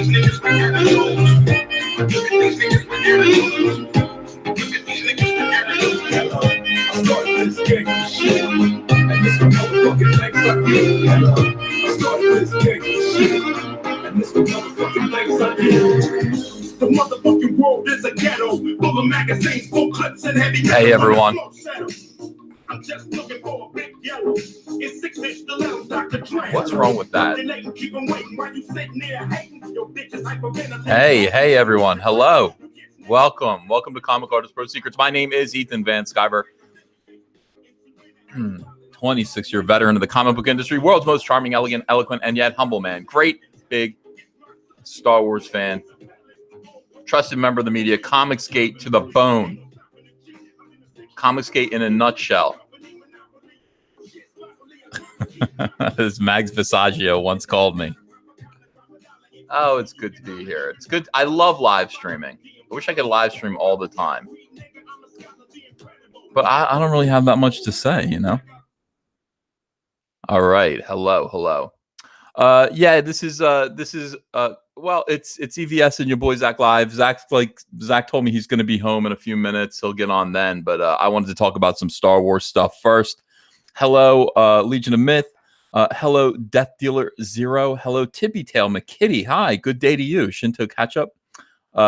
The motherfucking world is a ghetto full of magazines, full clips, and heavy. Hey everyone. I'm just looking for a big yellow. It's 6-inch stilettos, Dr. Dre. What's wrong with that? Hey everyone. Hello. Welcome to Comic Artist Pro Secrets. My name is Ethan Van Sciver. 26-year veteran of the comic book industry, world's most charming, elegant, eloquent, and yet humble man. Great big Star Wars fan. Trusted member of the media, Comicsgate to the bone. Comicsgate in a nutshell. As Mags Visaggio once called me. Oh, it's good to be here. It's good. I love live streaming. I wish I could live stream all the time. But I don't really have that much to say, you know? All right. Hello. Yeah, this is well, it's EVS and your boy Zack live. Zack told me he's going to be home in a few minutes. He'll get on then, but I wanted to talk about some Star Wars stuff first. Hello, Legion of Myth. Hello, Death Dealer Zero. Hello, Tippy Tail McKitty. Hi, good day to you. Shinto Ketchup.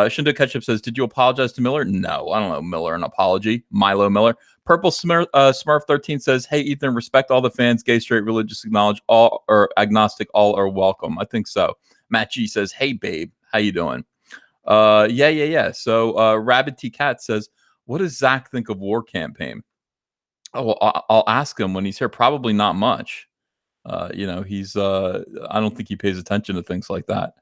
Shinto Ketchup says, did you apologize to Miller? No, I don't know Miller an apology. Milo Miller. Purple Smurf 13 says, hey Ethan, respect all the fans, gay, straight, religious, acknowledge all or agnostic, all are welcome. I think so. Matt G says, hey babe, how you doing? Yeah. So Rabbit T Cat says, what does Zack think of War Campaign? Oh, well, I'll ask him when he's here. Probably not much. You know, he's I don't think he pays attention to things like that.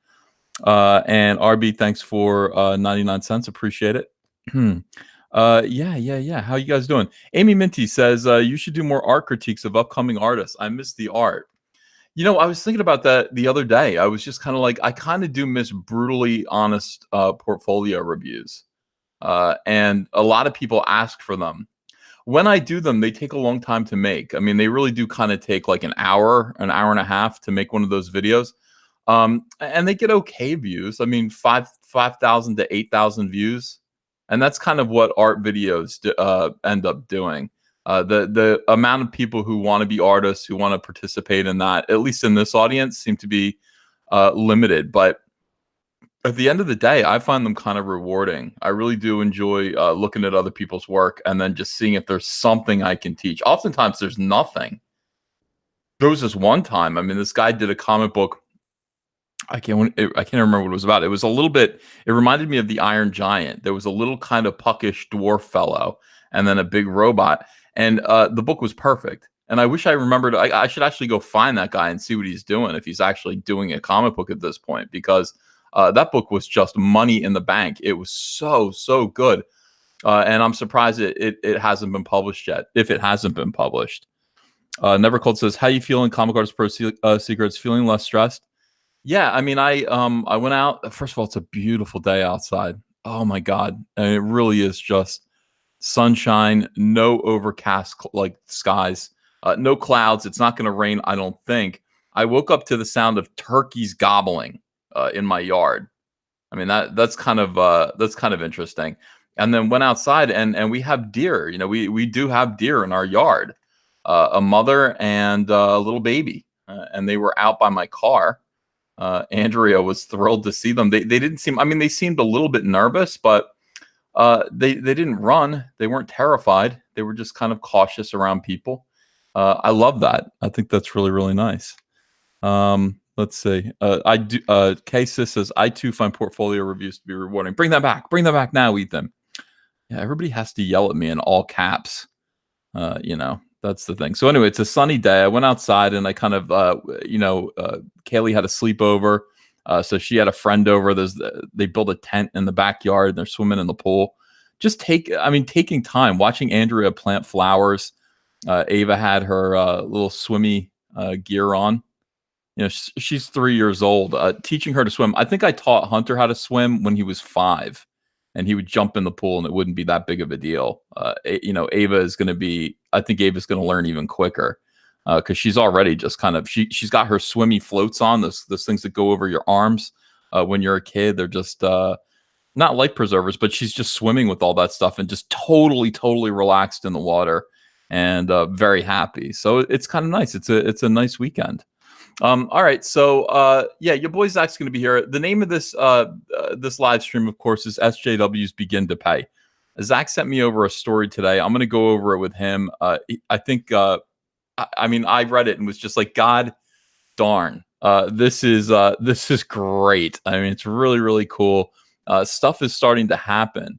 And RB, thanks for 99 cents. Appreciate it. Yeah. How you guys doing? Amy Minty says, you should do more art critiques of upcoming artists. I miss the art. You know, I was thinking about that the other day. I was just kind of like, I kind of do miss brutally honest portfolio reviews. And a lot of people ask for them. When I do them, they take a long time to make. I mean, they really do kind of take like an hour and a half to make one of those videos. And they get okay views. I mean, 5,000 to 8,000 views. And that's kind of what art videos end up doing. The amount of people who want to be artists, who want to participate in that, at least in this audience, seem to be limited. But at the end of the day, I find them kind of rewarding. I really do enjoy looking at other people's work and then just seeing if there's something I can teach. Oftentimes, there's nothing. There was this one time, I mean, this guy did a comic book. I can't remember what it was about. It was a little bit, it reminded me of the Iron Giant. There was a little kind of puckish dwarf fellow and then a big robot. And the book was perfect. And I wish I remembered, I should actually go find that guy and see what he's doing, if he's actually doing a comic book at this point, because that book was just money in the bank. It was so good. And I'm surprised it hasn't been published yet, if it hasn't been published. Never Cold says, how you feeling, Comic Artist Pro Secrets? Feeling less stressed? Yeah, I mean, I went out. First of all, it's a beautiful day outside. Oh my God. And it really is just sunshine, no overcast like skies, no clouds. It's not going to rain, I don't think. I woke up to the sound of turkeys gobbling in my yard. I mean, that's kind of interesting. And then went outside and we have deer. You know, we do have deer in our yard, a mother and a little baby, and they were out by my car. Andrea was thrilled to see them. They didn't seem, I mean, they seemed a little bit nervous, but they didn't run. They weren't terrified. They were just kind of cautious around people. I love that. I think that's really, really nice. Let's see. K-Sis says, I too find portfolio reviews to be rewarding. Bring that back. Bring that back now, Ethan. Yeah, everybody has to yell at me in all caps. You know, that's the thing. So anyway, it's a sunny day. I went outside and I kind of, Kaylee had a sleepover. So she had a friend over. They built a tent in the backyard and they're swimming in the pool. Just taking time, watching Andrea plant flowers. Ava had her little swimmy gear on. You know, she's 3 years old. Teaching her to swim. I think I taught Hunter how to swim when he was 5. And he would jump in the pool and it wouldn't be that big of a deal. Ava is going to be, I think Ava's going to learn even quicker because she's already just kind of, she's got her swimmy floats on, those things that go over your arms. when you're a kid. They're just not life preservers, but she's just swimming with all that stuff and just totally relaxed in the water and very happy. So it's kind of nice. It's a nice weekend. All right, so yeah, your boy Zach's going to be here. The name of this live stream, of course, is SJWs Begin to Pay. Zach sent me over a story today. I'm going to go over it with him. I think, I mean, I read it and was just like, God darn, this is great. I mean, it's really cool. Stuff is starting to happen.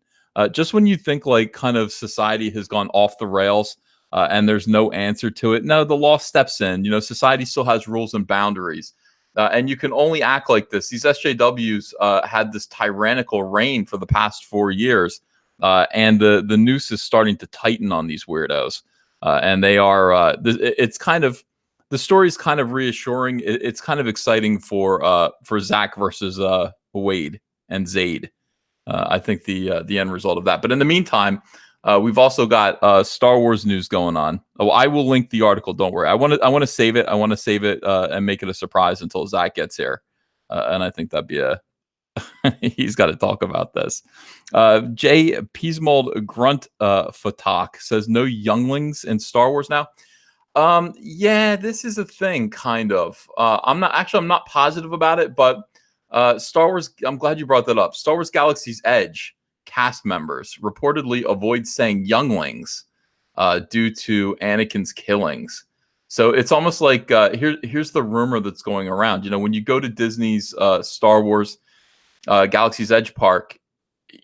Just when you think like kind of society has gone off the rails and there's no answer to it, no, the law steps in. You know, society still has rules and boundaries, and you can only act like this. These SJWs had this tyrannical reign for the past 4 years, and the noose is starting to tighten on these weirdos, and they are. It's kind of the story is kind of reassuring. It's kind of exciting for Zack versus Wade and Zayd. I think the end result of that. But in the meantime, we've also got Star Wars news going on. Oh, I will link the article. Don't worry. I want to save it. I want to save it and make it a surprise until Zack gets here. And I think that'd be a he's got to talk about this. Jay Peasmold Grunt Fatak says no younglings in Star Wars now. Yeah, this is a thing, kind of. I'm not positive about it, but Star Wars, I'm glad you brought that up. Star Wars Galaxy's Edge cast members reportedly avoid saying younglings due to Anakin's killings. So it's almost like here's the rumor that's going around. You know, when you go to Disney's Star Wars Galaxy's Edge park,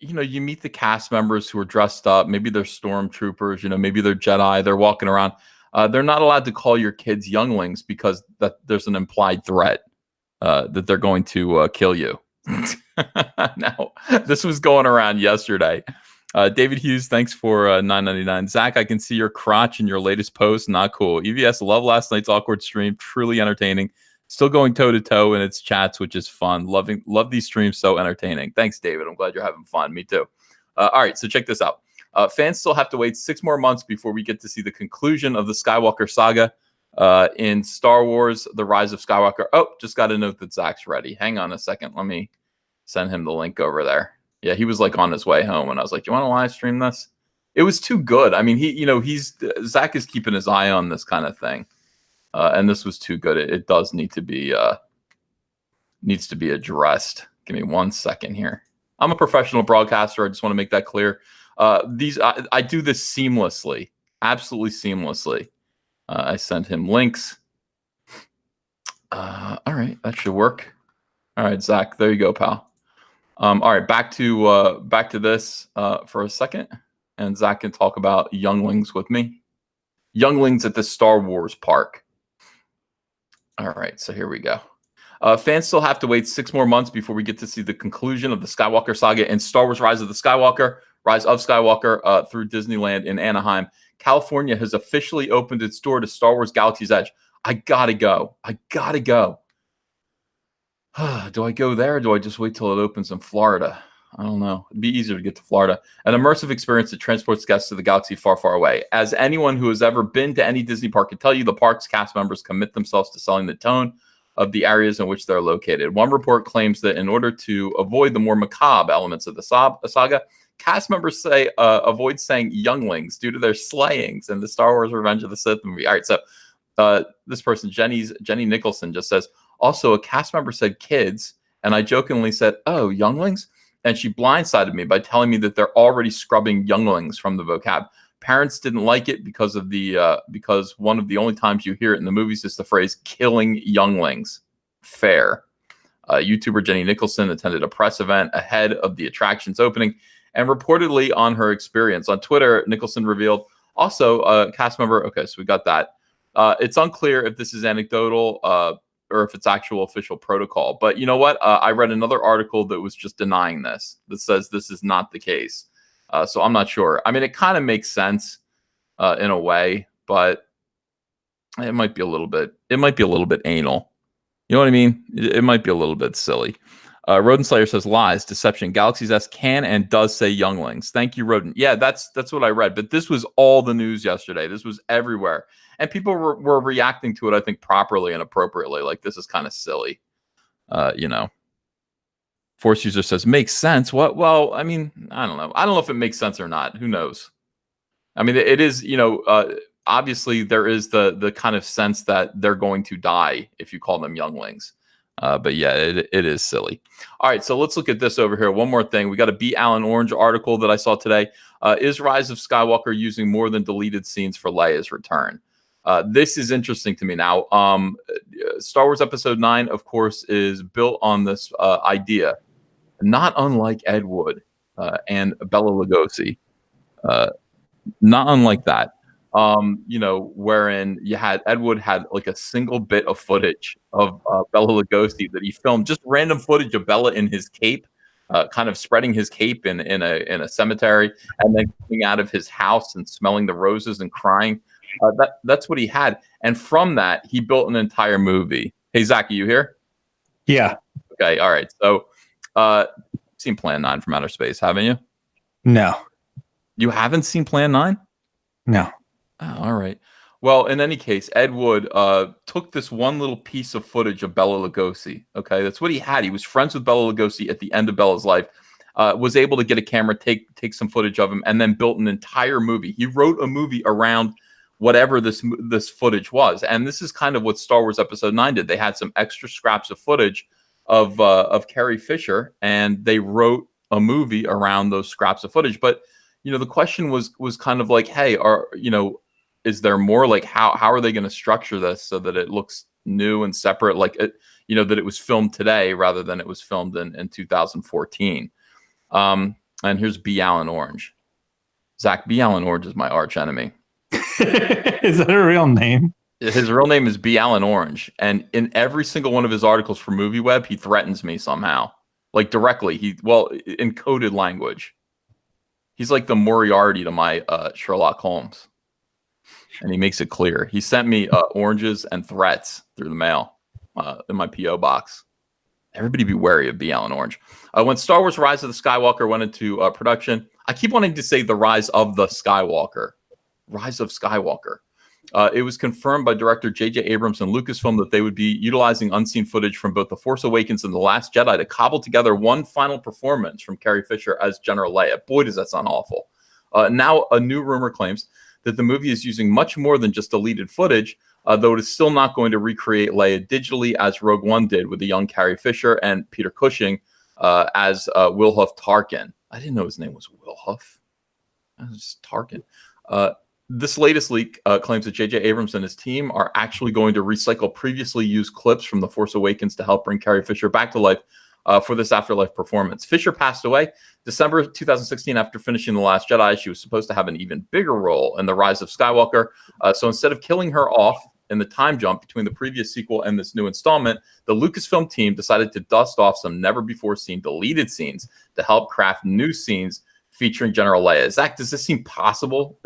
you know, you meet the cast members who are dressed up. Maybe they're stormtroopers, you know, maybe they're Jedi. They're walking around. They're not allowed to call your kids younglings because there's an implied threat that they're going to kill you. Now, this was going around yesterday. David Hughes, thanks for $9.99. Zach, I can see your crotch in your latest post. Not cool. EVS, love last night's awkward stream. Truly entertaining. Still going toe to toe in its chats, which is fun. Love these streams. So entertaining. Thanks, David. I'm glad you're having fun. Me too. All right, so check this out. Fans still have to wait 6 more months before we get to see the conclusion of the Skywalker saga in Star Wars: The Rise of Skywalker. Oh, just got a note that Zach's ready. Hang on a second. Let me send him the link over there. Yeah, he was like on his way home, and I was like, "You want to live stream this?" It was too good. I mean, Zach is keeping his eye on this kind of thing, and this was too good. It does need to be needs to be addressed. Give me 1 second here. I'm a professional broadcaster. I just want to make that clear. I do this seamlessly, absolutely seamlessly. I sent him links. All right, that should work. All right, Zach, there you go, pal. All right, back to this for a second, and Zach can talk about younglings with me. Younglings at the Star Wars park. All right, so here we go. Fans still have to wait 6 more months before we get to see the conclusion of the Skywalker saga in Star Wars: Rise of Skywalker through Disneyland in Anaheim. California has officially opened its door to Star Wars Galaxy's Edge. I gotta go. Do I go there or do I just wait till it opens in Florida? I don't know. It'd be easier to get to Florida. An immersive experience that transports guests to the galaxy far away. As anyone who has ever been to any Disney park can tell you, the park's cast members commit themselves to selling the tone of the areas in which they're located. One report claims that in order to avoid the more macabre elements of the saga, cast members avoid saying younglings due to their slayings in the Star Wars Revenge of the Sith movie. All right, so this person, Jenny Nicholson, just says, also, a cast member said kids, and I jokingly said, oh, younglings? And she blindsided me by telling me that they're already scrubbing younglings from the vocab. Parents didn't like it because one of the only times you hear it in the movies is the phrase killing younglings. Fair. YouTuber Jenny Nicholson attended a press event ahead of the attraction's opening and reportedly on her experience. On Twitter, Nicholson revealed also a cast member. Okay, so we got that. It's unclear if this is anecdotal or if it's actual official protocol. But you know what? I read another article that was just denying this, that says this is not the case. So I'm not sure. I mean, it kind of makes sense in a way, but it might be a little bit anal. You know what I mean? It might be a little bit silly. Rodent Slayer says lies, deception. Galaxy's S can and does say younglings. Thank you, Rodent. Yeah, that's what I read. But this was all the news yesterday. This was everywhere. And people were reacting to it, I think, properly and appropriately. Like, this is kind of silly, you know. Force user says makes sense. What? Well, I mean, I don't know. I don't know if it makes sense or not. Who knows? I mean, it is, obviously there is the kind of sense that they're going to die if you call them younglings. But yeah, it is silly. All right, so let's look at this over here. One more thing. We got a B. Allen Orange article that I saw today. Is Rise of Skywalker using more than deleted scenes for Leia's return? This is interesting to me now. Star Wars Episode 9, of course, is built on this idea, not unlike Ed Wood and Bela Lugosi. Not unlike that, wherein you had Ed Wood had like a single bit of footage of Bela Lugosi that he filmed, just random footage of Bela in his cape, kind of spreading his cape in a cemetery, and then coming out of his house and smelling the roses and crying. That's what he had, and from that he built an entire movie. Hey Zach, are you here? Yeah. Okay. All right. So, seen Plan 9 from Outer Space, haven't you? No. You haven't seen Plan 9? No. Oh, all right. Well, in any case, Ed Wood took this one little piece of footage of Bela Lugosi. Okay, that's what he had. He was friends with Bela Lugosi at the end of Bela's life. Was able to get a camera, take some footage of him, and then built an entire movie. He wrote a movie around whatever this footage was, and this is kind of what Star Wars Episode 9 did. They had some extra scraps of footage of Carrie Fisher, and they wrote a movie around those scraps of footage. But the question was kind of like, hey, is there more? Like, how are they going to structure this so that it looks new and separate, like that it was filmed today rather than it was filmed in 2014? And here's B. Allen Orange. Zach, B. Allen Orange is my arch enemy. Is that a real name? His real name is B. Allen Orange, and in every single one of his articles for MovieWeb, he threatens me somehow, like directly. In coded language. He's like the Moriarty to my Sherlock Holmes. And he makes it clear. He sent me oranges and threats through the mail in my P.O. box. Everybody be wary of B. Allen Orange. When Star Wars Rise of the Skywalker went into production, I keep wanting to say the Rise of the Skywalker. Rise of Skywalker. It was confirmed by director J.J. Abrams and Lucasfilm that they would be utilizing unseen footage from both The Force Awakens and The Last Jedi to cobble together one final performance from Carrie Fisher as General Leia. Boy, does that sound awful. Now, a new rumor claims that the movie is using much more than just deleted footage, though it is still not going to recreate Leia digitally as Rogue One did with the young Carrie Fisher and Peter Cushing as Wilhuff Tarkin. I didn't know his name was Wilhuff. It was just Tarkin. This latest leak claims that J.J. Abrams and his team are actually going to recycle previously used clips from The Force Awakens to help bring Carrie Fisher back to life for this afterlife performance. Fisher passed away December 2016 after finishing The Last Jedi. She was supposed to have an even bigger role in The Rise of Skywalker. So instead of killing her off in the time jump between the previous sequel and this new installment, the Lucasfilm team decided to dust off some never-before-seen deleted scenes to help craft new scenes featuring General Leia. Zach, does this seem possible?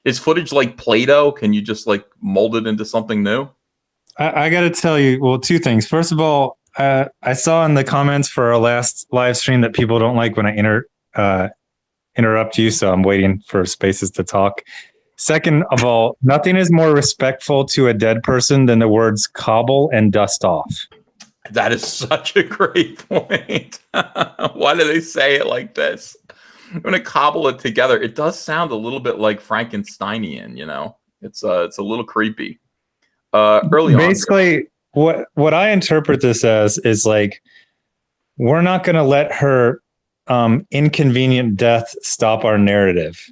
Is footage like Play-Doh? Can you just like mold it into something new? I got to tell you, well, two things. First of all, I saw in the comments for our last live stream that people don't like when I interrupt you, so I'm waiting for spaces to talk. Second of all, nothing is more respectful to a dead person than the words cobble and dust off. That is such a great point. Why do they say it like this? I'm going to cobble it together. It does sound a little bit like Frankensteinian, It's a little creepy. Basically, what I interpret this as is like, we're not going to let her inconvenient death stop our narrative.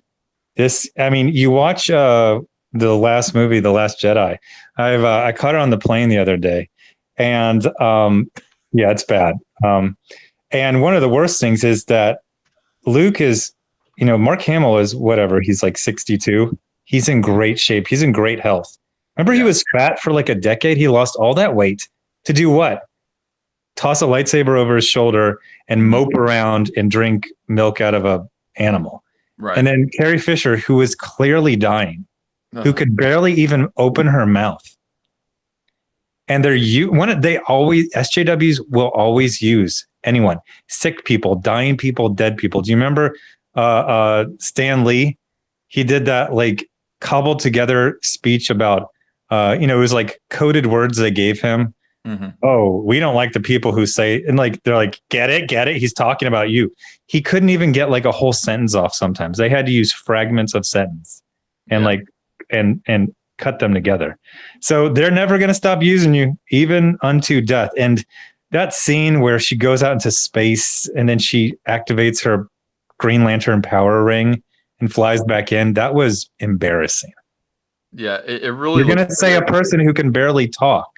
You watch the last movie, The Last Jedi. I caught it on the plane the other day, and yeah, it's bad. And one of the worst things is that Luke is, Mark Hamill is whatever. He's like 62. He's in great shape. He's in great health. Remember, he was fat for like a decade. He lost all that weight to do what? Toss a lightsaber over his shoulder and mope around and drink milk out of a animal. Right. And then Carrie Fisher, who is clearly dying, who could barely even open her mouth. And SJWs will always use anyone, sick people, dying people, dead people. Do you remember Stan Lee? He did that like cobbled together speech about, it was like coded words they gave him Mhm. Oh, we don't like the people who say, and like they're like, get it. He's talking about you. He couldn't even get like a whole sentence off. Sometimes they had to use fragments of sentence and Yeah. like and cut them together. So they're never going to stop using you, even unto death. And that scene where she goes out into space and then she activates her Green Lantern power ring and flies back in, that was embarrassing. Yeah, it really You're looks going to say a person who can barely talk.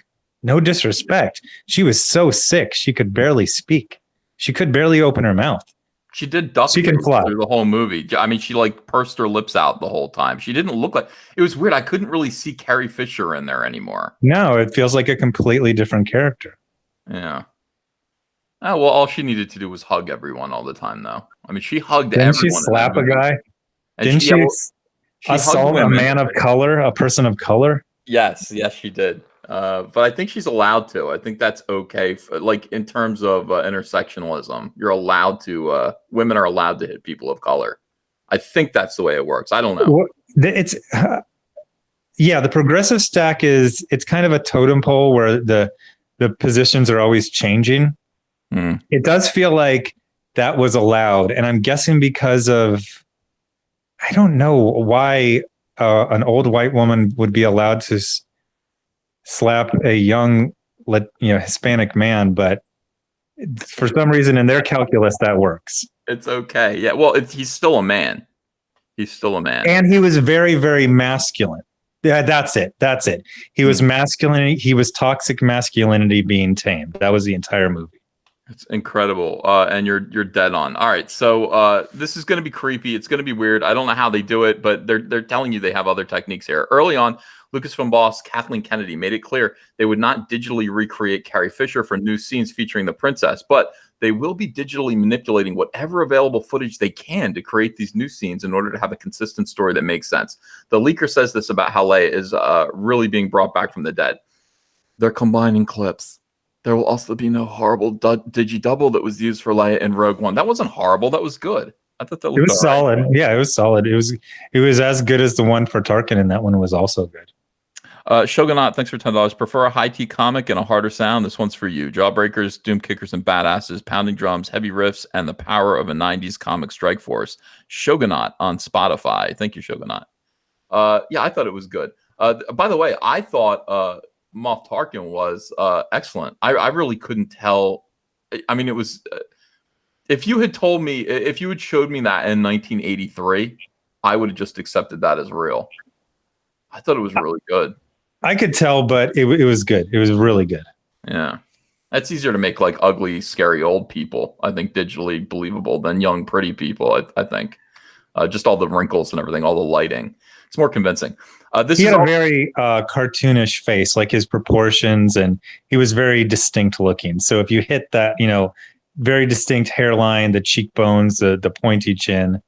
No disrespect. She was so sick, she could barely speak. She could barely open her mouth. she did duck She can face fly. through the whole movie. I mean, she like pursed her lips out the whole time. She didn't look like it was weird. I couldn't really see Carrie Fisher in there anymore. No, it feels like a completely different character. Yeah. Oh, well, all she needed to do was hug everyone all the time, though. I mean, she hugged Didn't she everyone in that slap a movie. guy? And Didn't she, yeah, she well, she hugged assault a women. man of color, a person of color? Yes, yes, she did. But I think she's allowed to. I think that's okay. Like in terms of intersectionalism, you're allowed to. Women are allowed to hit people of color. I think that's the way it works. I don't know. Well, it's yeah. The progressive stack is it's kind of a totem pole where the positions are always changing. Mm. It does feel like that was allowed, and I'm guessing because of I don't know why an old white woman would be allowed to slap a young, Hispanic man, but for some reason in their calculus that works. It's okay. Yeah. Well, he's still a man. He's still a man. And he was very, very masculine. Yeah, that's it. That's it. He was masculine. He was toxic masculinity being tamed. That was the entire movie. It's incredible, and you're dead on. All right, so this is going to be creepy. It's going to be weird. I don't know how they do it, but they're telling you they have other techniques here. Early on, Lucasfilm boss Kathleen Kennedy made it clear they would not digitally recreate Carrie Fisher for new scenes featuring the princess, but they will be digitally manipulating whatever available footage they can to create these new scenes in order to have a consistent story that makes sense. The leaker says this about how Leia is really being brought back from the dead. They're combining clips. There will also be no horrible digi-double that was used for Leia in Rogue One. That wasn't horrible. That was good. I thought that looked It was solid. Right. Yeah, it was solid. It was as good as the one for Tarkin, and that one was also good. Shogunat, thanks for $10. Prefer a high-tea comic and a harder sound? This one's for you. Jawbreakers, doom kickers, and badasses, pounding drums, heavy riffs, and the power of a 90s comic strike force. Shogunat on Spotify. Thank you, Shogunat. Yeah, I thought it was good. By the way, I thought Moff Tarkin was excellent. I really couldn't tell. I mean, it was if you had told me, if you had showed me that in 1983, I would have just accepted that as real. I thought it was really good. I could tell, but it was good. It was really good. Yeah, it's easier to make like ugly, scary old people, I think, digitally believable than young, pretty people. I think just all the wrinkles and everything, all the lighting. It's more convincing. He had a very cartoonish face, like his proportions, and he was very distinct looking. So if you hit that, very distinct hairline, the cheekbones, the pointy chin,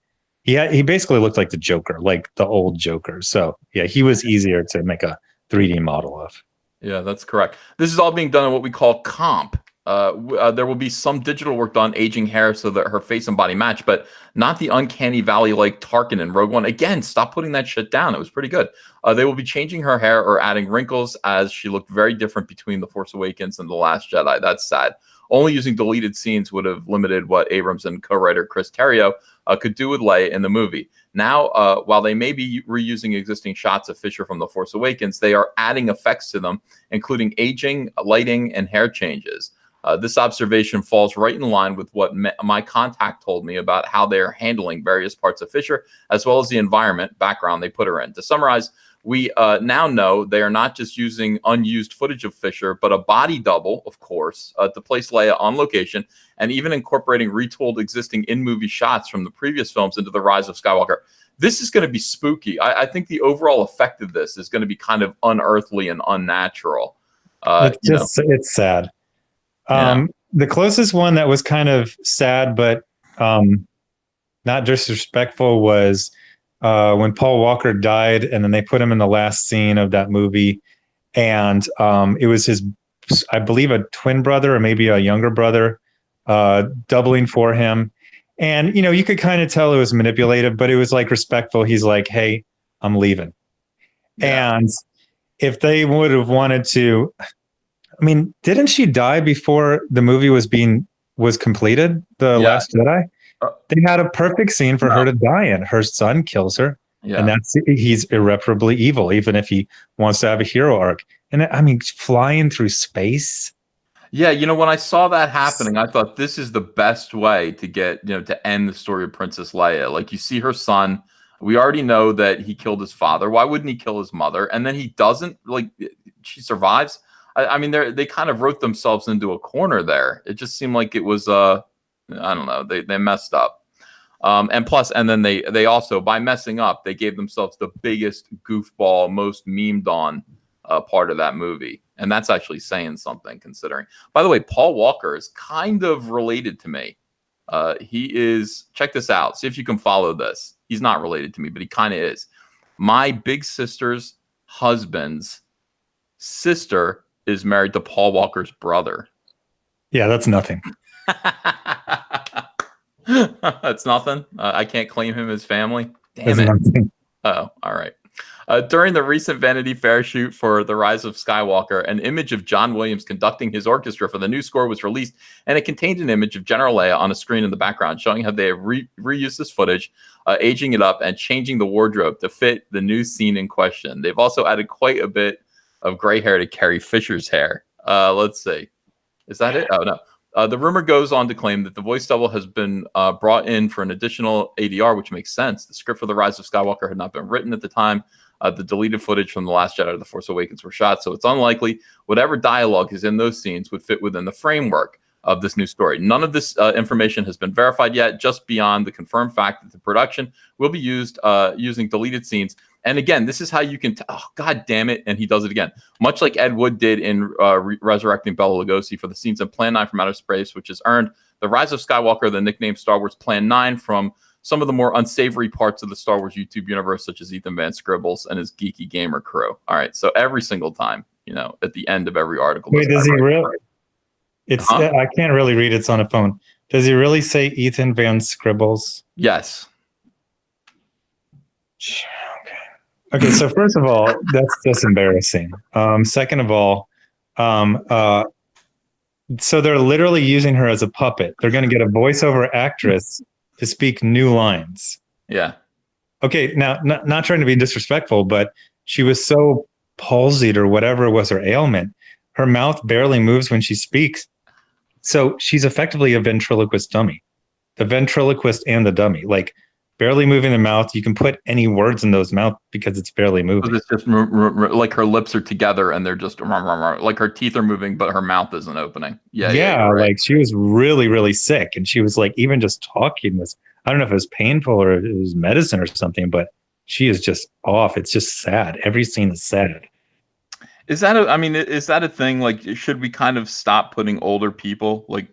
he basically looked like the Joker, like the old Joker. So yeah, he was easier to make a 3D model of. Yeah, that's correct. This is all being done in what we call comp. There will be some digital work done, aging hair so that her face and body match, but not the uncanny valley like Tarkin and Rogue One. Again, stop putting that shit down. It was pretty good. They will be changing her hair or adding wrinkles as she looked very different between The Force Awakens and The Last Jedi. That's sad. Only using deleted scenes would have limited what Abrams and co-writer Chris Terrio could do with Leia in the movie. Now, while they may be reusing existing shots of Fisher from The Force Awakens, they are adding effects to them, including aging, lighting, and hair changes. This observation falls right in line with what my contact told me about how they're handling various parts of Fisher, as well as the environment background they put her in. To summarize, we now know they are not just using unused footage of Fisher, but a body double, of course, to place Leia on location, and even incorporating retooled existing in-movie shots from the previous films into The Rise of Skywalker. This is going to be spooky. I think the overall effect of this is going to be kind of unearthly and unnatural. It's sad. The closest one that was kind of sad, but not disrespectful was when Paul Walker died, and then they put him in the last scene of that movie, and it was his, I believe, a twin brother or maybe a younger brother doubling for him. And, you could kind of tell it was manipulative, but it was like respectful. He's like, hey, I'm leaving. Yeah. And if they would have wanted to, I mean, didn't she die before the movie was completed? The Yeah. Last Jedi. Uh, They had a perfect scene for no. her to die in. Her son kills her, and Yeah. he's irreparably evil, even if he wants to have a hero arc. And I mean, flying through space. Yeah, when I saw that happening, I thought this is the best way to get, to end the story of Princess Leia. Like you see her son, we already know that he killed his father. Why wouldn't he kill his mother? And then he doesn't, like she survives. I mean, they kind of wrote themselves into a corner there. It just seemed like it was I don't know, they messed up. And then they also, by messing up, they gave themselves the biggest goofball, most memed on part of that movie. And that's actually saying something, considering. By the way, Paul Walker is kind of related to me. He is, check this out. See if you can follow this. He's not related to me, but he kind of is. My big sister's husband's sister is married to Paul Walker's brother. Yeah, that's nothing. That's nothing. I can't claim him as family. Damn That's it. nothing. Oh, all right. During the recent Vanity Fair shoot for The Rise of Skywalker, an image of John Williams conducting his orchestra for the new score was released, and it contained an image of General Leia on a screen in the background, showing how they have reused this footage, aging it up, and changing the wardrobe to fit the new scene in question. They've also added quite a bit of gray hair to Carrie Fisher's hair. Let's see. Is that it? Oh, no. The rumor goes on to claim that the voice double has been brought in for an additional ADR, which makes sense. The script for The Rise of Skywalker had not been written at the time. The deleted footage from The Last Jedi to The Force Awakens were shot, so it's unlikely whatever dialogue is in those scenes would fit within the framework of this new story. None of this information has been verified yet, just beyond the confirmed fact that the production will be used using deleted scenes. And again, this is how you can oh, God damn it. And he does it again. Much like Ed Wood did in resurrecting Bela Lugosi for the scenes in Plan 9 from Outer Space, which has earned The Rise of Skywalker the nickname Star Wars Plan 9 from some of the more unsavory parts of the Star Wars YouTube universe, such as Ethan Van Scribbles and his geeky gamer crew. All right. So every single time, at the end of every article. Wait, does he really? It's I can't really read. It's on a phone. Does he really say Ethan Van Scribbles? Yes. Okay, so first of all, that's just embarrassing. Second of all, so they're literally using her as a puppet. They're going to get a voiceover actress to speak new lines. Yeah. Okay, now, not trying to be disrespectful, but she was so palsied or whatever was her ailment. Her mouth barely moves when she speaks. So she's effectively a ventriloquist dummy. The ventriloquist and the dummy. Like, barely moving the mouth. You can put any words in those mouth because it's barely moving. It's just like her lips are together and they're just like her teeth are moving, but her mouth isn't opening. Yeah. Right. Like she was really, really sick. And she was like, even just talking was, I don't know if it was painful or it was medicine or something, but she is just off. It's just sad. Every scene is sad. Is that is that a thing? Like, should we kind of stop putting older people, like,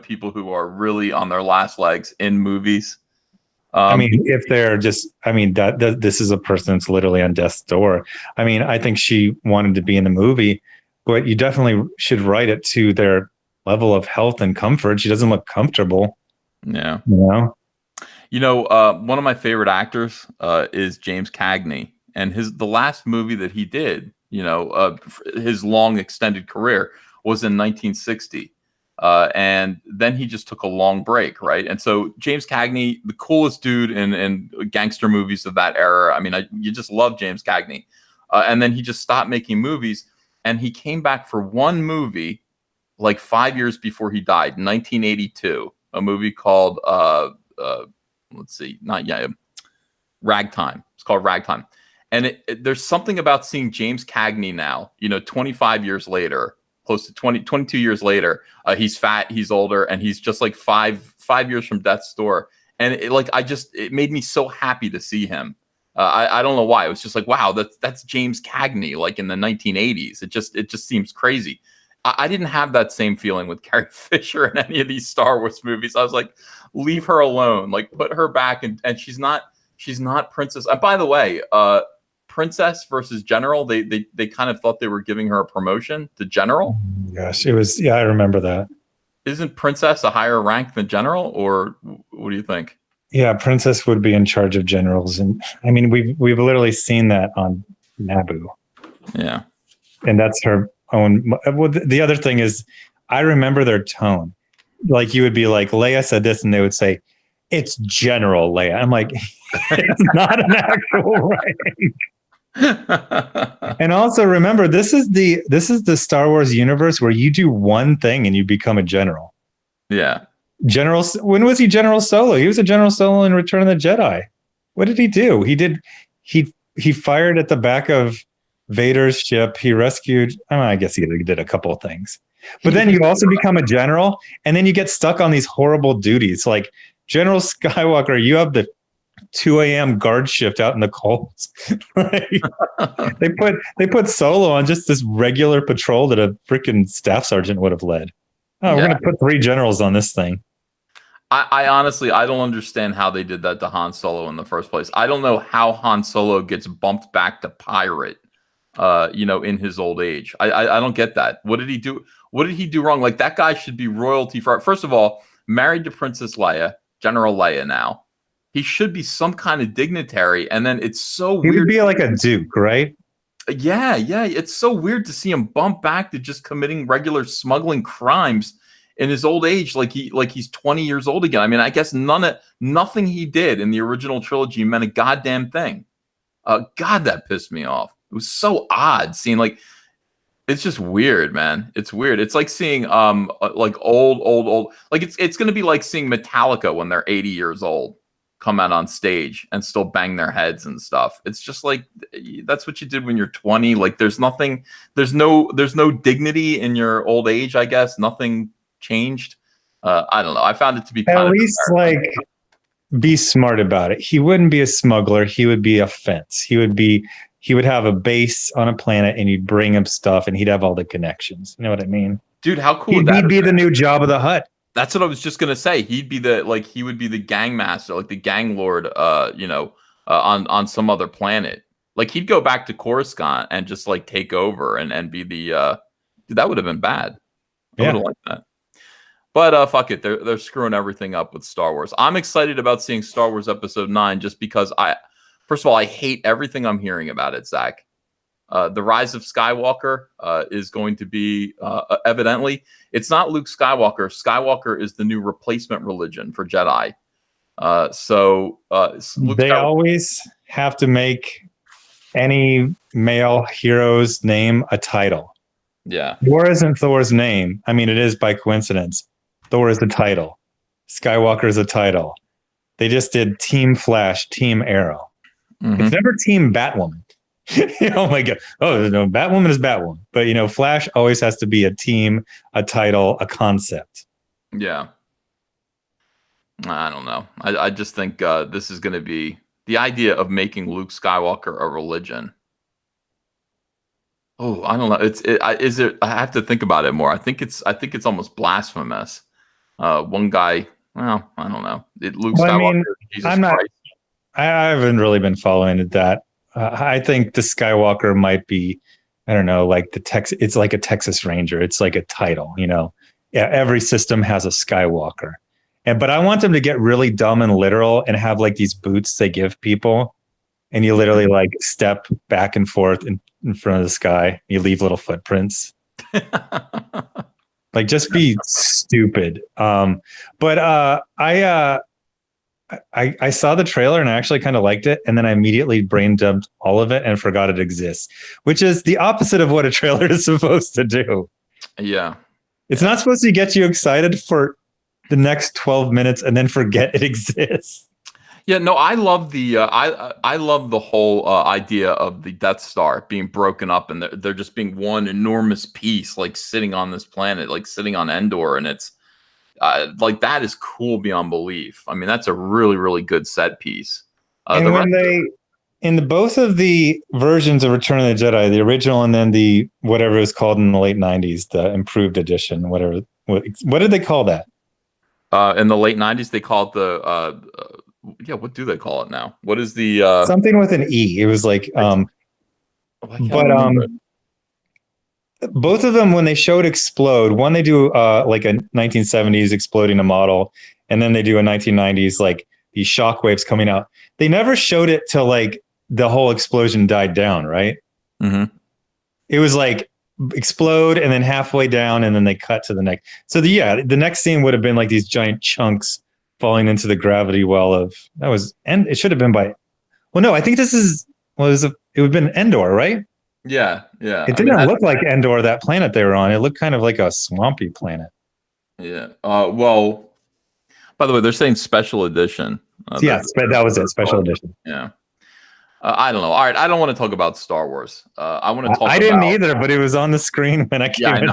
people who are really on their last legs in movies? I mean, if they're just, that this is a person that's literally on death's door. I mean, I think she wanted to be in the movie, but you definitely should write it to their level of health and comfort. She doesn't look comfortable. Yeah. One of my favorite actors is James Cagney, and the last movie that he did, his long extended career was in 1960. And then he just took a long break, right? And so James Cagney, the coolest dude in gangster movies of that era. I mean, you just love James Cagney. And then he just stopped making movies, and he came back for one movie like 5 years before he died, 1982, a movie called Ragtime. It's called Ragtime. And there's something about seeing James Cagney now, 25 years later, close to 22 years later. He's fat, he's older, and he's just like five years from death's door. And it made me so happy to see him. I don't know why. It was just like, wow, that's James Cagney, like in the 1980s. It just seems crazy. I didn't have that same feeling with Carrie Fisher in any of these Star Wars movies. I was like, leave her alone, like put her back, and she's not Princess. And by the way, Princess versus General, they kind of thought they were giving her a promotion to General. Gosh, it was. Yeah, I remember that. Isn't Princess a higher rank than General, or what do you think? Yeah, Princess would be in charge of generals, and we've literally seen that on Naboo. Yeah, and that's her own. Well, the other thing is, I remember their tone. Like you would be like, Leia said this, and they would say, "It's General Leia." I'm like, it's not an actual rank. And also remember, this is the Star Wars universe where you do one thing and you become a general. Yeah. General. When was he General Solo? He was a General Solo in Return of the Jedi. What did he do? He fired at the back of Vader's ship. He rescued. I guess he did a couple of things. But then you also become a general, and then you get stuck on these horrible duties. Like General Skywalker, you have the 2 a.m. guard shift out in the cold. Right? They put Solo on just this regular patrol that a freaking staff sergeant would have led. Oh, we're gonna put 3 generals on this thing. I honestly, I don't understand how they did that to Han Solo in the first place. I don't know how Han Solo gets bumped back to pirate, in his old age. I don't get that. What did he do? What did he do wrong? Like, that guy should be royalty for, first of all, married to Princess Leia, General Leia now. He should be some kind of dignitary. And then it's so weird. He would be like a duke, right? Yeah. It's so weird to see him bump back to just committing regular smuggling crimes in his old age, like he's 20 years old again. I mean, I guess nothing he did in the original trilogy meant a goddamn thing. God, that pissed me off. It was so odd seeing, like, it's just weird, man. It's weird. It's like seeing like old, like it's gonna be like seeing Metallica when they're 80 years old come out on stage and still bang their heads and stuff. It's just like, that's what you did when you're 20. Like, there's no dignity in your old age, I guess. Nothing changed. I don't know. I found it to be kind at least like, be smart about it. He wouldn't be a smuggler. He would be a fence. He would have a base on a planet, and you'd bring him stuff, and he'd have all the connections. You know what I mean? Dude, how cool would that be the new Jabba the Hutt. That's what I was just gonna say. He would be the gang master, like the gang lord, on some other planet. Like, he'd go back to Coruscant and just like take over and be the dude, that would have been bad. I would have liked that. But fuck it, they're screwing everything up with Star Wars. I'm excited about seeing Star Wars Episode 9 just because first of all, I hate everything I'm hearing about it, Zach. The Rise of Skywalker is going to be, evidently, it's not Luke Skywalker. Skywalker is the new replacement religion for Jedi. They always have to make any male hero's name a title. Yeah. Thor isn't Thor's name. I mean, it is by coincidence. Thor is the title. Skywalker is a title. They just did Team Flash, Team Arrow. Mm-hmm. It's never Team Batwoman. Oh my God. Oh, no, Batwoman is Batwoman. But, Flash always has to be a team, a title, a concept. Yeah. I don't know. I just think this is going to be the idea of making Luke Skywalker a religion. Oh, I don't know. I have to think about it more. I think it's almost blasphemous. One guy, well, I don't know. Luke Skywalker, I mean, Jesus Christ. I haven't really been following that. I think the Skywalker might be, I don't know, like it's like a Texas Ranger. It's like a title, Yeah, every system has a Skywalker. But I want them to get really dumb and literal and have like these boots they give people. And you literally like step back and forth in front of the sky. You leave little footprints. Like, just be stupid. But I saw the trailer and I actually kind of liked it. And then I immediately brain dumped all of it and forgot it exists, which is the opposite of what a trailer is supposed to do. Yeah. It's not supposed to get you excited for the next 12 minutes and then forget it exists. Yeah, no, I love the I love the whole idea of the Death Star being broken up and they're just being one enormous piece, like sitting on this planet, like sitting on Endor, and it's like, that is cool beyond belief. I mean, that's a really, really good set piece. And when both of the versions of Return of the Jedi, the original and then the whatever it was called in the late 90s, the improved edition, whatever, what did they call that? In the late 90s, they called the what do they call it now? What is the something with an E? It was like both of them, when they showed explode, one they do like a 1970s exploding a model, and then they do a 1990s like these shockwaves coming out. They never showed it till like the whole explosion died down, right? Mm-hmm. It was like explode and then halfway down and then they cut to the next. So the next scene would have been like these giant chunks falling into the gravity well of that was, and it should have been by, well, no, I think this is, it would have been Endor, right? Yeah, yeah. It didn't look like Endor, that planet they were on. It looked kind of like a swampy planet. Yeah. Well, by the way, they're saying special edition. Yes, but that was it. Special edition. Yeah. I don't know. All right, I don't want to talk about Star Wars. I want to talk. I didn't either, but it was on the screen when I came in.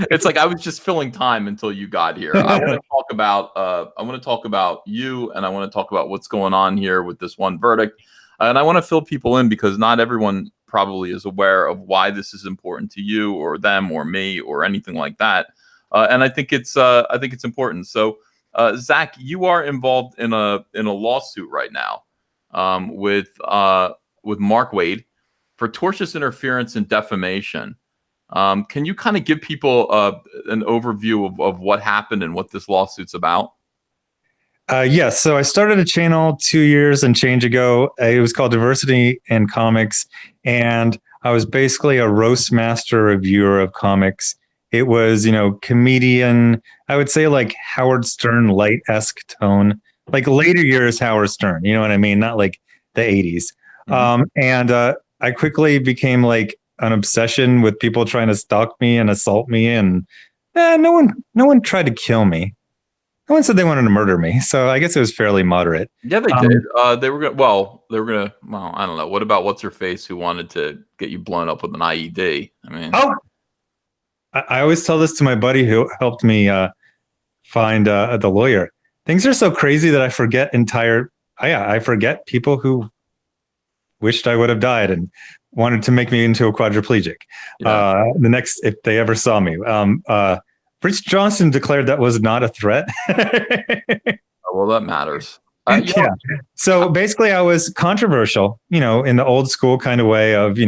It's like I was just filling time until you got here. I want to talk about. I want to talk about you, and I want to talk about what's going on here with this one verdict. And I want to fill people in because not everyone probably is aware of why this is important to you, or them, or me, or anything like that. And I think it's important. So, Zack, you are involved in a lawsuit right now. With Mark Waid for tortious interference and defamation. Can you kind of give people an overview of what happened and what this lawsuit's about? Yes. So I started a channel 2 years and change ago. It was called Diversity in Comics. And I was basically a roast master reviewer of comics. It was, comedian, I would say like Howard Stern light-esque tone. Like later years Howard Stern, you know what I mean? Not like the 80s. Mm-hmm. And I quickly became like an obsession with people trying to stalk me and assault me. And no one tried to kill me. No one said they wanted to murder me. So I guess it was fairly moderate. Yeah, they did. They were gonna, I don't know. What about what's her face who wanted to get you blown up with an IED? I mean, I always tell this to my buddy who helped me find the lawyer. Things are so crazy that I forget I forget people who wished I would have died and wanted to make me into a quadriplegic. Yeah. If they ever saw me. Rich Johnson declared that was not a threat. Well, that matters. Yeah. So basically I was controversial, in the old school kind of way of,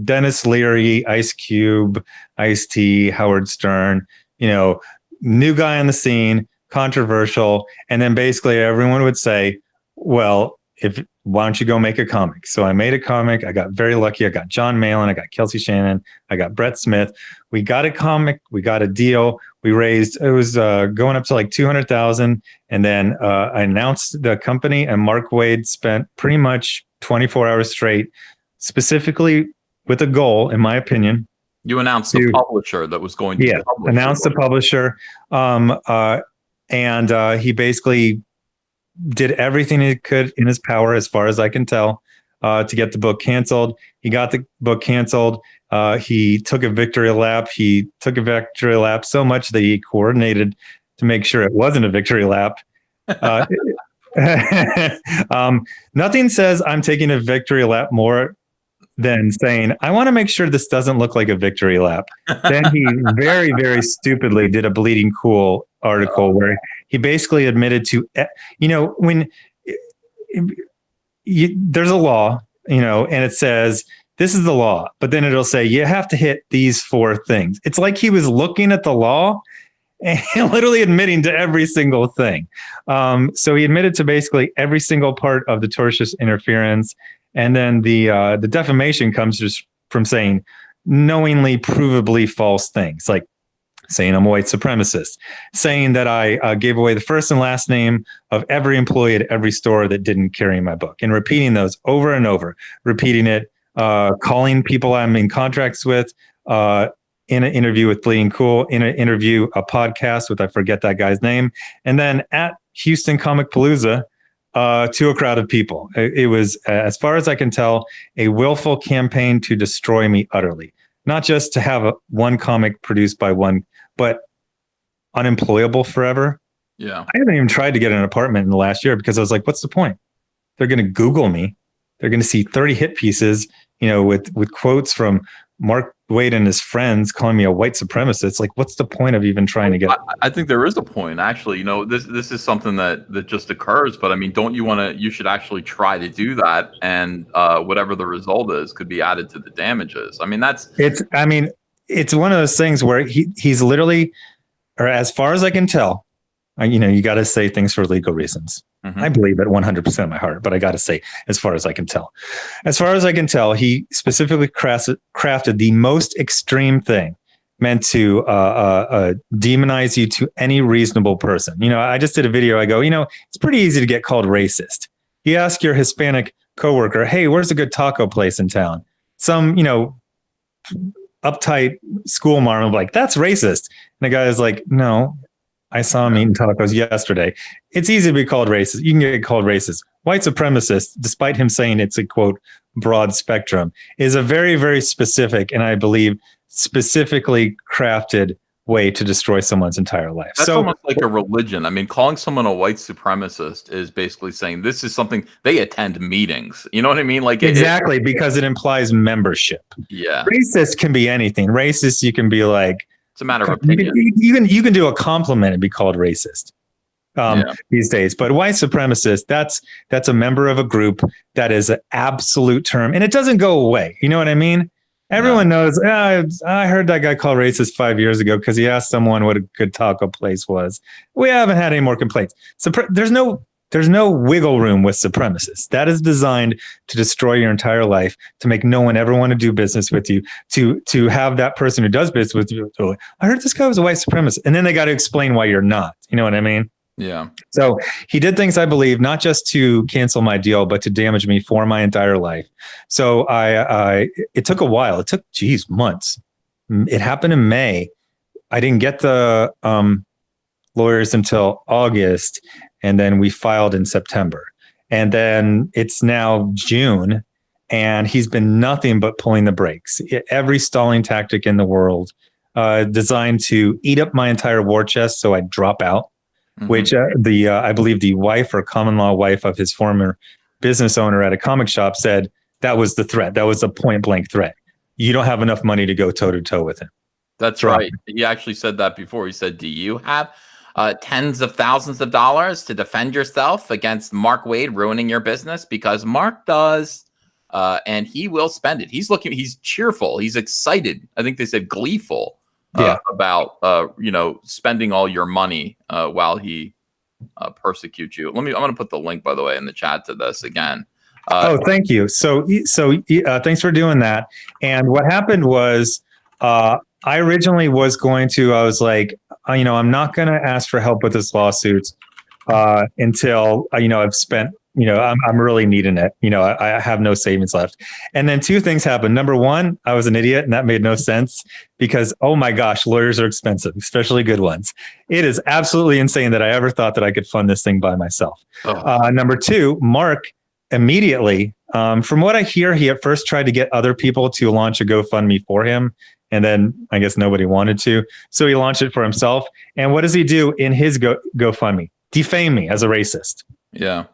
Dennis Leary, Ice Cube, Ice-T, Howard Stern, new guy on the scene, controversial, and then basically everyone would say, well, why don't you go make a comic? So I made a comic. I got very lucky. I got John Malin, I got Kelsey Shannon, I got Brett Smith. We got a comic, we got a deal. We raised, it was going up to like 200,000. And then I announced the company, and Mark Waid spent pretty much 24 hours straight, specifically with a goal, in my opinion. You announced the publisher that was going to publish. Announced the publisher. And he basically did everything he could in his power, as far as I can tell, to get the book canceled. He got the book canceled. He took a victory lap. He took a victory lap so much that he coordinated to make sure it wasn't a victory lap. Nothing says I'm taking a victory lap more than saying, I want to make sure this doesn't look like a victory lap. Then he very, very stupidly did a Bleeding Cool article where he basically admitted to, when there's a law, and it says, this is the law, but then it'll say, you have to hit these 4 things. It's like he was looking at the law and literally admitting to every single thing. So he admitted to basically every single part of the tortious interference. And then the defamation comes just from saying knowingly, provably false things, like saying I'm a white supremacist, saying that I gave away the first and last name of every employee at every store that didn't carry my book, and repeating those over and over, repeating it, calling people I'm in contracts with, in an interview with Bleeding Cool, in an interview, a podcast with, I forget that guy's name, and then at Houston Comic Palooza, to a crowd of people. It was, as far as I can tell, a willful campaign to destroy me utterly. Not just to have one comic produced by one, but unemployable forever. Yeah. I haven't even tried to get an apartment in the last year because I was like, what's the point? They're going to Google me. They're going to see 30 hit pieces, with quotes from Mark Waid and his friends calling me a white supremacist. It's like, what's the point of even trying to get? I think there is a point, actually. This is something that just occurs, but I mean, don't you want to? You should actually try to do that, and whatever the result is could be added to the damages. I mean, it's one of those things where he's literally, or as far as I can tell, You got to say things for legal reasons. Mhm. I believe it 100% of my heart, but I got to say, as far as I can tell, he specifically crafted the most extreme thing meant to demonize you to any reasonable person. I just did a video. I go, it's pretty easy to get called racist. You ask your Hispanic coworker, hey, where's a good taco place in town? Some, uptight school mom like, that's racist. And the guy is like, no, I saw him eating tacos yesterday. It's easy to be called racist. You can get called racist. White supremacist, despite him saying it's a quote broad spectrum, is a very, very specific and I believe specifically crafted way to destroy someone's entire life. That's almost like a religion. I mean, calling someone a white supremacist is basically saying this is something they attend meetings. You know what I mean? Like exactly, because it implies membership. Yeah. Racist can be anything. Racist, you can be like, it's a matter of opinion. You can do a compliment and be called racist these days. But white supremacist, that's a member of a group that is an absolute term, and it doesn't go away. You know what I mean? Everyone knows. I heard that guy called racist 5 years ago because he asked someone what a good taco place was. We haven't had any more complaints. So there's no wiggle room with supremacists. That is designed to destroy your entire life, to make no one ever want to do business with you, to have that person who does business with you, I heard this guy was a white supremacist. And then they got to explain why you're not. You know what I mean? Yeah. So he did things, I believe, not just to cancel my deal, but to damage me for my entire life. So it took a while. It took, months. It happened in May. I didn't get the lawyers until August. And then we filed in September. And then it's now June. And he's been nothing but pulling the brakes. Every stalling tactic in the world designed to eat up my entire war chest so I'd drop out. Mm-hmm. Which I believe the wife or common law wife of his former business owner at a comic shop said that was the threat. That was a point blank threat. You don't have enough money to go toe to toe with him. That's right. He actually said that before. He said, do you have tens of thousands of dollars to defend yourself against Mark Wade ruining your business? Because Mark does, and he will spend it. He's cheerful. He's excited. I think they said gleeful. About spending all your money while he persecutes you. I'm going to put the link, by the way, in the chat to this again. Thank you. So thanks for doing that. And what happened was, I originally was going to. I was like, I'm not going to ask for help with this lawsuit until I've spent. I'm really needing it. I have no savings left. And then two things happened. Number one, I was an idiot and that made no sense because, oh my gosh, lawyers are expensive, especially good ones. It is absolutely insane that I ever thought that I could fund this thing by myself. Number two, Mark immediately, from what I hear, he at first tried to get other people to launch a GoFundMe for him. And then I guess nobody wanted to. So he launched it for himself. And what does he do in his GoFundMe? Defame me as a racist. Yeah.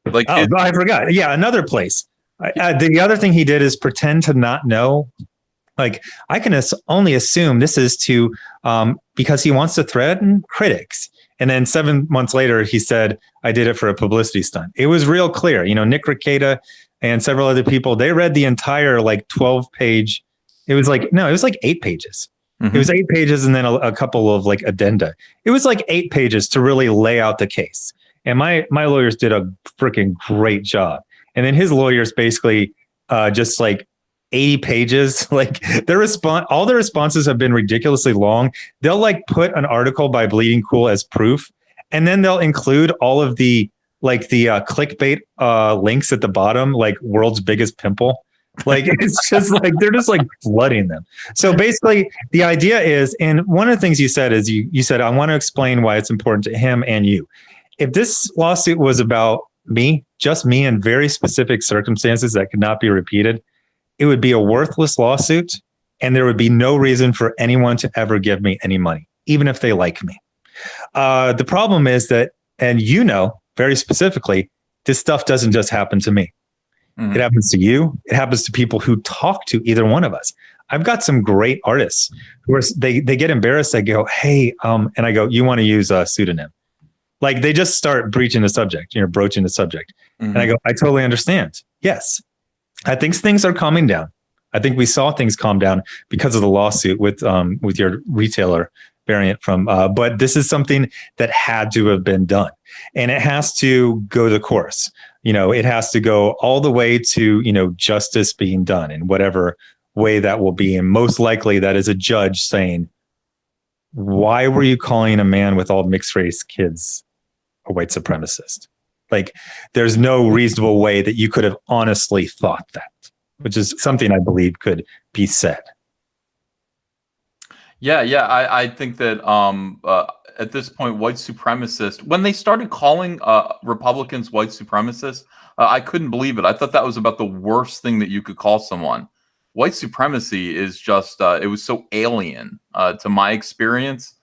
I forgot. Yeah, another place. The other thing he did is pretend to not know. Like I can only assume this is to because he wants to threaten critics. And then 7 months later, he said, "I did it for a publicity stunt." It was real clear. Nick Rekieta and several other people, they read the entire 12-page. It was 8 pages. Mm-hmm. It was 8 pages and then a couple of addenda. It was 8 pages to really lay out the case. And my lawyers did a freaking great job. And then his lawyers basically just 80 pages. All the responses have been ridiculously long. They'll put an article by Bleeding Cool as proof, and then they'll include all of the clickbait links at the bottom, world's biggest pimple. It's just they're just flooding them. So basically, the idea is, and one of the things you said is you said, I want to explain why it's important to him and you. If this lawsuit was about me, just me in very specific circumstances that could not be repeated, it would be a worthless lawsuit and there would be no reason for anyone to ever give me any money, even if they like me. The problem is that, and very specifically, this stuff doesn't just happen to me. Mm-hmm. It happens to you. It happens to people who talk to either one of us. I've got some great artists who they get embarrassed. They go, hey, and I go, you want to use a pseudonym? They just start broaching the subject. Mm-hmm. And I go, I totally understand. Yes. I think things are calming down. I think we saw things calm down because of the lawsuit with your retailer, variant from, but this is something that had to have been done, and it has to go the course. It has to go all the way to, justice being done in whatever way that will be. And most likely that is a judge saying, why were you calling a man with all mixed race kids a white supremacist? Like, there's no reasonable way that you could have honestly thought that, which is something I believe could be said. Yeah, I think that at this point, white supremacist, when they started calling Republicans white supremacists, I couldn't believe it. I thought that was about the worst thing that you could call someone. White supremacy is just it was so alien to my experience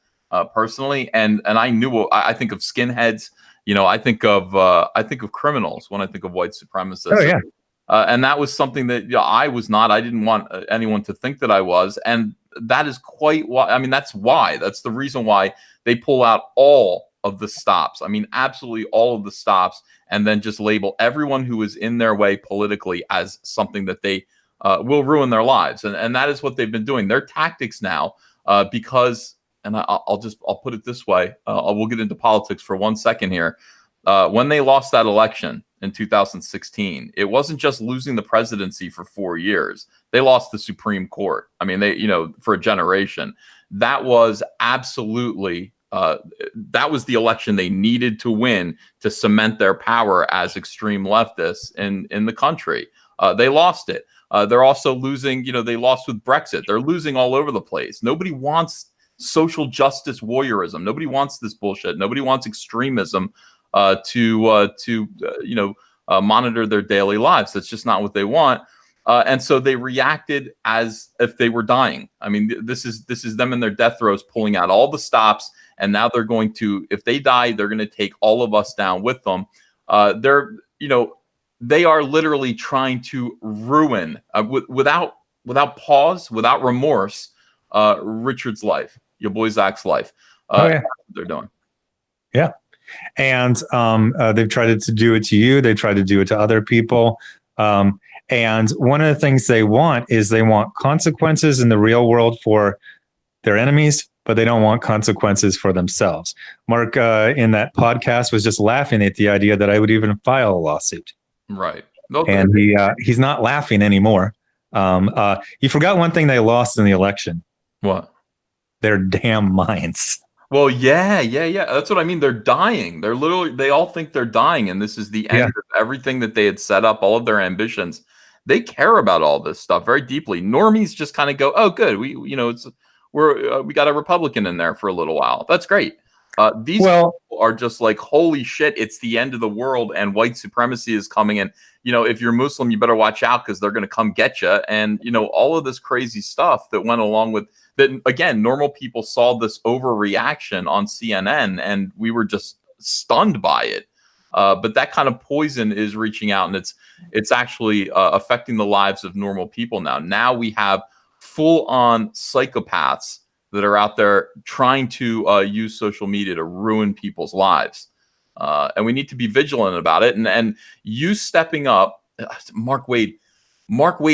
personally, and I knew I think of skinheads. I think of criminals when I think of white supremacists. Oh yeah. And that was something that I was not. I didn't want anyone to think that I was, and that is quite why. I mean, that's the reason why they pull out all of the stops. I mean, absolutely all of the stops, and then just label everyone who is in their way politically as something that they will ruin their lives, and that is what they've been doing. Their tactics now, because, and I'll put it this way. We'll get into politics for 1 second here. When they lost that election in 2016, it wasn't just losing the presidency for 4 years. They lost the Supreme Court. I mean, they, for a generation. That was absolutely, that was the election they needed to win to cement their power as extreme leftists in the country. They lost it. They're also losing, they lost with Brexit. They're losing all over the place. Nobody wants social justice warriorism. Nobody wants this bullshit. Nobody wants extremism to monitor their daily lives. That's just not what they want. And so they reacted as if they were dying. I mean, this is them in their death throes, pulling out all the stops. And now they're going to, if they die, they're going to take all of us down with them. They are literally trying to ruin without pause, without remorse, Richard's life, your boy Zack's life. They're doing. Yeah. And they've tried to do it to you. They try to do it to other people. And one of the things they want is they want consequences in the real world for their enemies, but they don't want consequences for themselves. Mark, in that podcast, was just laughing at the idea that I would even file a lawsuit. Right. And he's not laughing anymore. You forgot one thing they lost in the election. What? Their damn minds. Well, yeah. That's what I mean. They're dying. They all think they're dying. And this is the end of everything that they had set up, all of their ambitions. They care about all this stuff very deeply. Normies just kind of go, oh, good. We got a Republican in there for a little while. That's great. These people are just like, holy shit, it's the end of the world and white supremacy is coming in. If you're Muslim, you better watch out because they're going to come get you. And, all of this crazy stuff that went along with that. Again, normal people saw this overreaction on CNN and we were just stunned by it. But that kind of poison is reaching out and it's actually affecting the lives of normal people now. Now we have full on psychopaths that are out there trying to use social media to ruin people's lives. And we need to be vigilant about it. And you stepping up, Mark Wade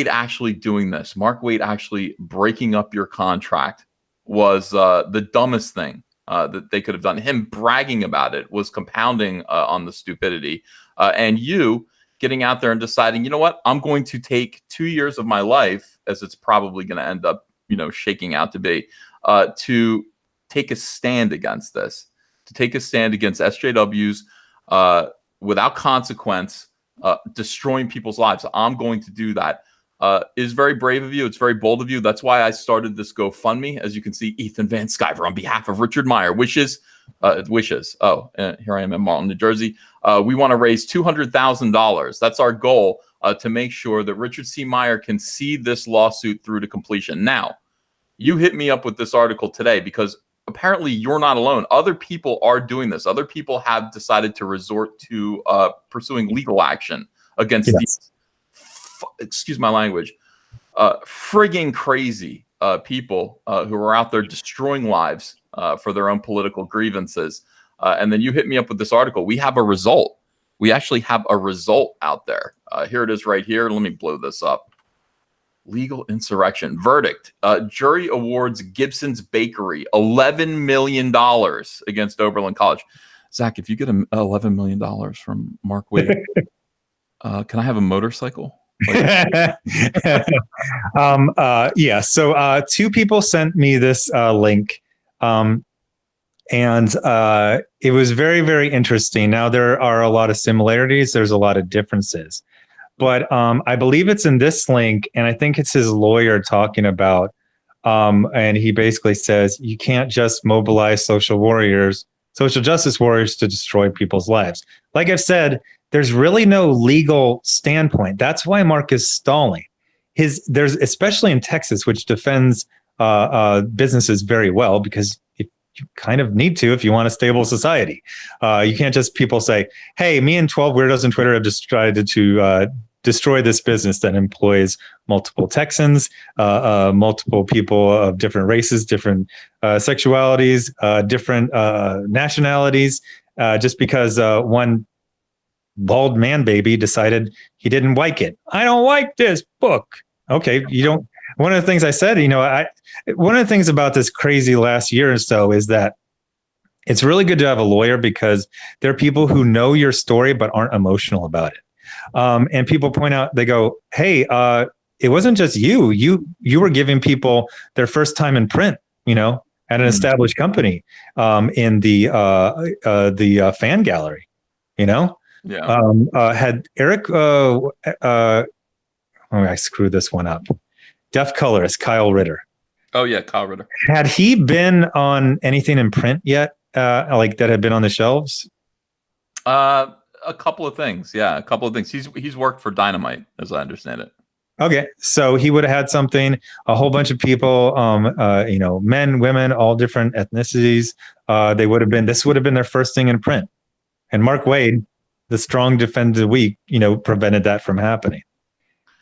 actually doing this, Mark Wade actually breaking up your contract was the dumbest thing that they could have done. Him bragging about it was compounding on the stupidity. And you getting out there and deciding, you know what, I'm going to take 2 years of my life, as it's probably going to end up, shaking out to be, to take a stand against this, to take a stand against SJWs without consequence, destroying people's lives. I'm going to do that. Is very brave of you. It's very bold of you. That's why I started this GoFundMe. As you can see, Ethan Van Sciver on behalf of Richard Meyer wishes. Oh, here I am in Marlton, New Jersey. We want to raise $200,000. That's our goal to make sure that Richard C. Meyer can see this lawsuit through to completion. Now, you hit me up with this article today because apparently you're not alone. Other people are doing this. Other people have decided to resort to pursuing legal action against these, excuse my language, frigging crazy people who are out there destroying lives for their own political grievances. And then you hit me up with this article. We have a result. We actually have a result out there. Here it is right here. Let me blow this up. Legal insurrection. Verdict. Jury awards Gibson's Bakery $11 million against Oberlin College. Zach, if you get $11 million from Mark Wade, can I have a motorcycle? Yeah. So two people sent me this link. And it was very, very interesting. Now, there are a lot of similarities. There's a lot of differences. But I believe it's in this link, and I think it's his lawyer talking about, and he basically says, you can't just mobilize social justice warriors to destroy people's lives. Like I've said, there's really no legal standpoint. That's why Mark is stalling. There's especially in Texas, which defends businesses very well, because you kind of need to if you want a stable society. You can't just people say, hey, me and 12 weirdos on Twitter have decided to destroy this business that employs multiple Texans, multiple people of different races, different sexualities, different nationalities, just because one bald man baby decided he didn't like it. I don't like this book. Okay, you don't. One of the things I said, one of the things about this crazy last year or so is that it's really good to have a lawyer, because there are people who know your story but aren't emotional about it. And people point out, they go, hey, it wasn't just you. You were giving people their first time in print, at an established company, in the fan gallery, Yeah. Had Eric, I screwed this one up. Deaf colorist Kyle Ritter. Oh yeah, Kyle Ritter. Had he been on anything in print yet? Like that had been on the shelves? A couple of things. Yeah, a couple of things. He's worked for Dynamite, as I understand it. Okay, so he would have had something. A whole bunch of people, men, women, all different ethnicities. This would have been their first thing in print. And Mark Wade, the strong defender weak, prevented that from happening.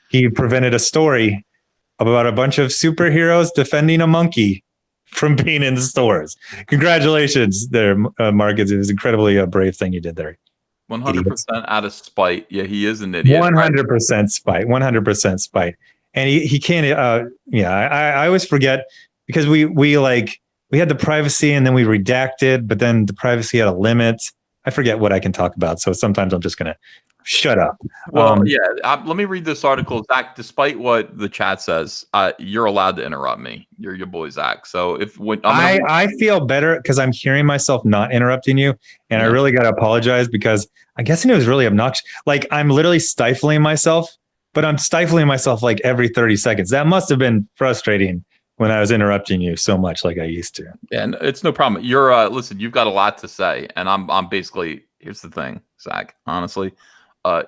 He prevented a story about a bunch of superheroes defending a monkey from being in the stores. Congratulations there, Mark. It was incredibly a brave thing you did there. 100% out of spite. Yeah, he is an idiot. 100% spite. 100% spite. And he can't. I always forget, because we had the privacy and then we redacted, but then the privacy had a limit. I forget what I can talk about, so sometimes I'm just gonna shut up. Well, let me read this article, Zach. Despite what the chat says, you're allowed to interrupt me. You're your boy, Zach. So I feel better because I'm hearing myself not interrupting you, and I really got to apologize, because I guess it was really obnoxious. Like, I'm literally stifling myself, but I'm stifling myself like every 30 seconds. That must have been frustrating when I was interrupting you so much like I used to. Yeah, it's no problem. You're listen, you've got a lot to say, and I'm basically, here's the thing, Zach, honestly.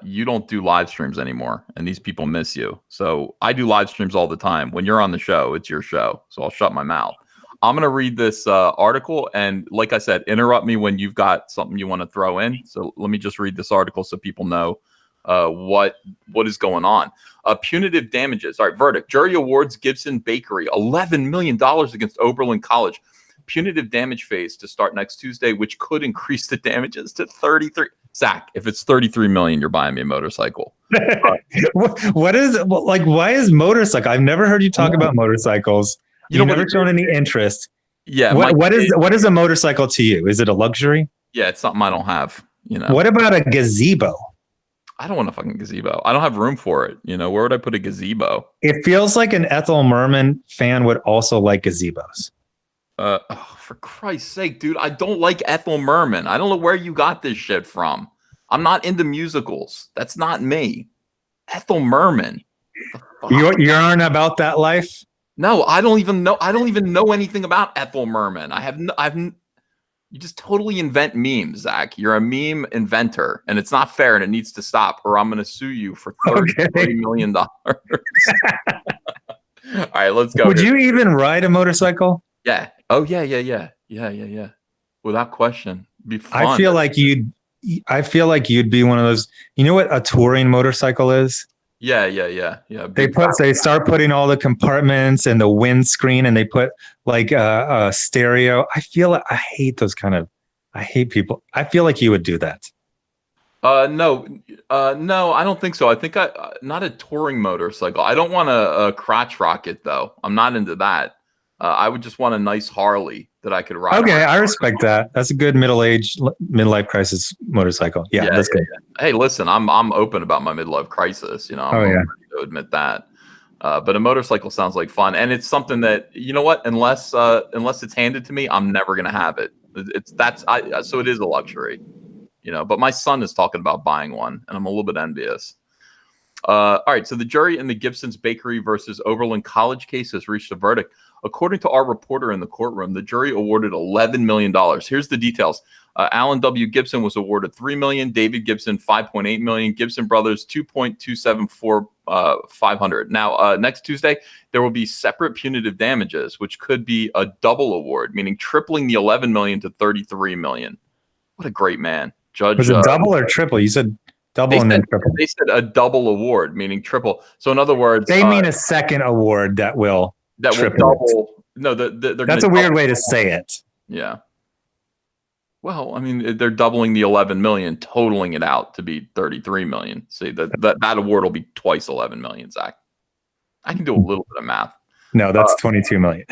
You don't do live streams anymore, and these people miss you. So I do live streams all the time. When you're on the show, it's your show. So I'll shut my mouth. I'm going to read this article. And like I said, interrupt me when you've got something you want to throw in. So let me just read this article so people know what is going on. Punitive damages. All right, verdict. Jury awards Gibson Bakery $11 million against Oberlin College. Punitive damage phase to start next Tuesday, which could increase the damages to 33. Zach, if it's 33 million, you're buying me a motorcycle. Why is motorcycle? I've never heard you talk about motorcycles. You've never shown any interest. Yeah. What is a motorcycle to you? Is it a luxury? Yeah, it's something I don't have. What about a gazebo? I don't want a fucking gazebo. I don't have room for it. Where would I put a gazebo? It feels like an Ethel Merman fan would also like gazebos. For Christ's sake, dude, I don't like Ethel Merman. I don't know where you got this shit from. I'm not into musicals. That's not me. Ethel Merman. You aren't about that life? No, I don't even know. I don't even know anything about Ethel Merman. You just totally invent memes, Zach. You're a meme inventor, and it's not fair, and it needs to stop, or I'm going to sue you for $30 million. All right, let's go. Would you even ride a motorcycle? Yeah. Oh, yeah. Without question. It'd be fun. I feel like you'd be one of those. You know what a touring motorcycle is? Yeah. They start putting all the compartments and the windscreen, and they put like a stereo. I hate those I hate people. I feel like you would do that. No, no, I don't think so. I think not a touring motorcycle. I don't want a crotch rocket though. I'm not into that. I would just want a nice Harley that I could ride Okay, around. I respect that. That's a good midlife crisis motorcycle. Yeah, Yeah, that's yeah, good. yeah. Hey, listen, I'm open about my midlife crisis. You know, Oh I'm yeah. ready to admit that. But a motorcycle sounds like fun, and it's something that you know what, unless it's handed to me, I'm never gonna have it. It's that's I so it is a luxury, you know. But my son is talking about buying one, and I'm a little bit envious. All right, so the jury in the Gibson's Bakery versus Oberlin College case has reached a verdict. According to our reporter in the courtroom, the jury awarded $11 million. Here's the details. Alan W. Gibson was awarded $3 million, David Gibson $5.8 million, Gibson Brothers $2.274 500. Now, next Tuesday, there will be separate punitive damages, which could be a double award, meaning tripling the $11 million to $33 million. What a great man. Judge Was it double or triple? You said double and then triple. they said a double award, meaning triple. So in other words, They mean a second award that will triple will double. it. No, they're That's a weird way to say it. Yeah. Well, I mean, they're doubling the 11 million, totaling it out to be 33 million. See, that award will be twice 11 million, Zach. I can do a little bit of math. No, that's 22 million.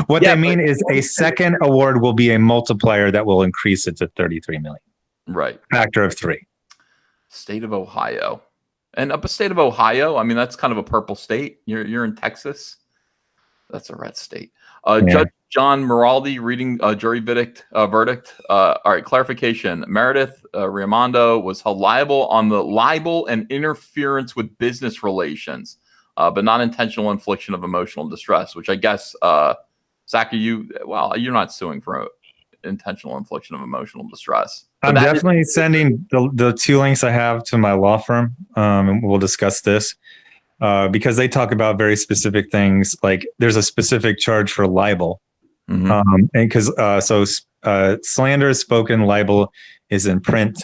What they mean is a second award will be a multiplier that will increase it to 33 million. Right. Factor of 3. State of Ohio. And up a state of Ohio, I mean, that's kind of a purple state. You're in Texas. That's a red state. Judge John Miraldi reading jury verdict. All right, clarification. Meredith Raimondo was held liable on the libel and interference with business relations, but not intentional infliction of emotional distress, which I guess, Zach, you're not suing for intentional infliction of emotional distress. I'm definitely sending the 2 links I have to my law firm, and we'll discuss this. Because they talk about very specific things, like there's a specific charge for libel, and because slander spoken, libel is in print.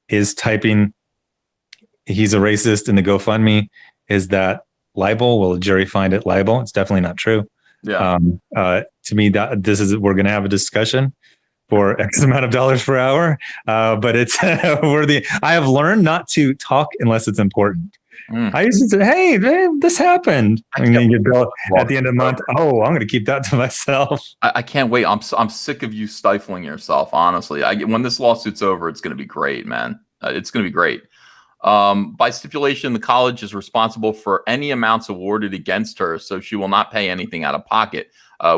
Is typing he's a racist in the GoFundMe, is that libel? Will a jury find it libel? It's definitely not true. Yeah. To me, we're going to have a discussion for X amount of dollars per hour. But it's worthy. I have learned not to talk unless it's important. I used to say, hey, this happened. And then you go at the end of the month, oh, I'm going to keep that to myself. I can't wait. I'm sick of you stifling yourself, honestly. When this lawsuit's over, it's going to be great, man. It's going to be great. By stipulation, the college is responsible for any amounts awarded against her, so she will not pay anything out of pocket.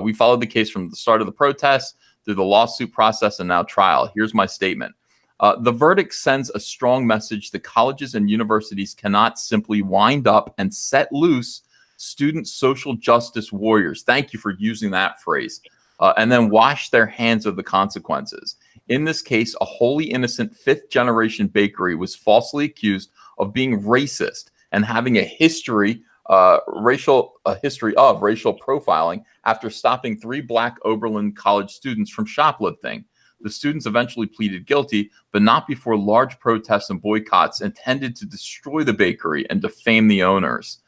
We followed the case from the start of the protest through the lawsuit process and now trial. Here's my statement. The verdict sends a strong message that colleges and universities cannot simply wind up and set loose student social justice warriors. Thank you for using that phrase. And then wash their hands of the consequences. In this case, a wholly innocent fifth-generation bakery was falsely accused of being racist and having a history of racial profiling after stopping 3 Black Oberlin College students from shoplifting. The students eventually pleaded guilty, but not before large protests and boycotts intended to destroy the bakery and defame the owners.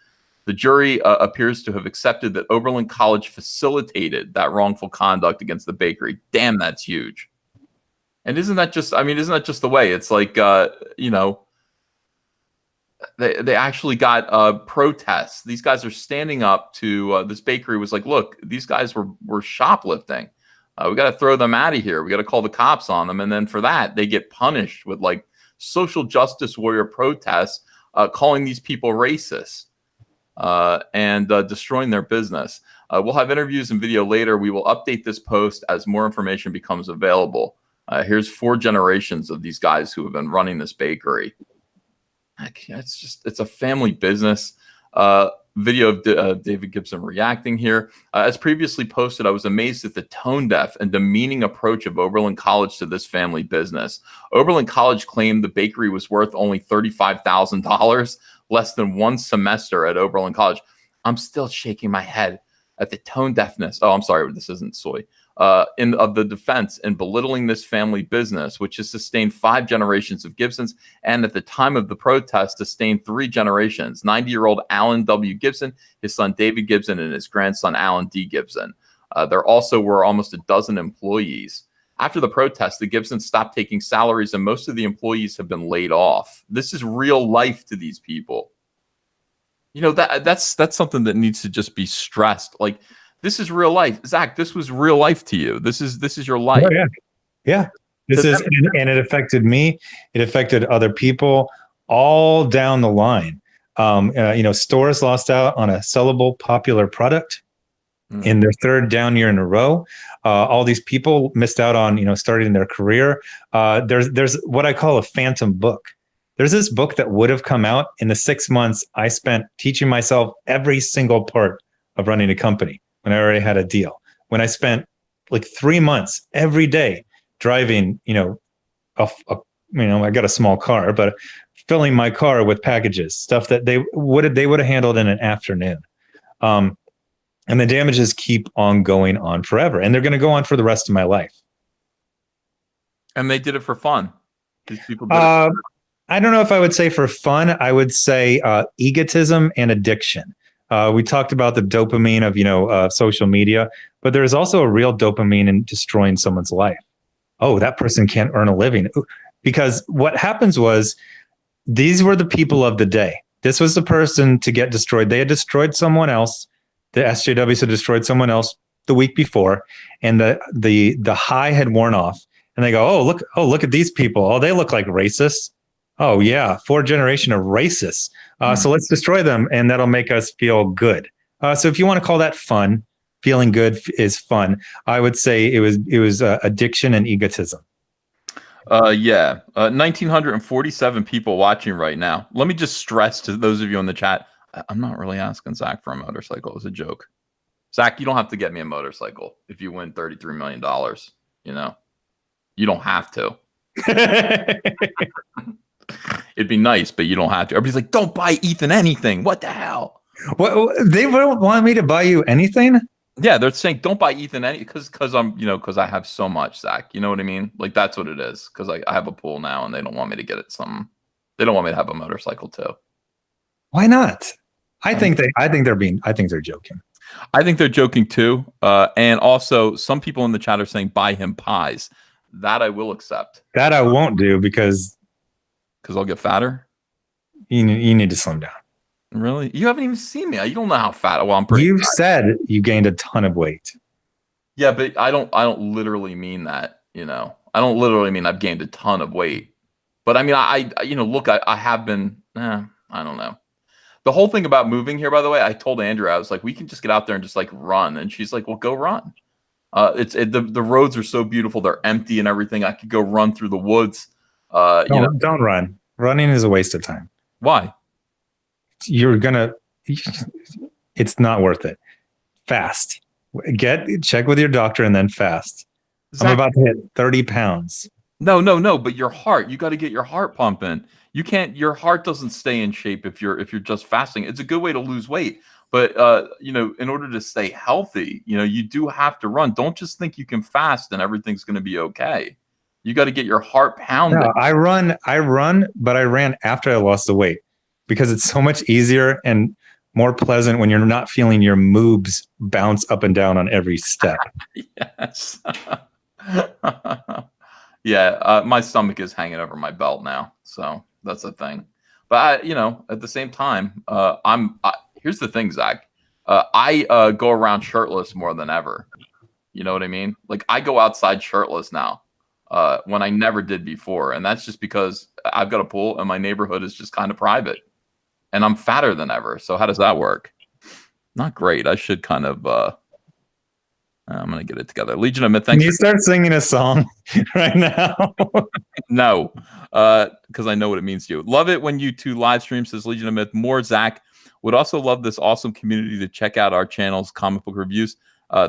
The jury appears to have accepted that Oberlin College facilitated that wrongful conduct against the bakery. Damn, that's huge. And isn't that just the way? It's like, they actually got protests. These guys are standing up to this bakery was like, look, these guys were shoplifting. We got to throw them out of here. We got to call the cops on them. And then for that, they get punished with like social justice warrior protests, calling these people racist and destroying their business. We'll have interviews and video later. We will update this post as more information becomes available. Here's 4 generations of these guys who have been running this bakery. It's a family business. Video of David Gibson reacting here. As previously posted, I was amazed at the tone-deaf and demeaning approach of Oberlin College to this family business. Oberlin College claimed the bakery was worth only $35,000, less than 1 semester at Oberlin College. I'm still shaking my head at the tone deafness. Oh, I'm sorry, this isn't soy. Of the defense in belittling this family business, which has sustained 5 generations of Gibsons, and at the time of the protest, sustained 3 generations: 90-year-old Alan W. Gibson, his son David Gibson, and his grandson Alan D. Gibson. There also were almost a dozen employees. After the protest, the Gibsons stopped taking salaries and most of the employees have been laid off. This is real life to these people. You know, that's something that needs to just be stressed. Like, this is real life. Zach, this was real life to you. This is your life. Oh, yeah. Yeah. This is, and it affected me. It affected other people all down the line. You know, stores lost out on a sellable, popular product in their third down year in a row. All these people missed out on, you know, starting their career. There's what I call a phantom book. There's this book that would have come out in the 6 months I spent teaching myself every single part of running a company when I already had a deal. When I spent like 3 months every day driving, you know, I got a small car, but filling my car with packages, stuff that they would have handled in an afternoon. And the damages keep on going on forever, and they're going to go on for the rest of my life. And they did it for fun. These people did I don't know if I would say for fun. I would say egotism and addiction. We talked about the dopamine of, you know, social media, but there's also a real dopamine in destroying someone's life. Oh, that person can't earn a living. Because what happens was, these were the people of the day. This was the person to get destroyed. They had destroyed someone else. The SJWs had destroyed someone else the week before, and the high had worn off. And they go, oh look at these people. Oh, they look like racists. Oh yeah, 4th generation of racists. So let's destroy them, and that'll make us feel good. So if you want to call that fun, feeling good is fun. I would say it was addiction and egotism. 1,947 people watching right now. Let me just stress to those of you in the chat, I'm not really asking Zach for a motorcycle. It was a joke. Zach, you don't have to get me a motorcycle if you win $33 million. You know, you don't have to. It'd be nice, but you don't have to. Everybody's like, don't buy Ethan anything. What the hell? What, they don't want me to buy you anything? Yeah, they're saying don't buy Ethan any because I'm, you know, because I have so much, Zach. You know what I mean? Like, that's what it is. Because I have a pool now, and they don't want me to get it something. They don't want me to have a motorcycle too. Why not? I think they're joking. I think they're joking too. And also, some people in the chat are saying buy him pies. That I will accept. That I won't do because I'll get fatter. You need to slim down. Really? You haven't even seen me. You don't know how fat. Well, I'm pretty. You've said you gained a ton of weight. Yeah, but I don't literally mean that. You know, I don't literally mean I've gained a ton of weight. But I mean, I you know, look, I have been. I don't know. The whole thing about moving here, by the way, I told Andrew, I was like, we can just get out there and just like run, and she's like, well, go run. The roads are so beautiful; they're empty and everything. I could go run through the woods. Don't run. Running is a waste of time. Why? It's not worth it. Fast. Check with your doctor and then fast. Zach, I'm about to hit 30 pounds. No. But your heart, you got to get your heart pumping. You can't. Your heart doesn't stay in shape if you're just fasting. It's a good way to lose weight, but you know, in order to stay healthy, you know, you do have to run. Don't just think you can fast and everything's going to be okay. You got to get your heart pounding. No, I run, but I ran after I lost the weight because it's so much easier and more pleasant when you're not feeling your moobs bounce up and down on every step. Yes. Yeah, my stomach is hanging over my belt now, so that's a thing. But you know, at the same time, here's the thing, Zach. I go around shirtless more than ever. You know what I mean? Like, I go outside shirtless now, when I never did before, and that's just because I've got a pool and my neighborhood is just kind of private, and I'm fatter than ever. So how does that work? Not great. I should kind of. I'm gonna get it together. Legion of Myth. Thanks. Can you start singing a song right now? No, because I know what it means to you. Love it when you two live stream, says Legion of Myth. More Zach. Would also love this awesome community to check out our channel's comic book reviews.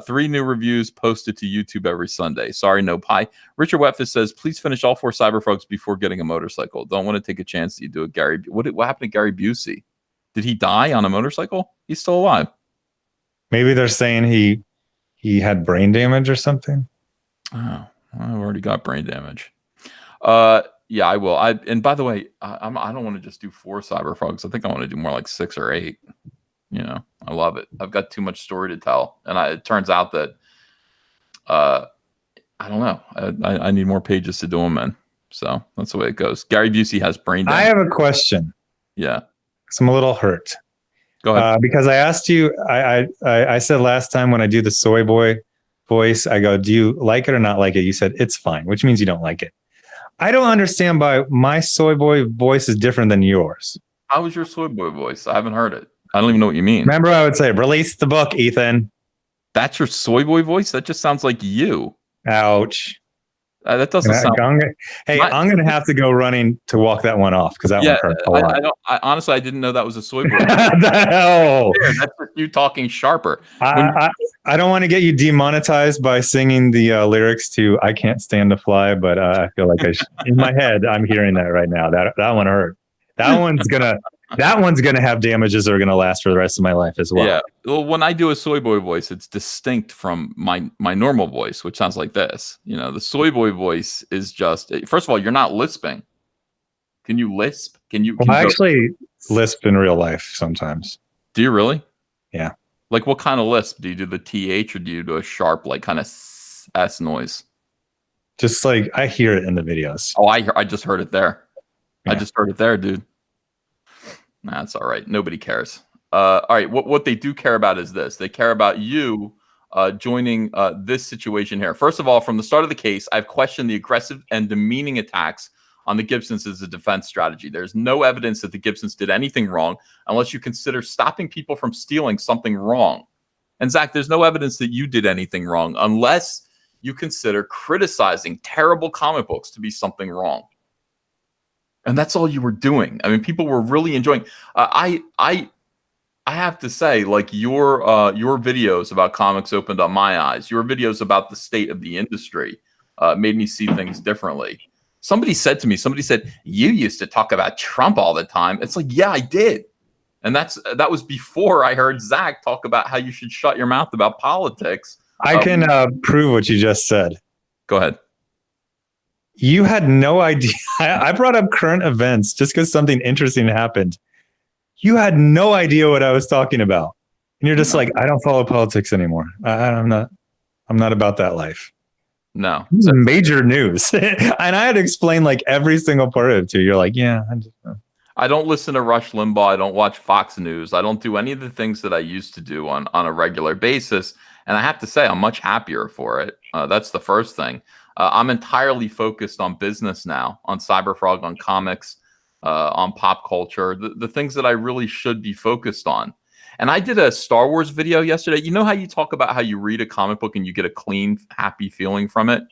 3 new reviews posted to YouTube every Sunday. Sorry, no pie. Richard Wetfish says, please finish all 4 Cyberfolks before getting a motorcycle. Don't want to take a chance that you do it, Gary. What happened to Gary Busey? Did he die on a motorcycle? He's still alive. Maybe they're saying he had brain damage or something. Oh, I've already got brain damage. Yeah, I will. And by the way, I don't want to just do 4 Cyberfolks. I think I want to do more like 6 or 8. You know, I love it. I've got too much story to tell. And it turns out that I I don't know. I need more pages to do them in. So that's the way it goes. Gary Busey has brain I damage. have a question. Yeah. So I'm a little hurt. Go ahead. Because I asked you, I said last time when I do the soy boy voice, I go, do you like it or not like it? You said, it's fine, which means you don't like it. I don't understand why my soy boy voice is different than yours. How was your soy boy voice? I haven't heard it. I don't even know what you mean. Remember, I would say, release the book, Ethan. That's your soy boy voice? That just sounds like you. Ouch. That doesn't sound. I'm going to have to go running to walk that one off because that one hurt a lot. Honestly, I didn't know that was a soy boy. No. That's just you talking sharper. I don't want to get you demonetized by singing the lyrics to "I Can't Stand to Fly," but I feel like in my head I'm hearing that right now. That one hurt. That one's gonna have damages that are gonna last for the rest of my life as well. Yeah. Well, when I do a soy boy voice, it's distinct from my normal voice, which sounds like this. The soy boy voice is just. First of all, you're not lisping. Can you lisp? I actually lisp in real life sometimes. Do you really? Yeah. Like what kind of lisp? Do you do the TH or do you do a sharp like kind of S noise? Just like I hear it in the videos. Oh, I just heard it there. Yeah. I just heard it there, dude. Nah, it's all right. Nobody cares. All right. What they do care about is this. They care about you joining this situation here. First of all, from the start of the case, I've questioned the aggressive and demeaning attacks on the Gibsons as a defense strategy. There's no evidence that the Gibsons did anything wrong unless you consider stopping people from stealing something wrong. And Zach, there's no evidence that you did anything wrong unless you consider criticizing terrible comic books to be something wrong. And that's all you were doing. I mean, people were really enjoying. I have to say, like your videos about comics opened up my eyes. Your videos about the state of the industry made me see things differently. Somebody said, you used to talk about Trump all the time. It's like, yeah, I did. And that was before I heard Zack talk about how you should shut your mouth about politics. I can prove what you just said. Go ahead. You had no idea. I brought up current events just because something interesting happened. You had no idea what I was talking about. And you're just like, I don't follow politics anymore. I'm not about that life. No. This is major news. And I had to explain like every single part of it to you. You're like, yeah. I don't listen to Rush Limbaugh. I don't watch Fox News. I don't do any of the things that I used to do on a regular basis. And I have to say, I'm much happier for it. That's the first thing. I'm entirely focused on business now, on Cyberfrog, on comics, on pop culture, the things that I really should be focused on. And I did a Star Wars video yesterday. You know how you talk about how you read a comic book and you get a clean, happy feeling from it?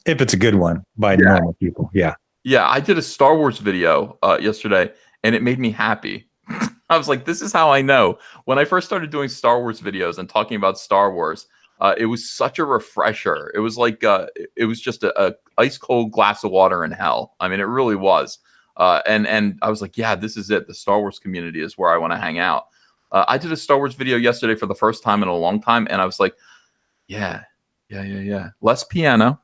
If it's a good one by normal people. Yeah. Yeah, I did a Star Wars video yesterday, and it made me happy. I was like, this is how I know. When I first started doing Star Wars videos and talking about Star Wars, it was such a refresher. It was like it was just a ice cold glass of water in hell. I mean, it really was. And I was like, yeah, this is it. The Star Wars community is where I want to hang out. I did a Star Wars video yesterday for the first time in a long time, and I was like, yeah. Less piano,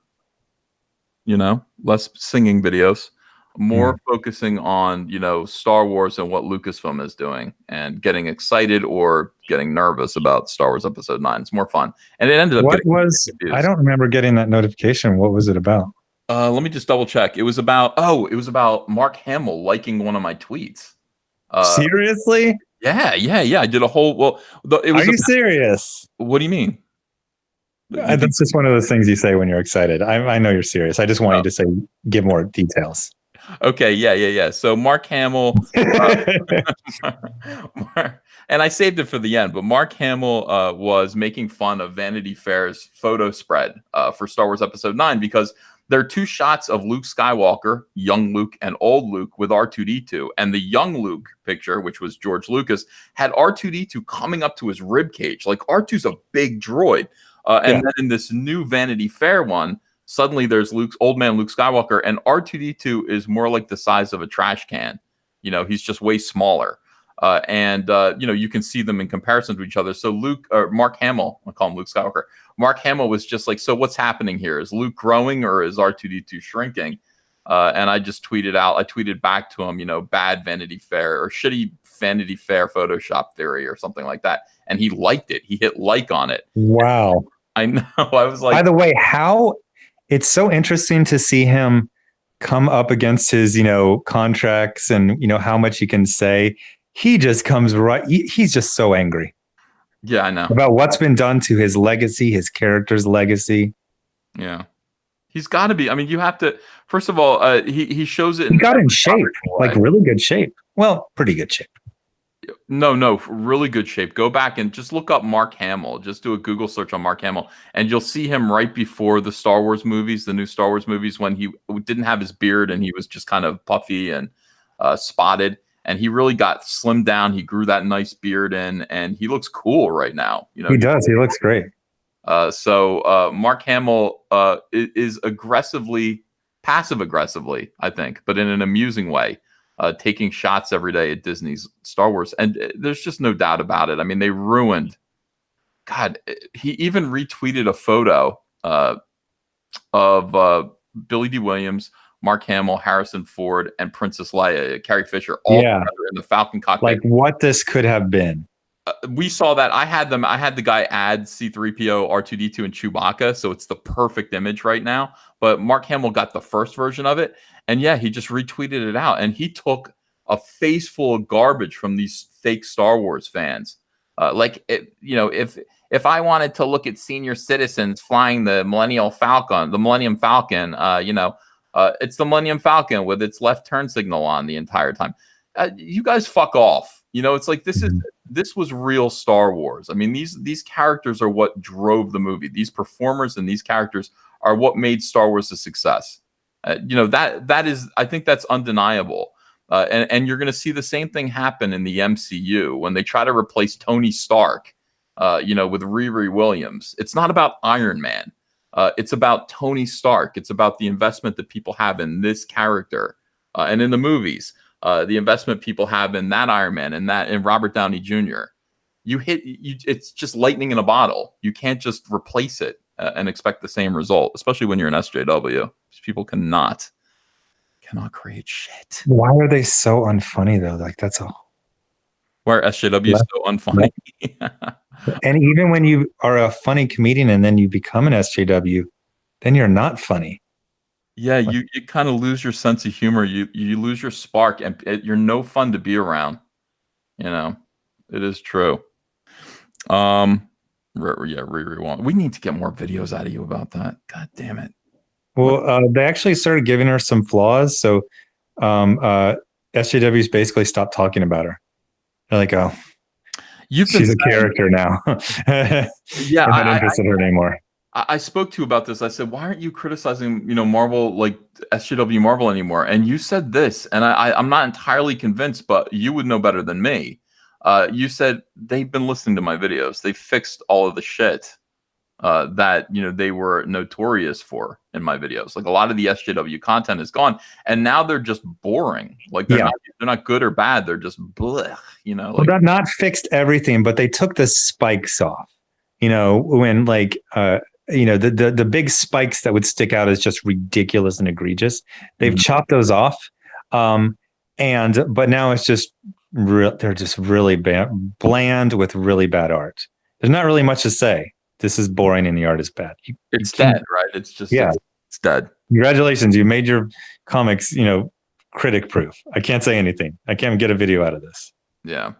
less singing videos, more focusing on, Star Wars and what Lucasfilm is doing and getting excited or getting nervous about Star Wars Episode 9. It's more fun. And it ended up I don't remember getting that notification. What was it about? Let me just double check. It was about Mark Hamill liking one of my tweets. Seriously? Yeah. I did a whole, Are you serious? What do you mean? That's just one of those things you say when you're excited. I know you're serious. I just want you to give more details. Okay, yeah. So Mark Hamill, and I saved it for the end, but Mark Hamill was making fun of Vanity Fair's photo spread for Star Wars Episode 9 because there are two shots of Luke Skywalker, young Luke and old Luke with R2-D2. And the young Luke picture, which was George Lucas, had R2-D2 coming up to his rib cage. Like R2's a big droid. And then in this new Vanity Fair one, suddenly there's old man Luke Skywalker, and R2-D2 is more like the size of a trash can. He's just way smaller. You can see them in comparison to each other. So Mark Hamill, I'll call him Luke Skywalker. Mark Hamill was just like, so what's happening here? Is Luke growing or is R2-D2 shrinking? And I just tweeted back to him, bad Vanity Fair or shitty Vanity Fair Photoshop theory or something like that. And he liked it. He hit like on it. Wow. I know. I was like, by the way, how it's so interesting to see him come up against his, contracts and, how much he can say. He just comes right. He's just so angry Yeah, I know. about what's been done to his legacy, his character's legacy. Yeah. He's got to be. I mean, you have to. First of all, he shows it. He got in shape, like really good shape. Well, pretty good shape. No, really good shape. Go back and just look up Mark Hamill. Just do a Google search on Mark Hamill, and you'll see him right before the Star Wars movies, the new Star Wars movies, when he didn't have his beard and he was just kind of puffy and spotted. And he really got slimmed down. He grew that nice beard in, and he looks cool right now. He does. He looks great. So Mark Hamill is aggressively, passive aggressively, I think, but in an amusing way, taking shots every day at Disney's Star Wars. And there's just no doubt about it. I mean, they ruined. God, he even retweeted a photo of Billy D. Williams, Mark Hamill, Harrison Ford, and Princess Leia, Carrie Fisher, all together in the Falcon cockpit. Like what this could have been. We saw that. I had the guy add C-3PO, R2-D2, and Chewbacca, so it's the perfect image right now. But Mark Hamill got the first version of it, and yeah, he just retweeted it out, and he took a face full of garbage from these fake Star Wars fans. If I wanted to look at senior citizens flying the Millennium Falcon, it's the Millennium Falcon with its left turn signal on the entire time. You guys fuck off. It's like this was real Star Wars. I mean, these characters are what drove the movie. These performers and these characters are what made Star Wars a success. That is, I think that's undeniable. And you're going to see the same thing happen in the MCU when they try to replace Tony Stark, with Riri Williams. It's not about Iron Man. It's about Tony Stark. It's about the investment that people have in this character, and in the movies. The investment people have in that Iron Man and that in Robert Downey Jr. It's just lightning in a bottle. You can't just replace it and expect the same result, especially when you're an SJW. People cannot create shit. Why are they so unfunny though? Like that's all. Why are SJWs so unfunny? And even when you are a funny comedian and then you become an SJW, then you're not funny. Yeah, you kind of lose your sense of humor. You lose your spark, and you're no fun to be around. It is true. Riri, we need to get more videos out of you about that. God damn it. Well, they actually started giving her some flaws, so SJWs basically stopped talking about her. They're like, "Oh, she's a character now." Yeah, I'm not interested in her anymore. I spoke to you about this. I said, why aren't you criticizing, Marvel, like SJW Marvel anymore? And you said this, and I'm not entirely convinced, but you would know better than me. You said they've been listening to my videos. They fixed all of the shit that, they were notorious for in my videos. Like a lot of the SJW content is gone, and now they're just boring. Like they're not good or bad. They're just blech, Well, that not fixed everything, but they took the spikes off. When like the big spikes that would stick out as just ridiculous and egregious. They've chopped those off. But now it's just they're just really bland with really bad art. There's not really much to say. This is boring and the art is bad. It's dead, right? It's just, it's dead. Congratulations. You made your comics, critic proof. I can't say anything. I can't get a video out of this. Yeah.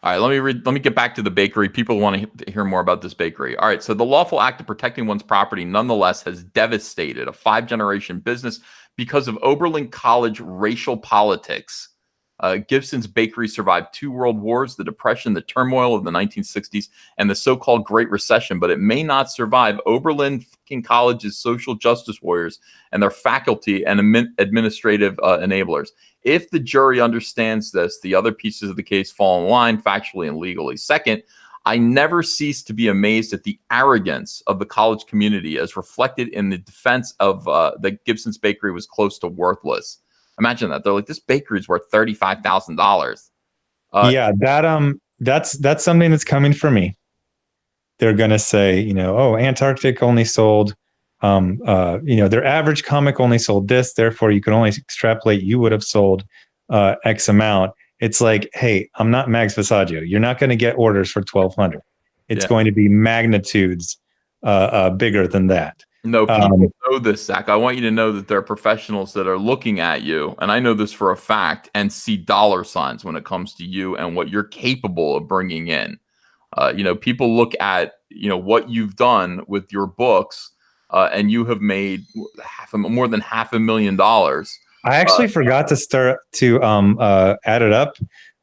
All right, let me get back to the bakery. People want to hear more about this bakery. All right, so the lawful act of protecting one's property nonetheless has devastated a 5-generation business because of Oberlin College racial politics. Gibson's Bakery survived 2 world wars, the Depression, the turmoil of the 1960s, and the so-called Great Recession, but it may not survive Oberlin fucking College's social justice warriors and their faculty and administrative enablers. If the jury understands this, the other pieces of the case fall in line factually and legally. Second, I never cease to be amazed at the arrogance of the college community as reflected in the defense of that Gibson's Bakery was close to worthless. Imagine that. They're like, this bakery is worth $35,000. That's something that's coming for me. They're going to say, Antarctic only sold, their average comic only sold this. Therefore, you can only extrapolate. You would have sold X amount. It's like, hey, I'm not Max Visaggio. You're not going to get orders for 1,200. It's going to be magnitudes bigger than that. No, Um, people know this, Zach. I want you to know that there are professionals that are looking at you, and I know this for a fact, and see dollar signs when it comes to you and what you're capable of bringing in. People look at what you've done with your books, and you have made more than $500,000. I actually forgot to start to add it up.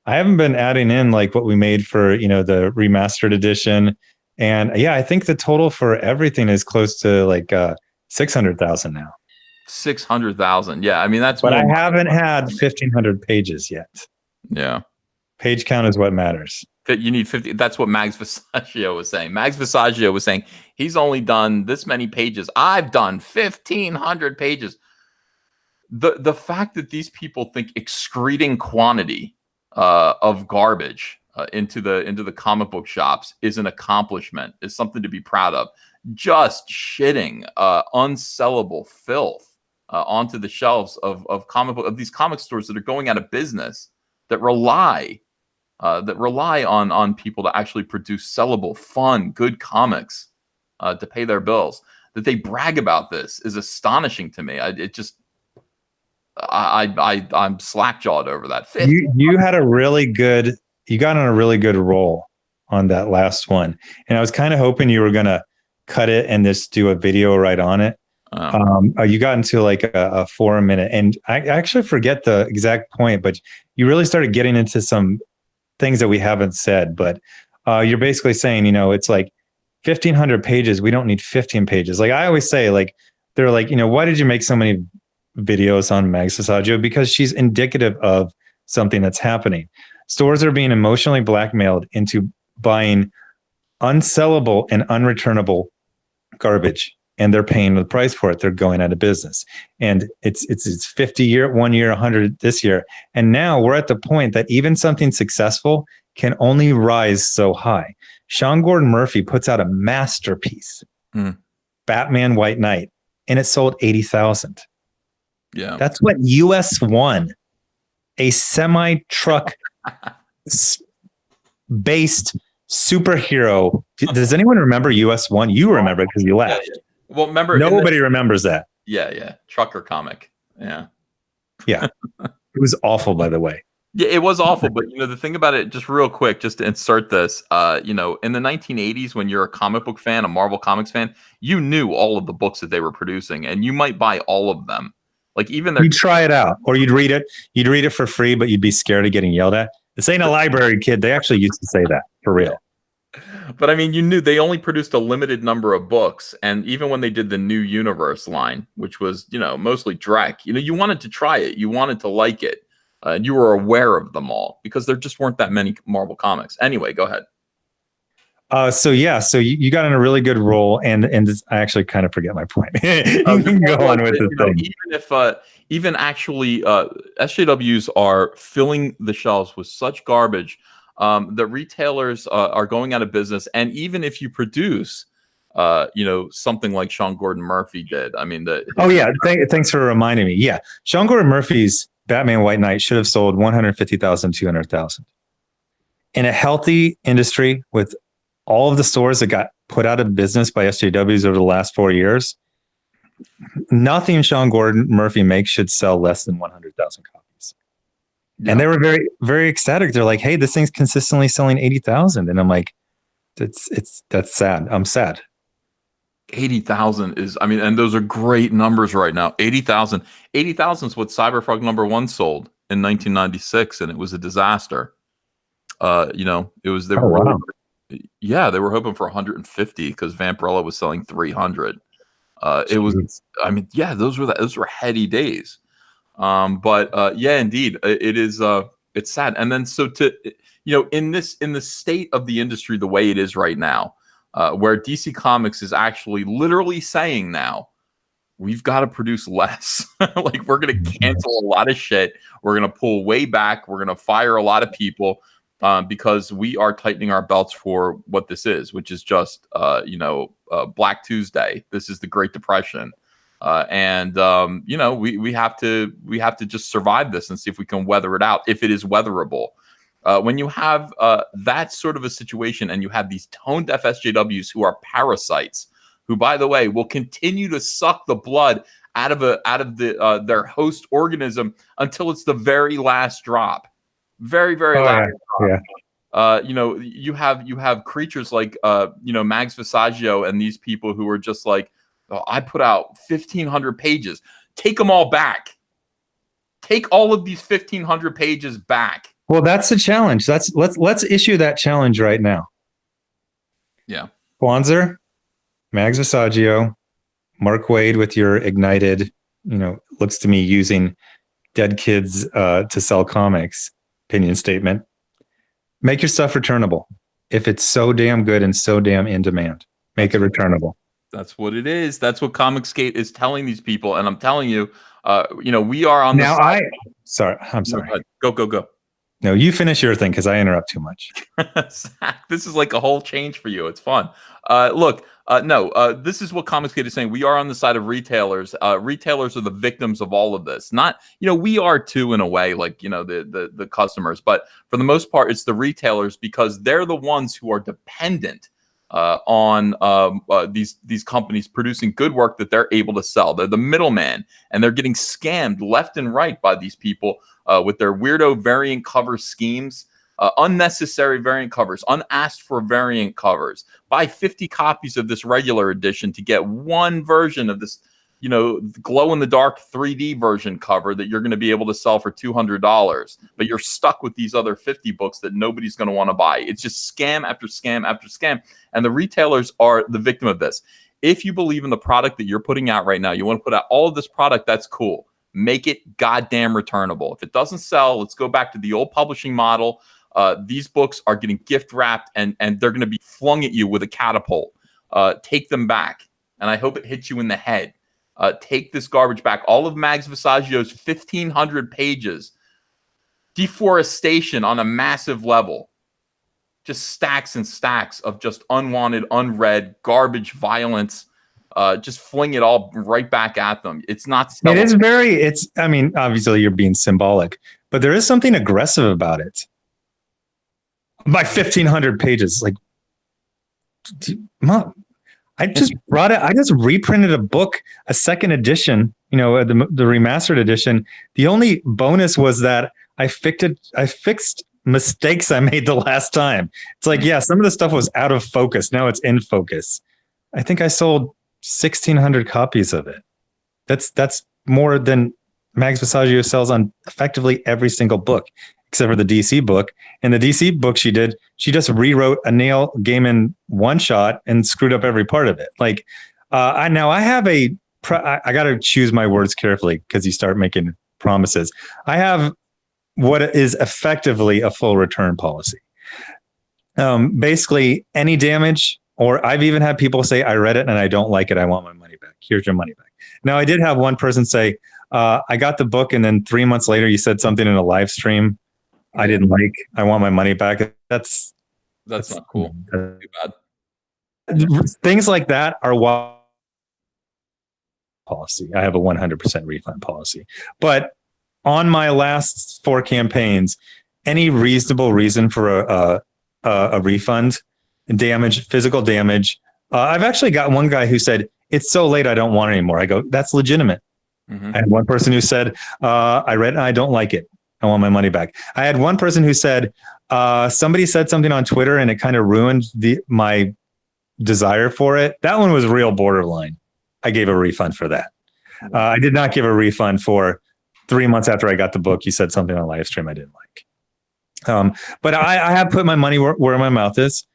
I haven't been adding in like what we made for the remastered edition, and yeah, I think the total for everything is close to like 600,000 now. 600,000. Yeah, I mean that's But more I money haven't than had 1,500 pages yet. yeah. Page count is what matters. You need 50. That's what Mags Visaggio was saying. Mags Visaggio was saying he's only done this many pages. I've done 1,500 pages. The fact that these people think excreting quantity of garbage into the comic book shops is an accomplishment, is something to be proud of. Just shitting unsellable filth onto the shelves of these comic stores that are going out of business, that rely on people to actually produce sellable, fun, good comics to pay their bills. That they brag about this is astonishing to me. I'm slack-jawed over that. You had you got on a really good roll on that last one, and I was kind of hoping you were gonna cut it and just do a video right on it. You got into like a 4 minute, and I actually forget the exact point, but you really started getting into some things that we haven't said. But you're basically saying, it's like 1,500 pages. We don't need 15 pages. Like I always say, like they're like, why did you make so many videos on Mags Visaggio? Because she's indicative of something that's happening. Stores are being emotionally blackmailed into buying unsellable and unreturnable garbage, and they're paying the price for it. They're going out of business, and it's 50 1 year, 100 this year, and now we're at the point that even something successful can only rise so high. Sean Gordon Murphy puts out a masterpiece, Batman White Knight, and it sold 80,000. Yeah, that's what US One, a semi truck based superhero. Does anyone remember US One? You remember because you laughed. Yeah. Well, remember, nobody remembers that. Yeah, trucker comic. Yeah. It was awful, by the way. Yeah, it was awful. But the thing about it, just real quick, just to insert this, in the 1980s, when you're a comic book fan, a Marvel Comics fan, you knew all of the books that they were producing, and you might buy all of them. Like even you'd try it out, or you'd read it. You'd read it for free, but you'd be scared of getting yelled at. This ain't a library, kid. They actually used to say that for real. But I mean, you knew they only produced a limited number of books, and even when they did the New Universe line, which was mostly Drek, you wanted to try it, you wanted to like it, and you were aware of them all because there just weren't that many Marvel comics. Anyway, go ahead. So you got in a really good role, and I actually kind of forget my point. You can go on with the thing. Even actually, SJWs are filling the shelves with such garbage that retailers are going out of business. And even if you produce, something like Sean Gordon Murphy did, I mean, thanks for reminding me. Yeah, Sean Gordon Murphy's Batman White Knight should have sold 150,000, 200,000. In a healthy industry with all of the stores that got put out of business by SJWs over the last 4 years, nothing Sean Gordon Murphy makes should sell less than 100,000 copies. Yeah. And they were very, very ecstatic. They're like, "Hey, this thing's consistently selling 80,000," and I'm like, "That's sad. I'm sad." 80,000 is, I mean, and those are great numbers right now. 80,000 is what Cyberpunk #1 sold in 1996, and it was a disaster. It was they were hoping for 150 because Vampirella was selling 300. It was, I mean, yeah, those were heady days. Indeed, it is. It's sad. And then in the state of the industry the way it is right now, where DC Comics is actually literally saying now, we've got to produce less. Like we're going to cancel a lot of shit. We're going to pull way back. We're going to fire a lot of people. Because we are tightening our belts for what this is, which is just, Black Tuesday. This is the Great Depression. We have to just survive this and see if we can weather it out, if it is weatherable. When you have that sort of a situation and you have these tone deaf SJWs who are parasites, who, by the way, will continue to suck the blood out of their host organism until it's the very last drop. Very, very last drop. Yeah. You know, you have creatures like you know, Mags Visaggio and these people who are just like, oh, I put out 1,500 pages. Take them all back. Take all of these 1,500 pages back. Well, that's the challenge. Let's issue that challenge right now. Yeah. Kwanzaa, Mags Visaggio, Mark Wade with your ignited, you know, looks to me using dead kids to sell comics opinion statement. Make your stuff returnable. If it's so damn good and so damn in demand, make it returnable. That's what it is. That's what Comicsgate is telling these people. And I'm telling you, you know, we are on the side. I'm sorry. Go. No, you finish your thing because I interrupt too much. Zack, this is like a whole change for you. It's fun. Look, this is what Comicsgate is saying. We are on the side of retailers. Retailers are the victims of all of this. Not, you know, we are too in a way, like, you know, the customers, but for the most part, it's the retailers because they're the ones who are dependent on these companies producing good work that they're able to sell. They're the middleman, and they're getting scammed left and right by these people with their weirdo variant cover schemes, unnecessary variant covers, unasked for variant covers. Buy 50 copies of this regular edition to get one version of this, you know, glow in the dark 3D version cover that you're going to be able to sell for $200, but you're stuck with these other 50 books that nobody's going to want to buy. It's just scam after scam after scam. And the retailers are the victim of this. If you believe in the product that you're putting out right now, you want to put out all of this product, that's cool. Make it goddamn returnable. If it doesn't sell, let's go back to the old publishing model. These books are getting gift wrapped and they're going to be flung at you with a catapult. Take them back. And I hope it hits you in the head. Take this garbage back. All of Mags Visaggio's 1,500 pages. Deforestation on a massive level. Just stacks and stacks of just unwanted, unread, garbage violence. Just fling it all right back at them. It's not. It is I mean, obviously you're being symbolic, but there is something aggressive about it. By 1,500 pages, like, Mom, I just reprinted a book, a second edition, you know, the remastered edition. The only bonus was that I fixed mistakes I made the last time. It's like, yeah, some of the stuff was out of focus. Now it's in focus. I think I sold 1,600 copies of it. That's more than Mags Visaggio sells on effectively every single book, except for the DC book. And the DC book she just rewrote a Neil Gaiman one shot and screwed up every part of it. Like, I got to choose my words carefully because you start making promises. I have what is effectively a full return policy. Basically any damage, or I've even had people say, I read it and I don't like it. I want my money back. Here's your money back. Now, I did have one person say, I got the book and then 3 months later you said something in a live stream I didn't like. I want my money back. That's not cool. Too bad. Things like that are why policy. I have a 100% refund policy. But on my last 4 campaigns, any reasonable reason for a refund, damage, physical damage. I've actually got one guy who said, it's so late, I don't want it anymore. I go, that's legitimate. Mm-hmm. I had one person who said, I read it and I don't like it. I want my money back. I had one person who said, somebody said something on Twitter and it kind of ruined my desire for it. That one was real borderline. I gave a refund for that. I did not give a refund for 3 months after I got the book. You said something on live stream I didn't like. But I have put my money where my mouth is.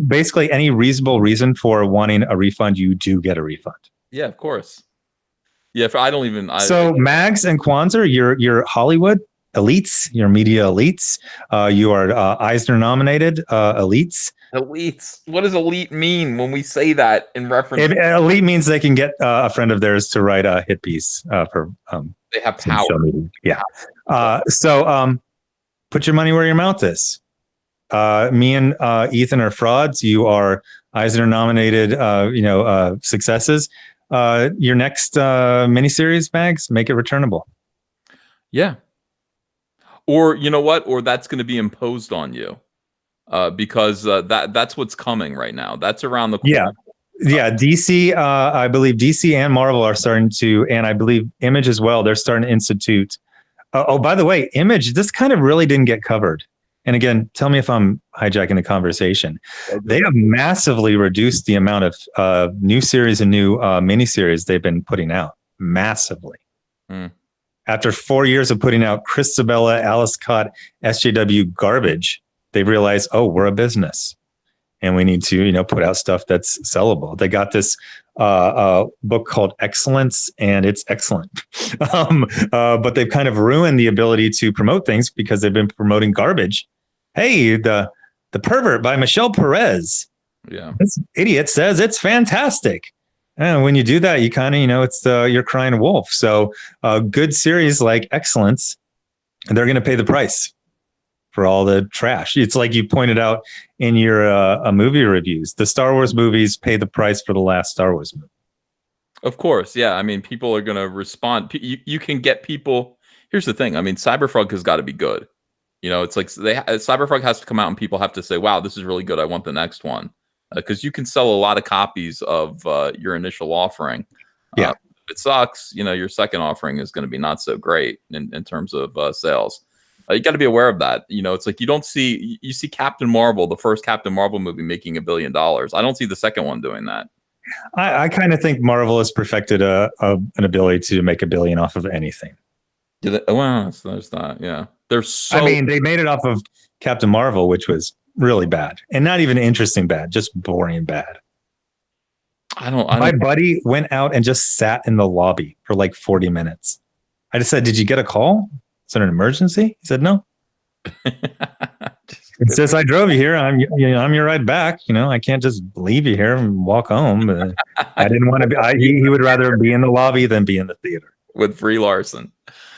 Basically, any reasonable reason for wanting a refund, you do get a refund. Yeah, of course. Yeah, So Mags and Kwanzaa, you're Hollywood elites, your media elites. You are Eisner nominated elites. Elites. What does elite mean when we say that in reference? Elite means they can get a friend of theirs to write a hit piece for. They have power. Yeah. So put your money where your mouth is. Me and Ethan are frauds. You are Eisner nominated. Successes. Your next miniseries, Mags, make it returnable. Yeah. Or you know what? Or that's going to be imposed on you, because that's what's coming right now. That's around the corner. Yeah. Yeah, DC. I believe DC and Marvel are starting to, and I believe Image as well. They're starting to institute. Oh, by the way, Image. This kind of really didn't get covered. And again, tell me if I'm hijacking the conversation. They have massively reduced the amount of new series and new miniseries they've been putting out. Massively. Hmm. After 4 years of putting out Chris Sabella, Alice Cott, SJW garbage, they realized, oh, we're a business. And we need to, put out stuff that's sellable. They got this book called Excellence, and it's excellent. But they've kind of ruined the ability to promote things because they've been promoting garbage. Hey, the Pervert by Michelle Perez. Yeah, This idiot says it's fantastic. And when you do that, you kind of, it's you're crying wolf. So a good series like Excellence, they're going to pay the price for all the trash. It's like you pointed out in your movie reviews. The Star Wars movies pay the price for the last Star Wars movie. of course. Yeah, I mean, people are going to respond. You can get people. Here's the thing. I mean, Cyberpunk has got to be good. It's like Cyberpunk has to come out and people have to say, "Wow, this is really good. I want the next one." Because you can sell a lot of copies of your initial offering. Yeah. If it sucks, your second offering is going to be not so great in terms of sales. You got to be aware of that. It's like you see Captain Marvel, the first Captain Marvel movie, making $1 billion. I don't see the second one doing that. I kind of think Marvel has perfected an ability to make $1 billion off of anything. Well, there's that. Yeah. I mean, they made it off of Captain Marvel, which was really bad, and not even interesting bad, just boring bad. My buddy went out and just sat in the lobby for like 40 minutes. I just said, "Did you get a call? Is it an emergency?" He said, "No." It says, "I drove you here. I'm your ride back. I can't just leave you here and walk home." I didn't want to be. He would rather be in the lobby than be in the theater with Brie Larson.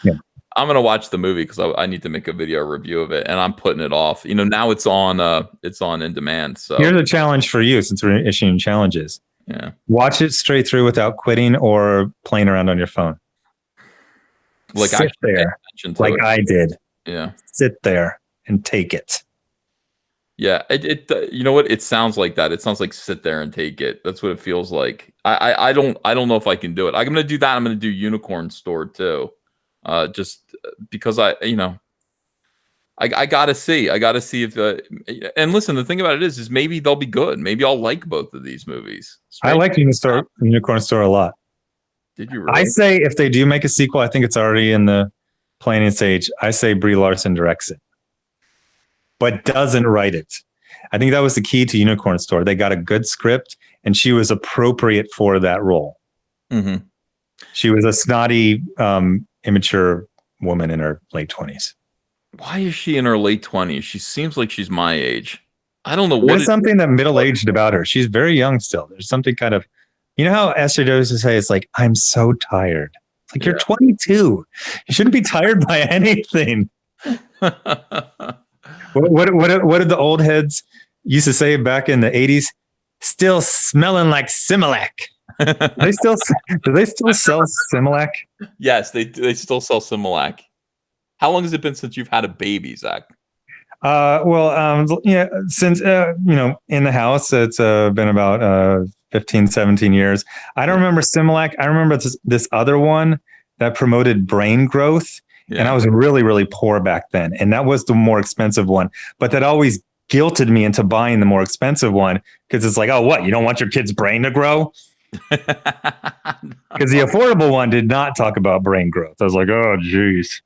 Yeah. I'm gonna watch the movie because I need to make a video review of it, and I'm putting it off. Now it's on in demand. So here's a challenge for you, since we're issuing challenges. Yeah, watch it straight through without quitting or playing around on your phone. Like sit there, like it. I did. Yeah, sit there and take it. Yeah, it you know what? It sounds like that. It sounds like sit there and take it. That's what it feels like. I don't know if I can do it. I'm gonna do that. I'm gonna do Unicorn Store too. Just because I gotta see if and listen, the thing about it is maybe they'll be good. Maybe I'll like both of these movies. I like Unicorn Store a lot. Did you really? I say if they do make a sequel, I think it's already in the planning stage. I say Brie Larson directs it, but doesn't write it. I think that was the key to Unicorn Store. They got a good script, and she was appropriate for that role. Mm-hmm. She was a snotty, immature woman in her late 20s. Why is she in her late 20s? She seems like she's my age. I don't know. There's something that middle-aged about her. She's very young still. There's something kind of, how SJWs say it's like, I'm so tired. It's like, you're 22. You shouldn't be tired by anything. What did the old heads used to say back in the 80s? Still smelling like Similac. Do they still sell Similac? Yes, they still sell Similac. How long has it been since you've had a baby, Zach? Since in the house, it's been about 15, 17 years. I don't remember Similac. I remember this other one that promoted brain growth. Yeah. And I was really, really poor back then. And that was the more expensive one. But that always guilted me into buying the more expensive one because it's like, oh, what? You don't want your kid's brain to grow? Because the affordable one did not talk about brain growth. I was like, oh, geez.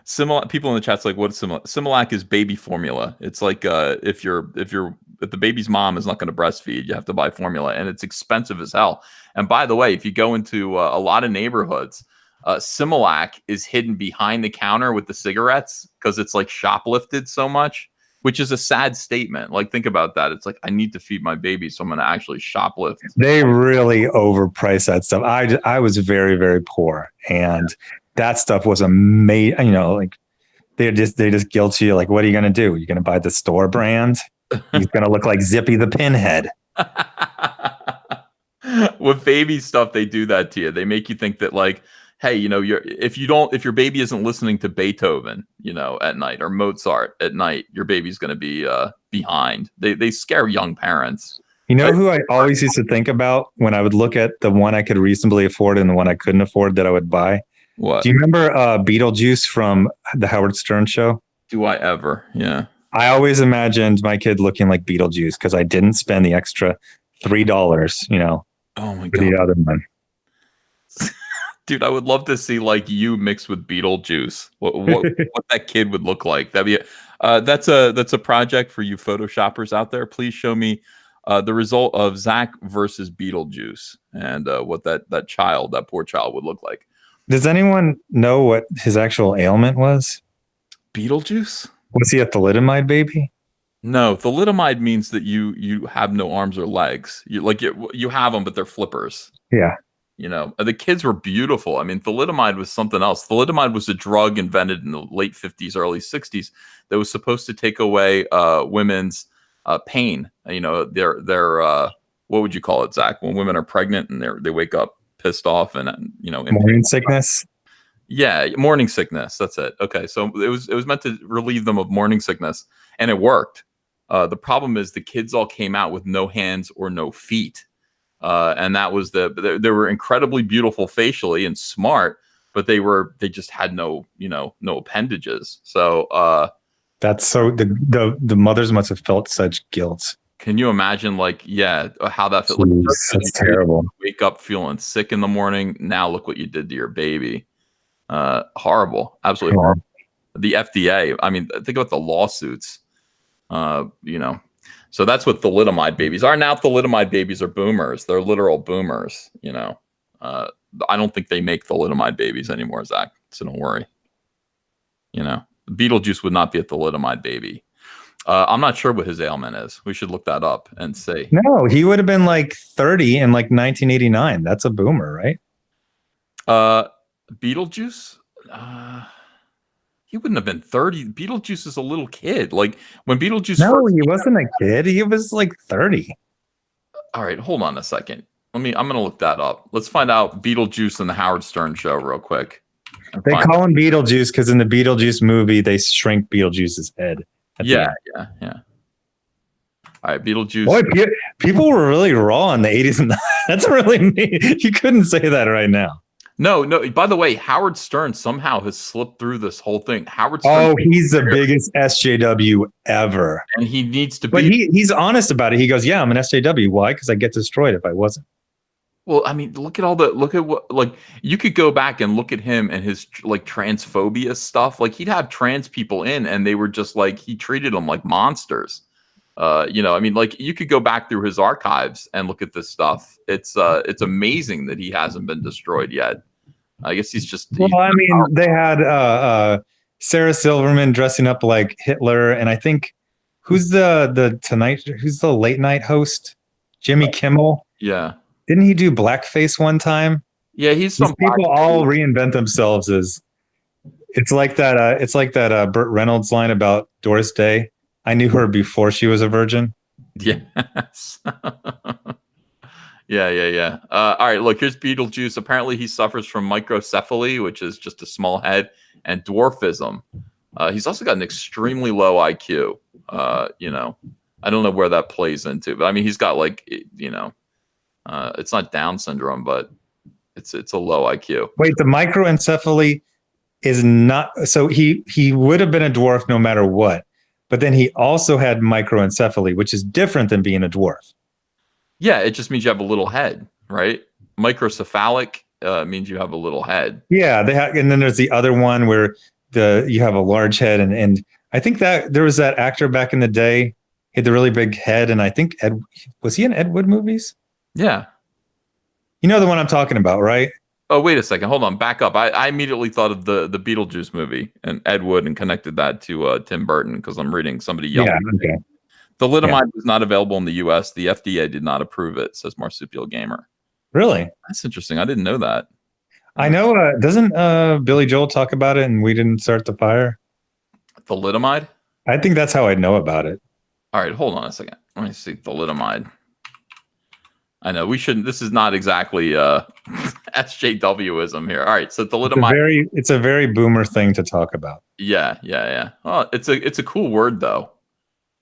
Similac, people in the chat's like, what's Similac? Similac is baby formula. It's like if the baby's mom is not going to breastfeed, you have to buy formula, and it's expensive as hell. And by the way, if you go into a lot of neighborhoods, Similac is hidden behind the counter with the cigarettes because it's like shoplifted so much, which is a sad statement. Like, think about that. It's like, I need to feed my baby, so I'm going to actually shoplift. They really overprice that stuff. I was very, very poor, and that stuff was amazing. Like they just guilt you. Like, what are you going to do? You're going to buy the store brand? He's going to look like Zippy the Pinhead. With baby stuff, they do that to you. They make you think that, like, hey, if your baby isn't listening to Beethoven, at night, or Mozart at night, your baby's going to be behind. They scare young parents. You know I, who I always used to think about when I would look at the one I could reasonably afford and the one I couldn't afford that I would buy? Do what you remember Beetlejuice from the Howard Stern show? do I ever? Yeah. I always imagined my kid looking like Beetlejuice because I didn't spend the extra $3, Oh my for god. the other one. Dude, I would love to see like you mixed with Beetlejuice. What that kid would look like. That's a project for you photoshoppers out there. Please show me the result of Zack versus Beetlejuice and what that poor child would look like. Does anyone know what his actual ailment was? Beetlejuice? Was he a thalidomide baby? No, thalidomide means that you have no arms or legs. You have them, but they're flippers. Yeah. The kids were beautiful. I mean, thalidomide was something else. Thalidomide was a drug invented in the late 50s, early 60s that was supposed to take away women's pain. Their what would you call it, Zach? When women are pregnant and they wake up pissed off and in Morning pain. sickness. Yeah, morning sickness. That's it. Okay, so it was meant to relieve them of morning sickness, and it worked. The problem is the kids all came out with no hands or no feet. And that was they were incredibly beautiful facially and smart, but they just had no appendages. So That's so the mothers must have felt such guilt. can you imagine how that felt? Like, Jeez, that's terrible. wake up feeling sick in the morning. Now look what you did to your baby. Horrible, absolutely horrible. The FDA. I mean, think about the lawsuits. So that's what thalidomide babies are. Now thalidomide babies are boomers. They're literal boomers. I don't think they make thalidomide babies anymore, Zach. So don't worry. Beetlejuice would not be a thalidomide baby. I'm not sure what his ailment is. We should look that up and see. No, he would have been like 30 in like 1989. That's a boomer, right? Beetlejuice? He wouldn't have been 30. Beetlejuice is a little kid. Like when Beetlejuice No, first he wasn't a kid. He was like 30. All right, hold on a second. I'm gonna look that up. Let's find out Beetlejuice and the Howard Stern show real quick. They call him Beetlejuice because in the Beetlejuice movie, they shrink Beetlejuice's head. Yeah. All right, Beetlejuice. Boy, people were really raw in the 80s and that's really me. You couldn't say that right now. No. By the way, Howard Stern somehow has slipped through this whole thing. Howard Stern. Oh, he's the biggest SJW ever. And he needs to be. But he's honest about it. He goes, yeah, I'm an SJW. Why? Because I get destroyed if I wasn't. Well, I mean, look at what, like, you could go back and look at him and his like transphobia stuff. Like, he'd have trans people in and they were just like, he treated them like monsters. I mean, like, you could go back through his archives and look at this stuff. It's amazing that he hasn't been destroyed yet. I guess he's I mean, they had Sarah Silverman dressing up like Hitler, and I think who's the late night host? Jimmy Kimmel. Yeah. Didn't he do blackface one time? Yeah, These people all reinvent themselves as it's like that Burt Reynolds line about Doris Day. I knew her before she was a virgin. Yes. Yeah. All right, look, here's Beetlejuice. Apparently he suffers from microcephaly, which is just a small head, and dwarfism. He's also got an extremely low IQ. I don't know where that plays into, but I mean, he's got like, it's not Down syndrome, but it's a low IQ. Wait, the microencephaly is not, so he would have been a dwarf no matter what, but then he also had microencephaly, which is different than being a dwarf. Yeah, it just means you have a little head, right? Microcephalic means you have a little head. Yeah, and then there's the other one where you have a large head, and I think that there was that actor back in the day, he had the really big head, and I think was he in Ed Wood movies? Yeah. You know the one I'm talking about, right? Oh, wait a second. Hold on. Back up. I immediately thought of the Beetlejuice movie and Ed Wood and connected that to Tim Burton because I'm reading somebody yelling. Yeah, okay. Thalidomide was not available in the U.S. The FDA did not approve it, says Marsupial Gamer. Really? That's interesting. I didn't know that. I know. Doesn't Billy Joel talk about it and We Didn't Start the Fire? Thalidomide? I think that's how I know about it. All right. Hold on a second. Let me see. Thalidomide. I know we shouldn't. This is not exactly SJWism here. All right. So thalidomide. It's a very boomer thing to talk about. Yeah. Well, it's a cool word, though.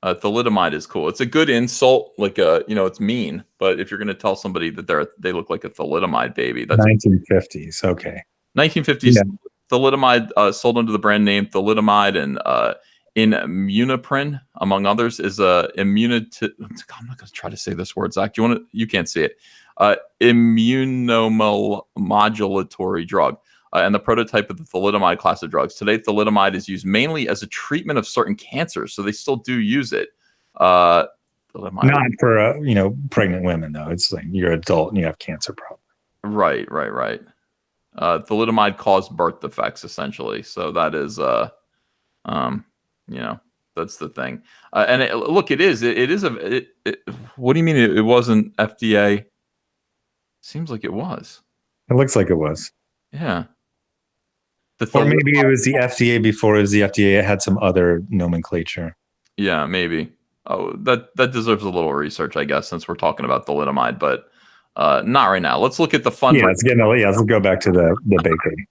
Thalidomide is cool. It's a good insult, like it's mean. But if you're going to tell somebody that they look like a thalidomide baby, that's 1950s. Okay. 1950s. Yeah. Thalidomide, sold under the brand name Thalidomide and Immunoprin, among others, is a immunity. I'm not going to try to say this word, Zach. Do you want to? You can't see it. Immunomodulatory drug. And the prototype of the thalidomide class of drugs. Today, thalidomide is used mainly as a treatment of certain cancers, so they still do use it. Not for pregnant women though. It's like you're adult and you have cancer problem. Right. Thalidomide caused birth defects essentially, so that is that's the thing. And look, it is. What do you mean it wasn't FDA? Seems like it was. It looks like it was. Yeah. Or maybe it was the FDA before it was the FDA. It had some other nomenclature. Yeah, maybe. Oh, that deserves a little research, I guess, since we're talking about thalidomide, but not right now. Let's look at the fun. Yeah, let's go back to the bakery.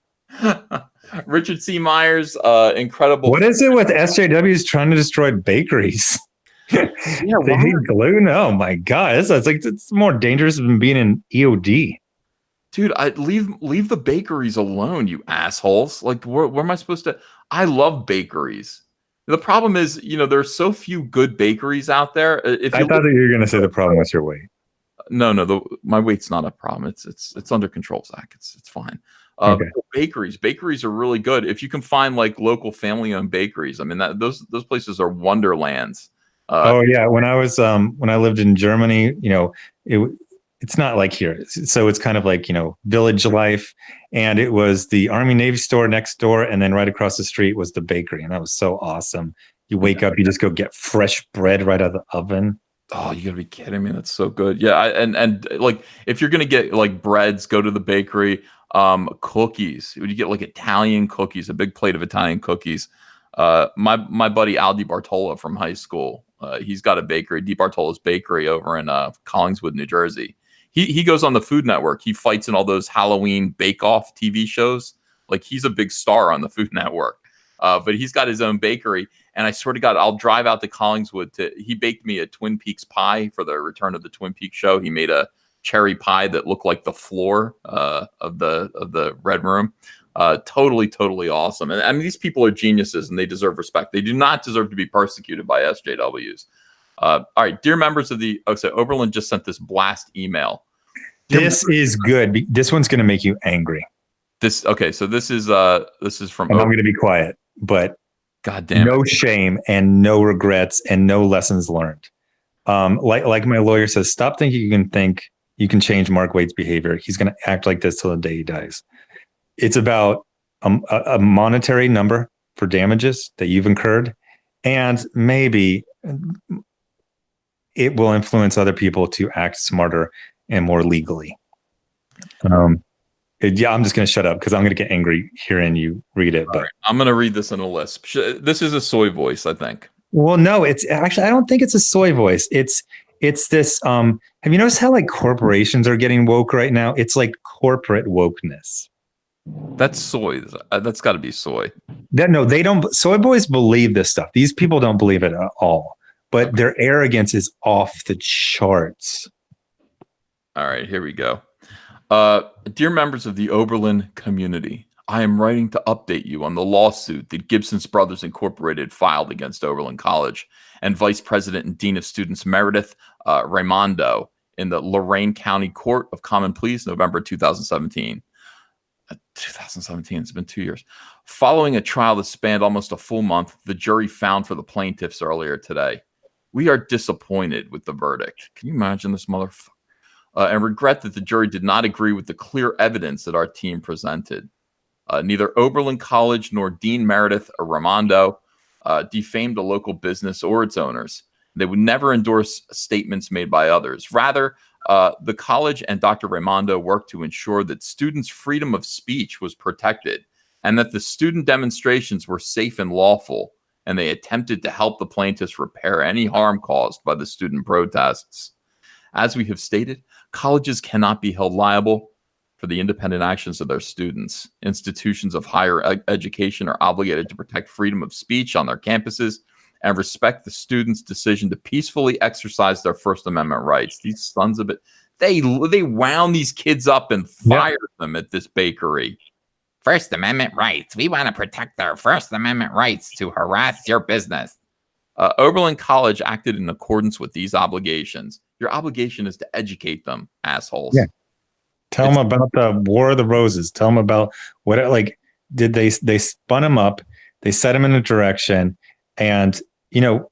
Richard C. Myers, incredible. What is it with SJWs trying to destroy bakeries? Yeah, they hate glue. Oh my god, it's more dangerous than being an EOD. Dude, I leave the bakeries alone, you assholes. Like, where am I supposed to? I love bakeries. The problem is, there's so few good bakeries out there. I thought that you were going to say the problem was your weight. No, my weight's not a problem. It's under control, Zach. It's fine. Okay. Bakeries are really good if you can find like local family-owned bakeries. I mean, those places are wonderlands. When I lived in Germany, it's not like here. So it's kind of like, village life. And it was the Army Navy store next door. And then right across the street was the bakery. And that was so awesome. You wake up, you just go get fresh bread right out of the oven. Oh, you gotta be kidding me. That's so good. Yeah. And like, if you're going to get like breads, go to the bakery. Cookies. Would you get like Italian cookies, a big plate of Italian cookies? My buddy Al DiBartolo from high school, he's got a bakery, DiBartolo's Bakery over in Collingswood, New Jersey. He goes on the Food Network. He fights in all those Halloween bake-off TV shows. Like, he's a big star on the Food Network. But he's got his own bakery. And I swear to God, I'll drive out to Collingswood he baked me a Twin Peaks pie for the return of the Twin Peaks show. He made a cherry pie that looked like the floor of the Red Room. Totally awesome. And I mean, these people are geniuses and they deserve respect. They do not deserve to be persecuted by SJWs. All right, dear members of Oberlin just sent this blast email. This is good. This one's going to make you angry. So this is from. And I'm going to be quiet, but goddamn, no shame and no regrets and no lessons learned. Like my lawyer says, stop thinking you can change Mark Wade's behavior. He's going to act like this till the day he dies. It's about a monetary number for damages that you've incurred, and maybe it will influence other people to act smarter and more legally. I'm just going to shut up because I'm going to get angry hearing you read it. But right. I'm going to read this in a lisp. This is a soy voice, I think. Well, no, it's actually, I don't think it's a soy voice. It's this, have you noticed how like corporations are getting woke right now? It's like corporate wokeness. That's soy. That's got to be soy. No, they don't. Soy boys believe this stuff. These people don't believe it at all. But their arrogance is off the charts. All right, here we go. Dear members of the Oberlin community, I am writing to update you on the lawsuit that Gibson's Brothers Incorporated filed against Oberlin College and Vice President and Dean of Students Meredith Raimondo in the Lorain County Court of Common Pleas, November 2017. 2017, it's been 2 years. Following a trial that spanned almost a full month, the jury found for the plaintiffs earlier today. We are disappointed with the verdict. Can you imagine this motherfucker? And regret that the jury did not agree with the clear evidence that our team presented. Neither Oberlin College nor Dean Meredith or Raimondo defamed a local business or its owners. They would never endorse statements made by others. Rather, the college and Dr. Raimondo worked to ensure that students' freedom of speech was protected and that the student demonstrations were safe and lawful, and they attempted to help the plaintiffs repair any harm caused by the student protests. As we have stated, colleges cannot be held liable for the independent actions of their students. Institutions of higher education are obligated to protect freedom of speech on their campuses and respect the students' decision to peacefully exercise their First Amendment rights. These sons of it, they wound these kids up and fired them at this bakery. First Amendment rights. We want to protect our First Amendment rights to harass your business. Oberlin College acted in accordance with these obligations. Your obligation is to educate them, assholes. Yeah. Tell them about the War of the Roses. Tell them about what, like, did they spun him up, they set him in a direction, and, you know,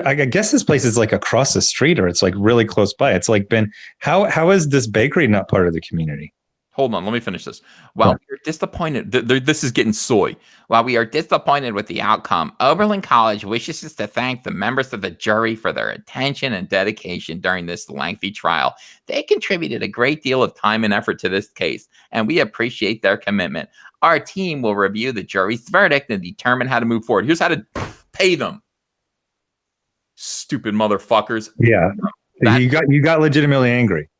I guess this place is like across the street, or it's like really close by. It's like how is this bakery not part of the community? Hold on, let me finish this. While we are disappointed, this is getting soy. While we are disappointed with the outcome, Oberlin College wishes to thank the members of the jury for their attention and dedication during this lengthy trial. They contributed a great deal of time and effort to this case, and we appreciate their commitment. Our team will review the jury's verdict and determine how to move forward. Here's how to pay them. Stupid motherfuckers. Yeah, you got legitimately angry.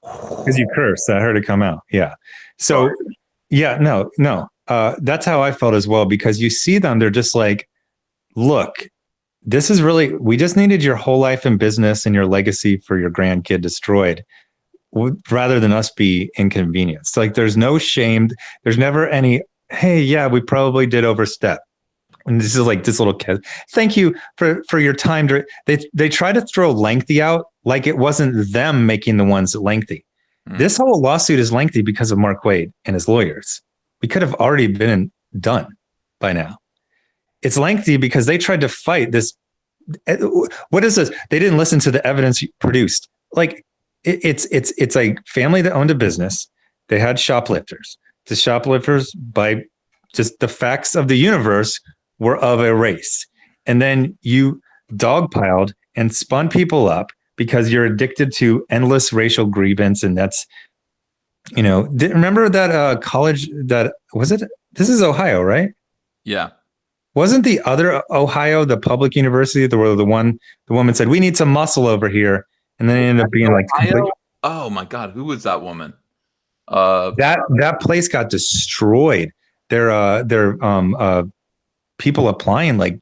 Because you cursed. I heard it come out. Yeah. So, yeah, no. That's how I felt as well, because you see them, they're just like, look, this is really, we just needed your whole life in business and your legacy for your grandkid destroyed, rather than us be inconvenienced. Like, there's no shame. There's never any, hey, yeah, we probably did overstep. And this is like this little kid. Thank you for your time. They try to throw lengthy out like it wasn't them making the ones lengthy. This whole lawsuit is lengthy because of Mark Wade and his lawyers. We could have already been done by now. It's lengthy because they tried to fight this. What is this? They didn't listen to the evidence produced. Like, it's a family that owned a business. They had shoplifters. The shoplifters, by just the facts of the universe, were of a race. And then you dogpiled and spun people up because you're addicted to endless racial grievance. And that's, you know, remember that college that, was it? This is Ohio, right? Yeah. Wasn't the other Ohio, the public university, the woman said, we need some muscle over here. And then it ended up being like, oh my God, who was that woman? That place got destroyed. Their people applying like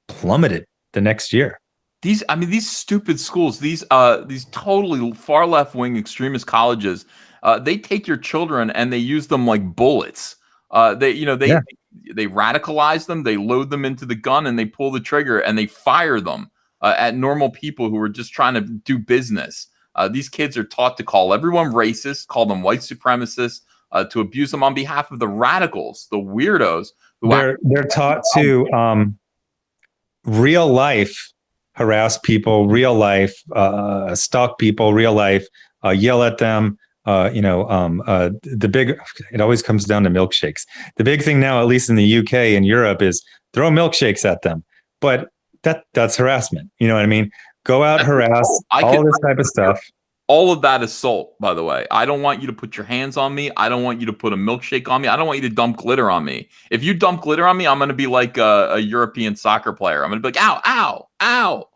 plummeted the next year. These stupid schools, these totally far left wing extremist colleges, they take your children and they use them like bullets. They radicalize them, they load them into the gun, and they pull the trigger and they fire them at normal people who are just trying to do business. These kids are taught to call everyone racist, call them white supremacists, to abuse them on behalf of the radicals, the weirdos. They're taught to real life harass people, real life stalk people, real life yell at them. It always comes down to milkshakes. The big thing now, at least in the UK and Europe, is throw milkshakes at them. But that's harassment. You know what I mean? Go out, harass, all this type of stuff. All of that is assault, by the way. I don't want you to put your hands on me. I don't want you to put a milkshake on me. I don't want you to dump glitter on me. If you dump glitter on me, I'm going to be like a European soccer player. I'm going to be like, ow, ow, ow.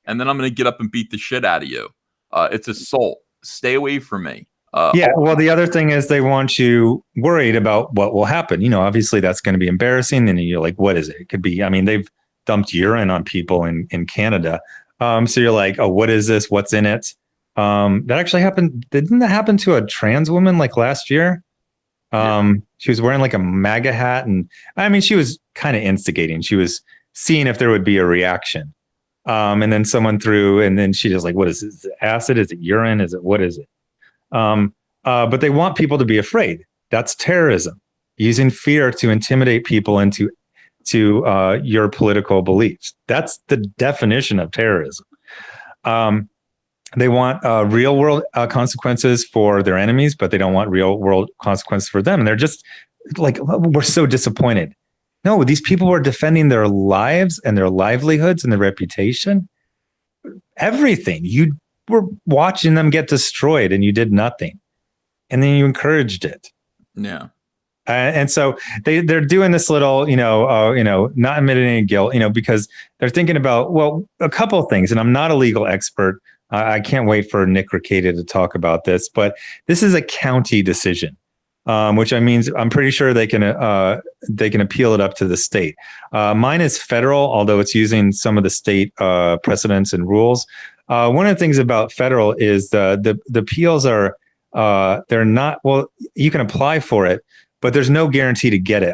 And then I'm going to get up and beat the shit out of you. It's assault. Stay away from me. Well, the other thing is they want you worried about what will happen. You know, obviously that's going to be embarrassing. And you're like, what is it? It could be, I mean, they've dumped urine on people in Canada. So you're like, oh, what is this? What's in it? That actually happened. Didn't that happen to a trans woman like last year? She was wearing like a MAGA hat. And I mean, she was kind of instigating. She was seeing if there would be a reaction. And then someone threw, and then she just like, what is this? Is it acid? Is it urine? What is it? But they want people to be afraid. That's terrorism, using fear to intimidate people into your political beliefs. That's the definition of terrorism. They want real world consequences for their enemies, but they don't want real world consequences for them. And they're just like, we're so disappointed. No, these people were defending their lives and their livelihoods and their reputation. Everything. You were watching them get destroyed and you did nothing. And then you encouraged it. Yeah. And so they're doing this little, not admitting any guilt, because they're thinking about, well, a couple of things. And I'm not a legal expert. I can't wait for Nick Recadia to talk about this, but this is a county decision. which I means I'm pretty sure they can appeal it up to the state. Mine is federal, although it's using some of the state precedents and rules. One of the things about federal is the appeals are they're not, well, you can apply for it, but there's no guarantee to get it.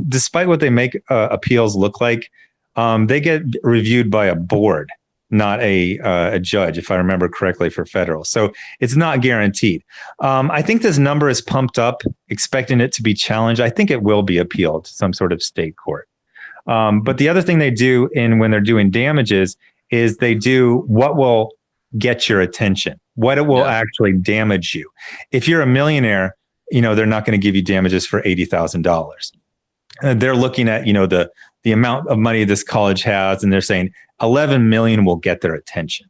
Despite what they make appeals look like, they get reviewed by a board, not a judge, if I remember correctly, for federal. So it's not guaranteed. I think this number is pumped up, expecting it to be challenged. I think it will be appealed to some sort of state court. But the other thing they do when they're doing damages is they do what will get your attention, what it will actually damage you. If you're a millionaire, they're not going to give you damages for $80,000. They're looking at, the amount of money this college has, and they're saying 11 million will get their attention.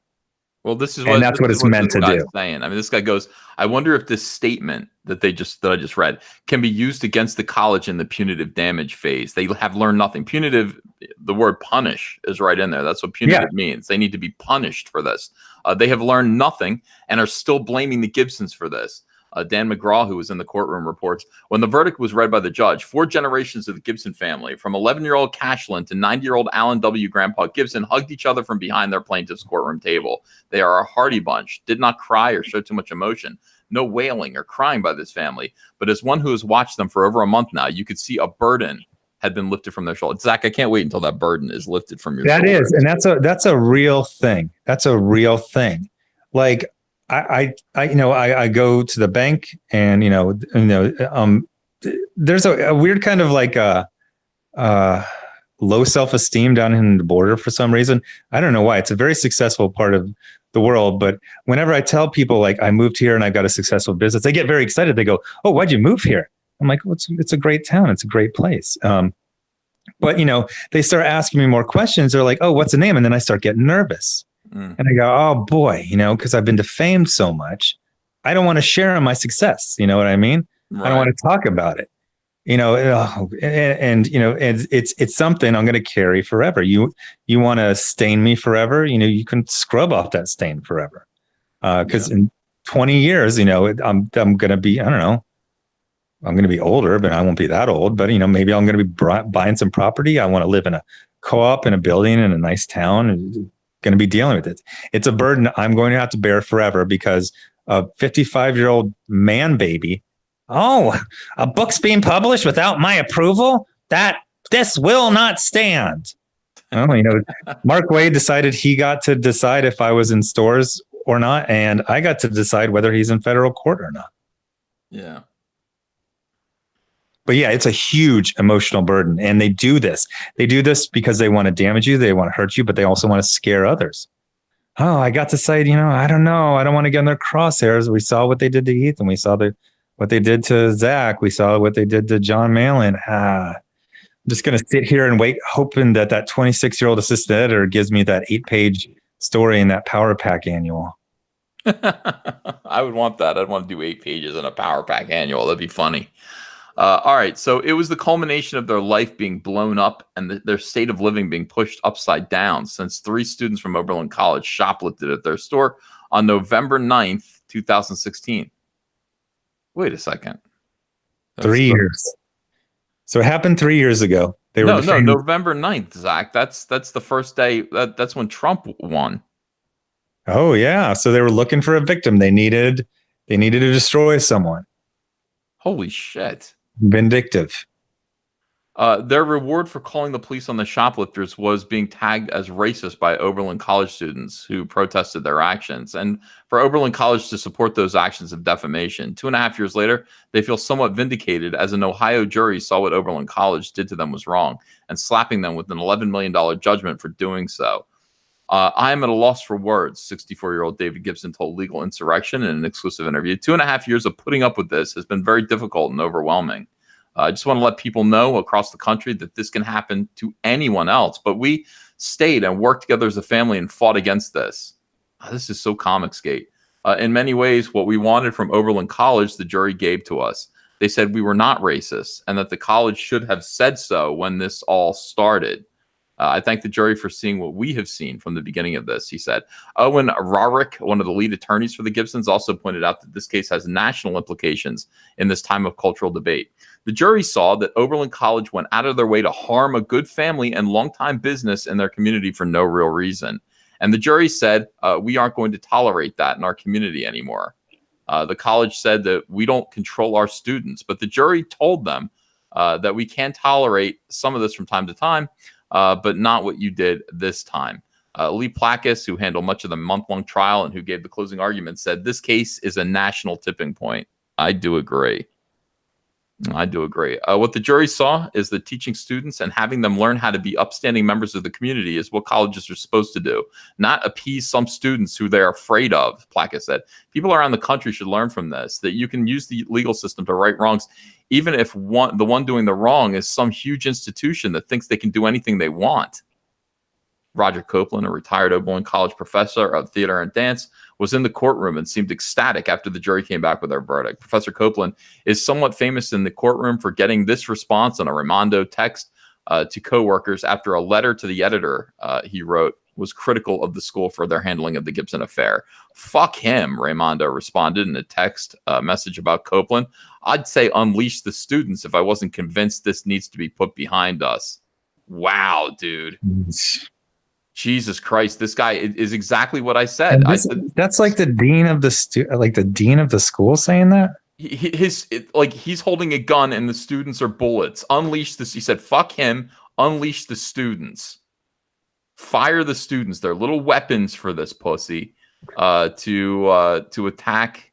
Well, that's what it's meant to do. Saying. I mean, this guy goes, I wonder if this statement that I just read can be used against the college in the punitive damage phase. They have learned nothing. Punitive, the word punish is right in there. That's what punitive means. They need to be punished for this. They have learned nothing and are still blaming the Gibsons for this. Dan McGraw, who was in the courtroom, reports, when the verdict was read by the judge, 4 generations of the Gibson family, from 11-year-old Cashlin to 90-year-old Alan W. Grandpa Gibson, hugged each other from behind their plaintiff's courtroom table. They are a hearty bunch, did not cry or show too much emotion. No wailing or crying by this family. But as one who has watched them for over a month now, you could see a burden had been lifted from their shoulders. Zach, I can't wait until that burden is lifted from your shoulders. That is, and that's a real thing. That's a real thing. Like, I go to the bank, and there's a weird kind of like low self-esteem down in the border for some reason. I don't know why. It's a very successful part of the world, but whenever I tell people like I moved here and I got a successful business, they get very excited. They go, "Oh, why'd you move here?" I'm like, well, it's a great town. It's a great place. But they start asking me more questions. They're like, "Oh, what's the name?" And then I start getting nervous. And I go, oh boy, because I've been defamed so much, I don't want to share in my success. You know what I mean? Right. I don't want to talk about it. And it's something I'm going to carry forever. You want to stain me forever? You can scrub off that stain forever. Because in 20 years, I'm going to be, I don't know, I'm going to be older, but I won't be that old. But maybe I'm going to be buying some property. I want to live in a co-op in a building in a nice town. And going to be dealing with it. It's a burden I'm going to have to bear forever because a 55-year-old man baby. Oh, a book's being published without my approval? This will not stand. Well, Mark Wade decided he got to decide if I was in stores or not, and I got to decide whether he's in federal court or not. Yeah. But yeah, it's a huge emotional burden. And they do this. They do this because they want to damage you. They want to hurt you, but they also want to scare others. Oh, I got to say, I don't know. I don't want to get in their crosshairs. We saw what they did to Ethan. We saw what they did to Zack. We saw what they did to John Malin. I'm just going to sit here and wait, hoping that 26-year-old assistant editor gives me that 8-page story in that Power Pack annual. I would want that. I'd want to do 8 pages in a Power Pack annual. That'd be funny. All right. So it was the culmination of their life being blown up and their state of living being pushed upside down since 3 students from Oberlin College shoplifted at their store on November 9th, 2016. Wait a second. 3 years. So it happened 3 years ago. No, November 9th, Zach. That's the first day. That's when Trump won. Oh, yeah. So they were looking for a victim. They needed to destroy someone. Holy shit. Vindictive. Their reward for calling the police on the shoplifters was being tagged as racist by Oberlin College students who protested their actions. And for Oberlin College to support those actions of defamation, 2.5 years later, they feel somewhat vindicated as an Ohio jury saw what Oberlin College did to them was wrong and slapping them with an $11 million judgment for doing so. I am at a loss for words, 64-year-old David Gibson told Legal Insurrection in an exclusive interview. 2.5 years of putting up with this has been very difficult and overwhelming. I just want to let people know across the country that this can happen to anyone else. But we stayed and worked together as a family and fought against this. This is so Comicsgate. In many ways, what we wanted from Oberlin College, the jury gave to us. They said we were not racist and that the college should have said so when this all started. I thank the jury for seeing what we have seen from the beginning of this, he said. Owen Rarick, one of the lead attorneys for the Gibsons, also pointed out that this case has national implications in this time of cultural debate. The jury saw that Oberlin College went out of their way to harm a good family and longtime business in their community for no real reason. And the jury said, we aren't going to tolerate that in our community anymore. The college said that we don't control our students, but the jury told them that we can tolerate some of this from time to time, but not what you did this time. Lee Placus, who handled much of the month-long trial and who gave the closing argument, said this case is a national tipping point. I do agree. What the jury saw is that teaching students and having them learn how to be upstanding members of the community is what colleges are supposed to do, not appease some students who they're afraid of, Placus said. People around the country should learn from this, that you can use the legal system to right wrongs, even if the one doing the wrong is some huge institution that thinks they can do anything they want. Roger Copeland, a retired Oberlin College professor of theater and dance, was in the courtroom and seemed ecstatic after the jury came back with their verdict. Professor Copeland is somewhat famous in the courtroom for getting this response on a Raimondo text to coworkers after a letter to the editor he wrote was critical of the school for their handling of the Gibson affair. Fuck him, Raimondo responded in a text message about Copeland. I'd say unleash the students if I wasn't convinced this needs to be put behind us. Wow, dude. Jesus Christ, this guy is exactly what I said. That's like the dean of the school saying that. He's holding a gun and the students are bullets. Unleash this. He said, "Fuck him. Unleash the students. Fire the students. They're little weapons for this pussy to attack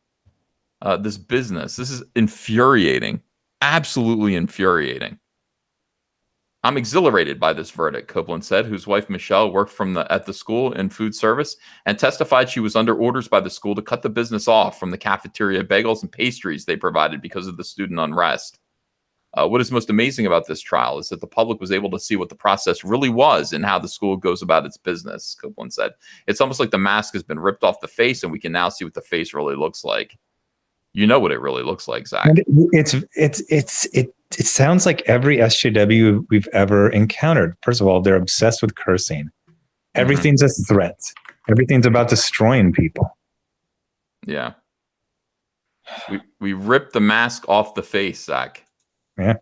this business. This is infuriating. Absolutely infuriating." I'm exhilarated by this verdict, Copeland said, whose wife Michelle worked at the school in food service and testified she was under orders by the school to cut the business off from the cafeteria bagels and pastries they provided because of the student unrest. What is most amazing about this trial is that the public was able to see what the process really was and how the school goes about its business, Copeland said. It's almost like the mask has been ripped off the face and we can now see what the face really looks like. You know what it really looks like, Zach. It sounds like every SJW we've ever encountered. First of all, they're obsessed with cursing. Everything's a threat. Everything's about destroying people. Yeah. We ripped the mask off the face, Zach. Yeah.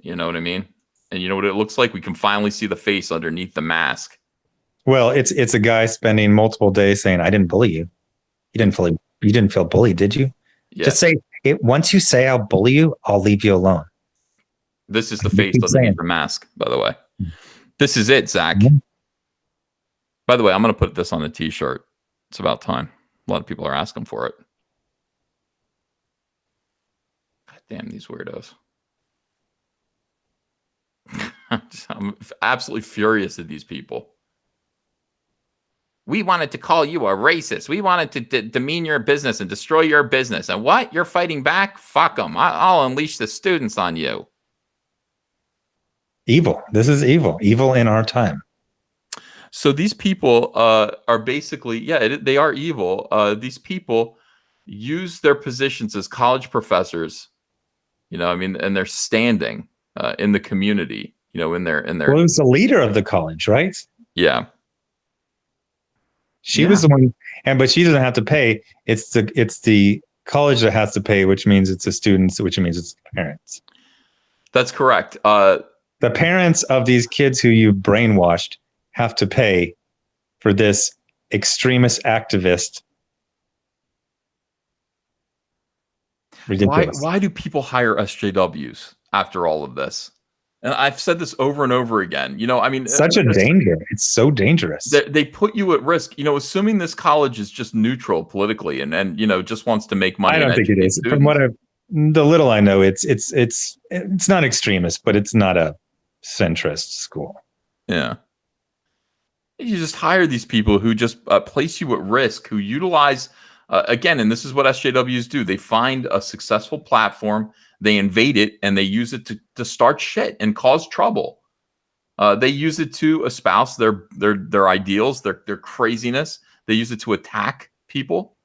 You know what I mean? And you know what it looks like? We can finally see the face underneath the mask. Well, it's a guy spending multiple days saying, I didn't bully you. You didn't feel bullied, did you? Yeah. Just say it. Once you say I'll bully you, I'll leave you alone. This is the face underneath the mask, by the way. This is it, Zach. By the way, I'm going to put this on a t-shirt. It's about time. A lot of people are asking for it. God damn these weirdos. I'm absolutely furious at these people. We wanted to call you a racist. We wanted to demean your business and destroy your business. And what? You're fighting back? Fuck them. I'll unleash the students on you. Evil. This is evil. Evil in our time. So these people are basically, they are evil. These people use their positions as college professors, and they're standing in the community, in their. Well, it was the leader of the college, right? Yeah. She was the one, but she doesn't have to pay. It's the college that has to pay, which means it's the students, which means it's the parents. That's correct. The parents of these kids who you've brainwashed have to pay for this extremist activist. Ridiculous. Why do people hire SJWs after all of this? And I've said this over and over again. Such a danger. It's so dangerous. They put you at risk. Assuming this college is just neutral politically and just wants to make money. I don't think it is. From the little I know, it's not extremist, but it's not a centrist school. Yeah. You just hire these people who just place you at risk, who utilize, again, and this is what SJWs do. They find a successful platform, they invade it, and they use it to start shit and cause trouble. They use it to espouse their ideals, their craziness. They use it to attack people.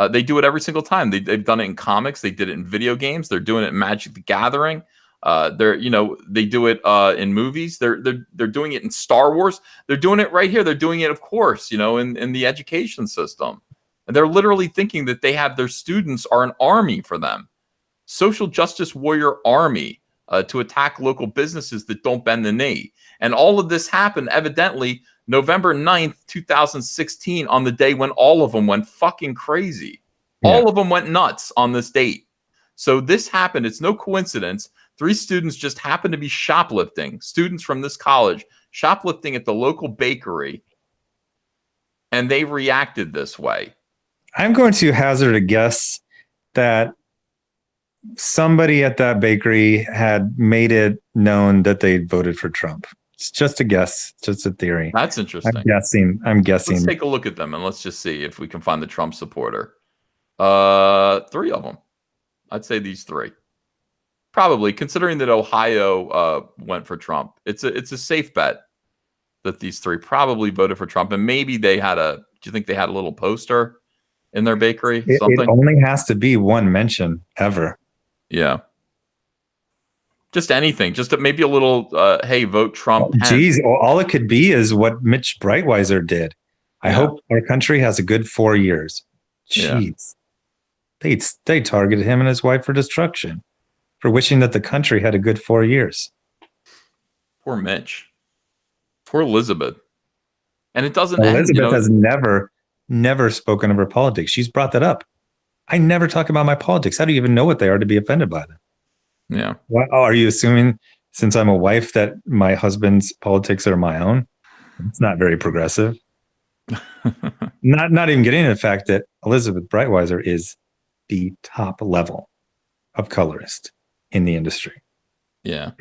They do it every single time. They've done it in comics. They did it in video games. They're doing it in Magic the Gathering. They do it in movies. They're doing it in Star Wars. They're doing it right here. They're doing it, of course, in the education system. And they're literally thinking that they have their students are an army for them, social justice warrior army to attack local businesses that don't bend the knee. And all of this happened evidently November 9th, 2016, on the day when all of them went fucking crazy. Yeah. All of them went nuts on this date. So this happened. It's no coincidence. 3 students just happened to be shoplifting, students from this college, shoplifting at the local bakery, and they reacted this way. I'm going to hazard a guess that somebody at that bakery had made it known that they voted for Trump. It's just a guess, just a theory. That's interesting. I'm guessing. Let's take a look at them and let's just see if we can find the Trump supporter. 3 of them. I'd say these 3. Probably, considering that Ohio went for Trump. It's a safe bet that these 3 probably voted for Trump. And maybe they had do you think they had a little poster in their bakery? It only has to be one mention ever. Yeah. Just anything. Just maybe a little, hey, vote Trump. Geez, all it could be is what Mitch Breitweiser did. I hope our country has a good 4 years. Jeez. Yeah. They targeted him and his wife for destruction, for wishing that the country had a good 4 years. Poor Mitch. Poor Elizabeth. And it doesn't Elizabeth has never spoken of her politics. She's brought that up. I never talk about my politics. How do you even know what they are to be offended by them? Yeah. Well, are you assuming, since I'm a wife, that my husband's politics are my own? It's not very progressive. not even getting to the fact that Elizabeth Breitweiser is the top level of colorist in the industry. Yeah.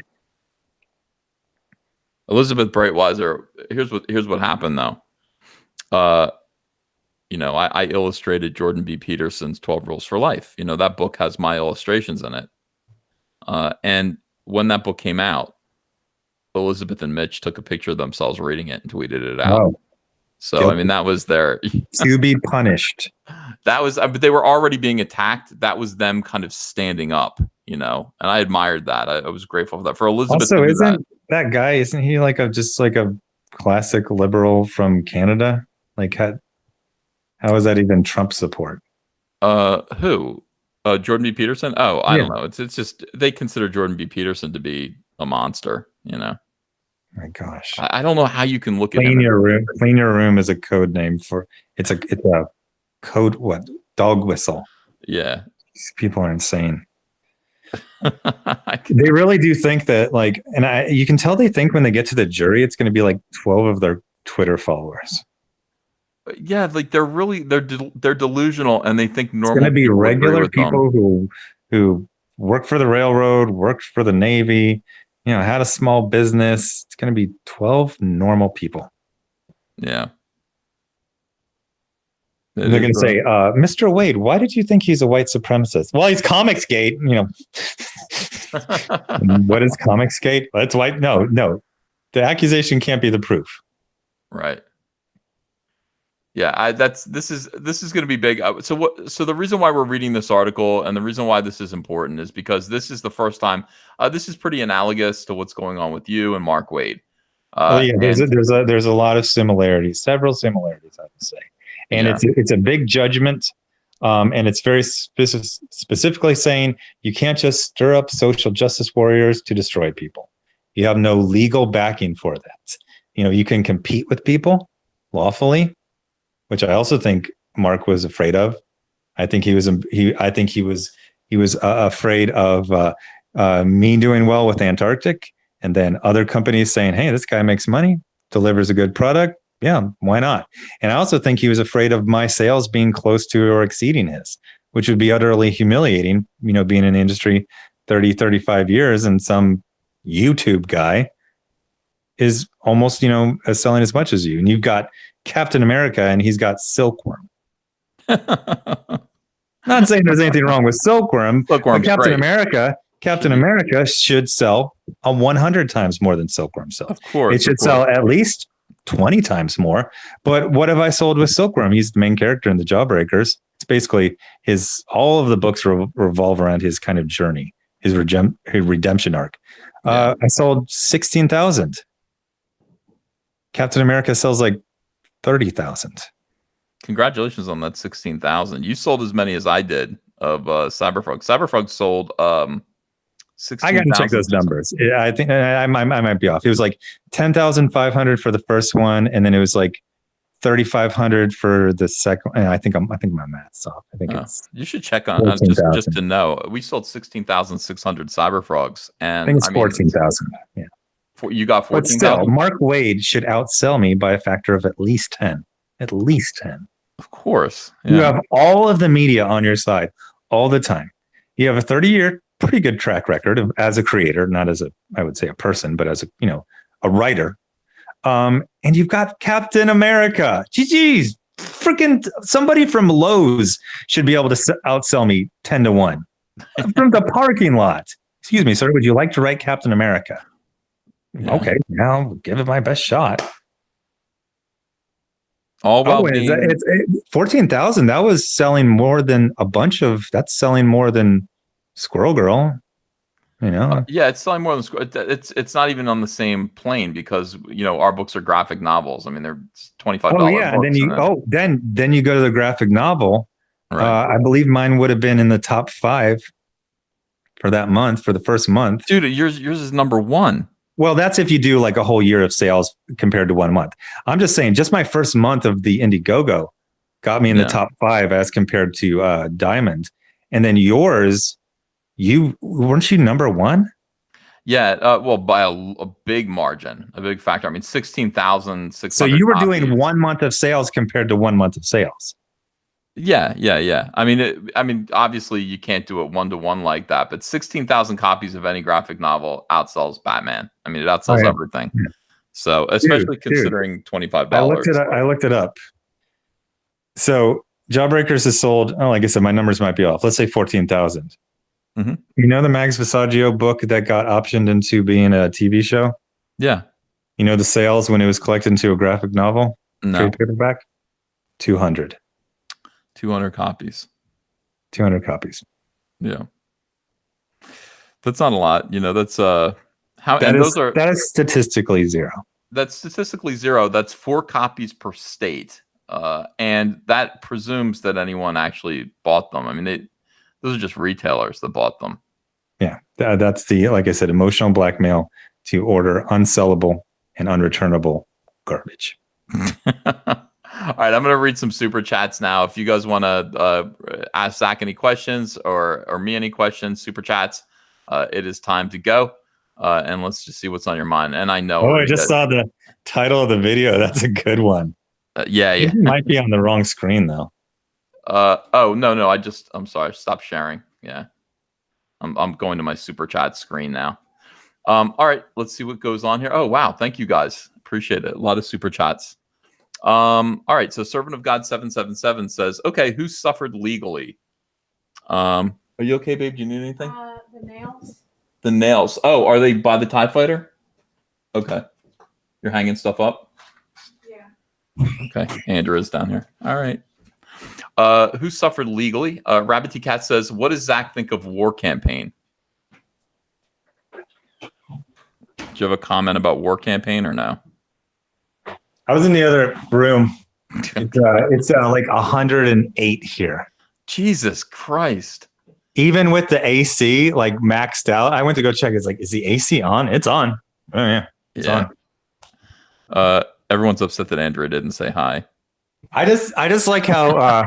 Elizabeth Breitweiser, here's what happened though. I illustrated Jordan B. Peterson's 12 Rules for Life. That book has my illustrations in it. And when that book came out, Elizabeth and Mitch took a picture of themselves reading it and tweeted it out. Wow. So, guilty. I mean, that was their to be punished. That was, but they were already being attacked. That was them kind of standing up, and I admired that. I was grateful for that. For Elizabeth. Also, isn't that guy, isn't he just like a classic liberal from Canada? Like, how is that even Trump support? Who? Jordan B. Peterson? Oh, I don't know. It's just, they consider Jordan B. Peterson to be a monster, My gosh. I don't know how you can look Clean your room. Clean your room is a code name for it's a code dog whistle. Yeah. These people are insane. They really do think that you can tell they think when they get to the jury it's going to be like 12 of their Twitter followers. Yeah, they're delusional and they think normal. It's going to be regular people who work for the railroad, worked for the Navy, had a small business. It's going to be 12 normal people. Yeah. They're going to say, Mr. Wade, why did you think he's a white supremacist? Well, he's Comicsgate, What is Comicsgate? That's white. No. The accusation can't be the proof. Right. Yeah, this is going to be big. So the reason why we're reading this article and the reason why this is important is because this is the first time. This is pretty analogous to what's going on with you and Mark Wade. There's a lot of similarities, several similarities, I would say, and it's a big judgment, and it's very specifically saying you can't just stir up social justice warriors to destroy people. You have no legal backing for that. You can compete with people lawfully, which I also think Mark was afraid of. I think he was afraid of me doing well with Antarctic, and then other companies saying, "Hey, this guy makes money, delivers a good product. Yeah, why not?" And I also think he was afraid of my sales being close to or exceeding his, which would be utterly humiliating. Being in the industry 30, 35 years, and some YouTube guy is almost selling as much as you, and you've got Captain America and he's got Silkworm. Not saying there's anything wrong with Silkworm, but Captain America should sell 100 times more than Silkworm sells. Of course. It should sell at least 20 times more. But what have I sold with Silkworm? He's the main character in the Jawbreakers. It's basically all of the books revolve around his kind of journey, his redemption arc. I sold 16,000. Captain America sells like 30,000. Congratulations on that 16,000. You sold as many as I did of Cyberfrog. Cyberfrog sold 16,000. I got to check those numbers. I think I might be off. It was like 10,500 for the first one, and then it was like 3,500 for the second. And I think my math's off. I think it's. You should check on just to know. We sold 16,600 Cyberfrogs, and I think it's 14,000. Yeah. You got 14,000. But still, Mark Waid should outsell me by a factor of at least 10. At least 10. Of course. Yeah. You have all of the media on your side all the time. You have a 30-year pretty good track record as a creator, not as I would say a person, but as a writer. And you've got Captain America. GG's. Freaking somebody from Lowe's should be able to outsell me 10-1 from the parking lot. Excuse me, sir. Would you like to write Captain America? Yeah. Okay, now I'll give it my best shot. It's 14,000. That was selling more than a bunch of. That's selling more than Squirrel Girl. Yeah, it's selling more than it's not even on the same plane because our books are graphic novels. I mean, they're $25. Oh yeah, then you go to the graphic novel. Right. I believe mine would have been in the top 5 for that month, for the first month. Dude, yours is number 1. Well, that's if you do like a whole year of sales compared to 1 month. I'm just saying, just my first month of the Indiegogo got me in the top 5 as compared to Diamond, and then yours. Weren't you number 1? Yeah, well, by a big margin, a big factor. I mean, 16,600. So you were doing 1 month of sales compared to 1 month of sales. Yeah. I mean, obviously you can't do it 1-to-1 like that, but 16,000 copies of any graphic novel outsells Batman. I mean, it outsells everything. Yeah. So, especially considering $25. I looked it up. So, Jawbreakers has sold. Oh, like I said, my numbers might be off. Let's say 14,000. Mm-hmm. You know the Mags Visaggio book that got optioned into being a TV show? Yeah. You know the sales when it was collected into a graphic novel? No. Trade paperback? 200. 200 copies. 200 copies. Yeah. That's not a lot. That's that is statistically zero. That's statistically zero. That's 4 copies per state. And that presumes that anyone actually bought them. I mean, those are just retailers that bought them. Yeah, that's the, like I said, emotional blackmail to order unsellable and unreturnable garbage. All right, I'm going to read some super chats now. If you guys want to ask Zach any questions or me any questions, super chats, it is time to go. And let's just see what's on your mind. And I know. Oh, I just saw the title of the video. That's a good one. Yeah. It might be on the wrong screen though. Oh no. I'm sorry. Stop sharing. Yeah. I'm going to my super chat screen now. All right, let's see what goes on here. Oh, wow. Thank you guys. Appreciate it. A lot of super chats. All right. So Servant of God 777 says, okay, who suffered legally? Are you okay, babe? Do you need anything? The nails. The nails. Oh, are they by the TIE fighter? Okay. You're hanging stuff up? Yeah. Okay. Andrew's down here. All right. Who suffered legally? Rabbity Cat says, what does Zach think of War Campaign? Do you have a comment about War Campaign or no? I was in the other room. It's like 108 here. Jesus Christ. Even with the AC like maxed out, I went to go check. It's like, is the AC on? It's on. Oh yeah. It's on. Everyone's upset that Andrea didn't say hi. I just like how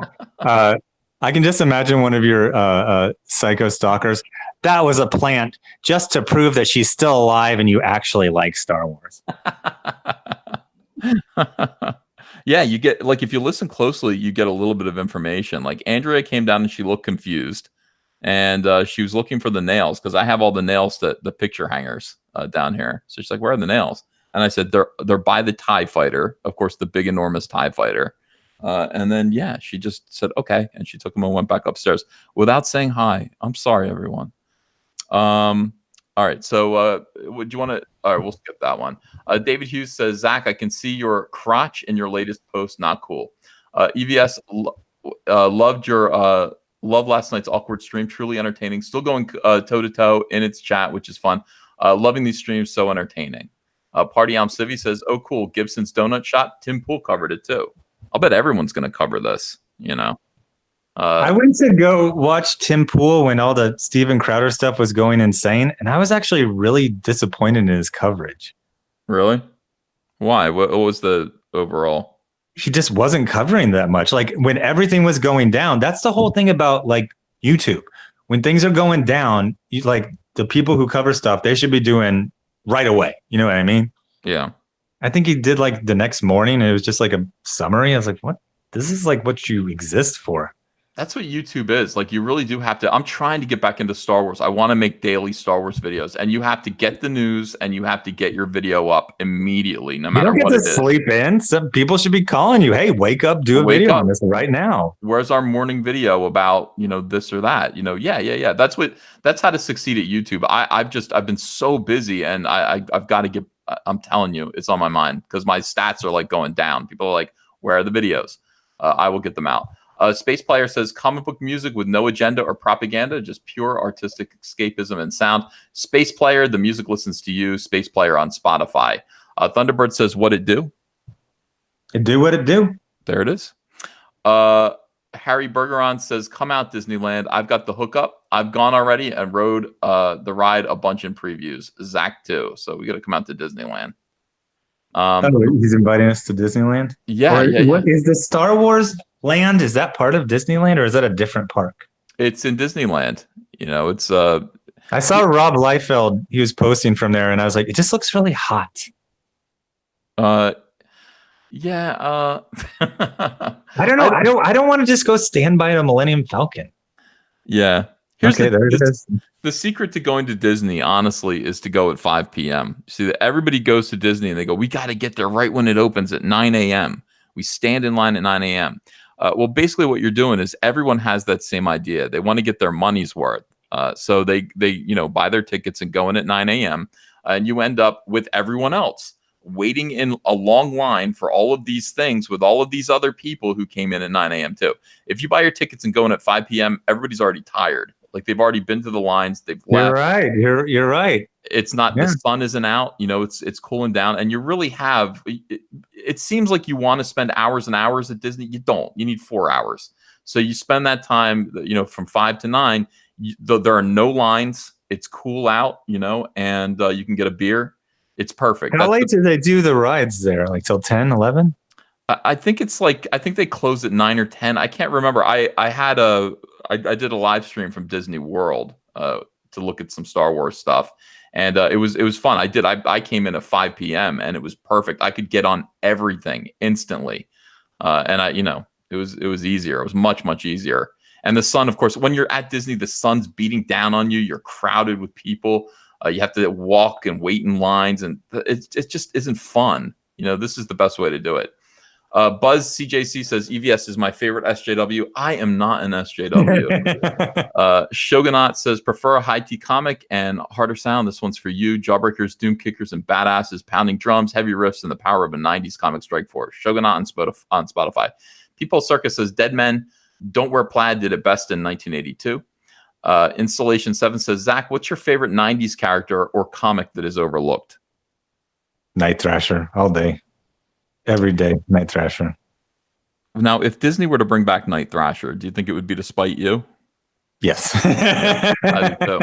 I can just imagine one of your psycho stalkers. That was a plant just to prove that she's still alive and you actually like Star Wars. Yeah, you get, like, if you listen closely, you get a little bit of information. Like, Andrea came down and she looked confused, and she was looking for the nails because I have all the nails, the picture hangers down here. So she's like, where are the nails? And I said, they're by the TIE fighter, of course, the big enormous TIE fighter. And then she just said okay, and she took them and went back upstairs without saying hi. I'm sorry, everyone. All right, so would you want to? All right, we'll skip that one. David Hughes says, Zach, I can see your crotch in your latest post. Not cool. EVS loved your Love last night's awkward stream. Truly entertaining. Still going toe to toe in its chat, which is fun. Loving these streams. So entertaining. Party Am Civvy says, "Oh, cool. Gibson's donut shop. Tim Pool covered it too. I'll bet everyone's going to cover this. You know." I went to go watch Tim Pool when all the Steven Crowder stuff was going insane, and I was actually really disappointed in his coverage. Really? Why? What was the overall? He just wasn't covering that much. Like when everything was going down, that's the whole thing about like YouTube. When things are going down, like the people who cover stuff, they should be doing right away. You know what I mean? Yeah. I think he did like the next morning, and it was just like a summary. I was like, what? This is like what you exist for. That's what YouTube is. Like, you really do have to. I'm trying to get back into Star Wars. I want to make daily Star Wars videos, and you have to get the news and you have to get your video up immediately, no matter what it is. You don't get to sleep in. Some people should be calling you. Hey, wake up, do a video on this right now. Where's our morning video about, this or that? Yeah. That's how to succeed at YouTube. I've been so busy, and I've got to get. I'm telling you, it's on my mind because my stats are like going down. People are like, where are the videos? I will get them out. Space Player says, comic book music with no agenda or propaganda, just pure artistic escapism and sound. Space Player, the music listens to you. Space Player on Spotify. Thunderbird says, what it do? It do what it do. There it is. Harry Bergeron says, come out Disneyland. I've got the hookup. I've gone already and rode the ride a bunch in previews. Zach too. So we got to come out to Disneyland. He's inviting us to Disneyland? Yeah. What is the Star Wars land? Is that part of Disneyland, or is that a different park? It's in Disneyland. It's I saw Rob Liefeld. He was posting from there, and I was like, it just looks really hot. Yeah. I don't know. I don't want to just go stand by a Millennium Falcon. Yeah. There it is. The secret to going to Disney, honestly, is to go at 5 p.m. See, that everybody goes to Disney and they go, we got to get there right when it opens at 9 a.m. We stand in line at 9 a.m. Well, basically what you're doing is everyone has that same idea. They want to get their money's worth. So they buy their tickets and go in at 9 a.m. And you end up with everyone else waiting in a long line for all of these things with all of these other people who came in at 9 a.m. too. If you buy your tickets and go in at 5 p.m., everybody's already tired. Like they've already been to the lines. They've left. You're right. It's not, the sun isn't out, it's cooling down, and you really have, it seems like you want to spend hours and hours at Disney. You don't, you need 4 hours. So you spend that time, from 5 to 9, there are no lines. It's cool out, and you can get a beer. It's perfect. How late do they do the rides there? Like till 10, 11? I think it's like, I think they close at 9 or 10. I can't remember. I did a live stream from Disney World to look at some Star Wars stuff. And it was fun. I came in at 5 p.m. and it was perfect. I could get on everything instantly. And it was easier. It was much, much easier. And the sun, of course, when you're at Disney, the sun's beating down on you. You're crowded with people. You have to walk and wait in lines, and it just isn't fun. This is the best way to do it. Buzz CJC says EVS is my favorite SJW. I am not an SJW. Shogunat says prefer a high T comic and harder sound. This one's for you. Jawbreakers, Doom Kickers, and Badasses, pounding drums, heavy riffs, and the power of a 90s comic strike force. Shogunat on Spotify. People Circus says Dead Men Don't Wear Plaid did it best in 1982. Installation 7 says, Zach, what's your favorite 90s character or comic that is overlooked? Night Thrasher, all day. Every day, Night Thrasher. Now, if Disney were to bring back Night Thrasher, do you think it would be to spite you? Yes. I do too.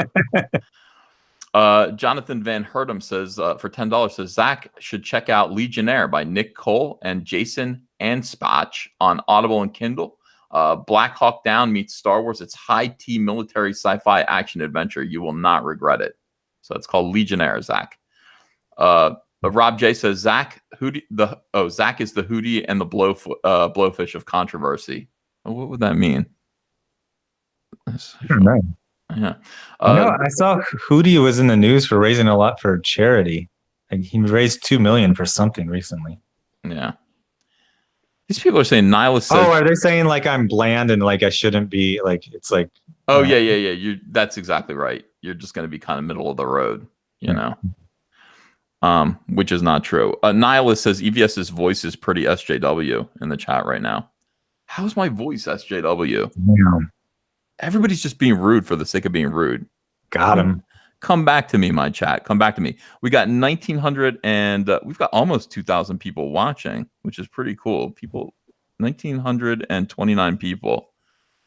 Jonathan Van Hertem says, for $10, says, Zach should check out Legionnaire by Nick Cole and Jason Anspach on Audible and Kindle. Black Hawk Down meets Star Wars. It's high T military sci-fi action adventure. You will not regret it. So it's called Legionnaire, Zach. Rob J says, Zach Zach is the Hootie and the Blowfish of controversy. What would that mean? I don't know. Yeah. I saw Hootie was in the news for raising a lot for charity. Like he raised $2 million for something recently. Yeah. These people are saying Nihilist says, are they saying like I'm bland and like I shouldn't be like it's like yeah. That's exactly right. You're just going to be kind of middle of the road, which is not true. Nihilist says EVS's voice is pretty SJW in the chat right now. How's my voice SJW? Yeah. Everybody's just being rude for the sake of being rude. Got him. Come back to me, my chat. Come back to me. We got 1,900 and we've got almost 2,000 people watching, which is pretty cool. 1,929 people.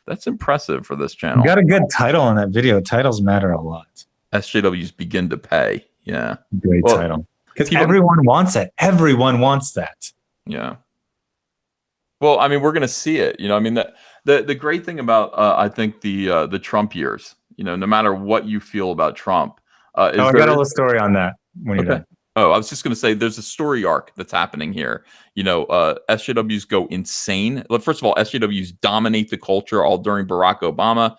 That's impressive for this channel. You got a good title on that video. Titles matter a lot. SJWs begin to pay. Yeah. Great title. Because everyone wants it. Everyone wants that. Yeah. Well, I mean, we're going to see it. You know, I mean, the great thing about, I think, the Trump years, you know, no matter what you feel about Trump. I got a little story on that when you're done. Oh, I was just going to say there's a story arc that's happening here. You know, SJWs go insane. First of all, SJWs dominate the culture all during Barack Obama.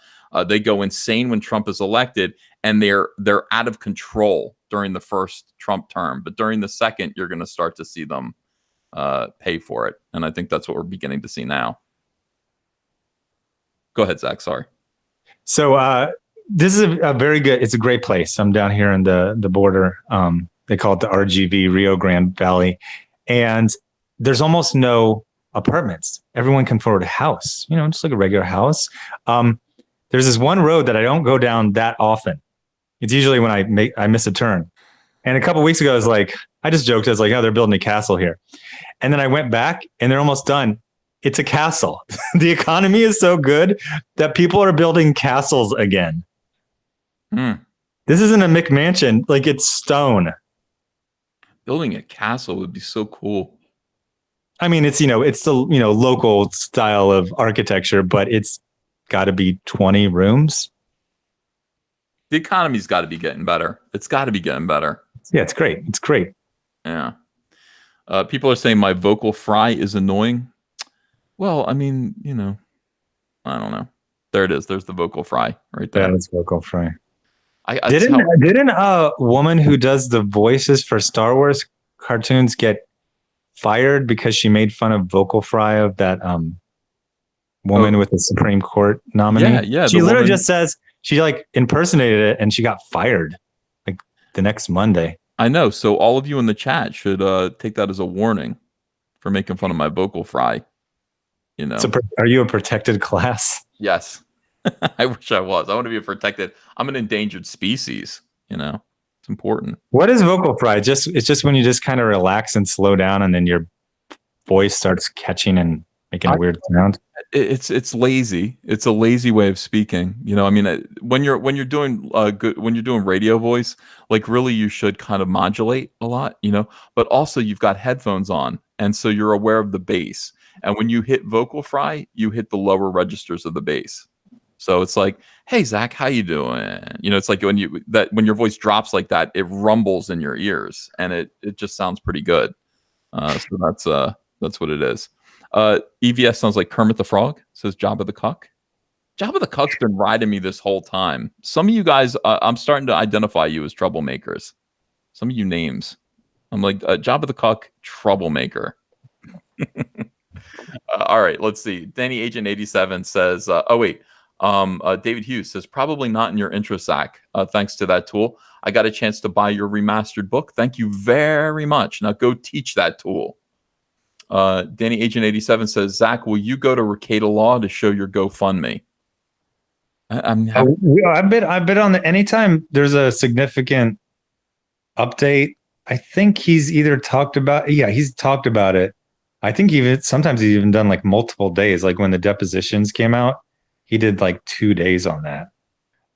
They go insane when Trump is elected, and they're out of control during the first Trump term. But during the second, you're going to start to see them pay for it. And I think that's what we're beginning to see now. Go ahead, Zach. Sorry. So this is a very good, it's a great place. I'm down here in the border. They call it the RGV, Rio Grande Valley. And there's almost no apartments. Everyone can afford a house, you know, just like a regular house. There's this one road that I don't go down that often. It's usually when I miss a turn. And a couple of weeks ago, I just joked. I was like, oh, they're building a castle here. And then I went back and they're almost done. It's a castle. The economy is so good that people are building castles again. This isn't a McMansion. Like, it's stone. Building a castle would be so cool. I mean, it's, you know, it's the, you know, local style of architecture, but it's got to be 20 rooms. The economy's got to be getting better. It's got to be getting better. Yeah, it's great. It's great. Yeah. People are saying my vocal fry is annoying. Well, I mean, you know, I don't know. There it is. There's the vocal fry right there. Yeah, it's vocal fry. Didn't a woman who does the voices for Star Wars cartoons get fired because she made fun of vocal fry of that woman with the Supreme Court nominee? Yeah. She literally just says she like impersonated it and she got fired like the next Monday. I know. So all of you in the chat should take that as a warning for making fun of my vocal fry. You know, are you a protected class? Yes. I wish I was. I want to be protected. I'm an endangered species. You know, it's important. What is vocal fry? It's just when you just kind of relax and slow down, and then your voice starts catching and making a weird sound. It's lazy. It's a lazy way of speaking. You know, I mean, when you're doing when you're doing radio voice, like really you should kind of modulate a lot. You know, but also you've got headphones on, and so you're aware of the bass. And when you hit vocal fry, you hit the lower registers of the bass. So it's like, hey, Zach, how you doing? You know, it's like when your voice drops like that, it rumbles in your ears, and it just sounds pretty good. So that's what it is. EVS sounds like Kermit the Frog, says Jabba the Cuck. Jabba the Cuck's been riding me this whole time. Some of you guys, I'm starting to identify you as troublemakers. Some of you names. I'm like, Jabba the Cuck, troublemaker. All right, let's see. Danny Agent 87 says, David Hughes says, probably not in your interest, Zach. Thanks to that tool, I got a chance to buy your remastered book. Thank you very much. Now go teach that tool. Danny Agent 87 says, Zach, will you go to Ricada Law to show your GoFundMe? I've been on the anytime there's a significant update. I think he's either talked about. Yeah, he's talked about it. I think sometimes he's even done like multiple days. Like when the depositions came out, he did like 2 days on that.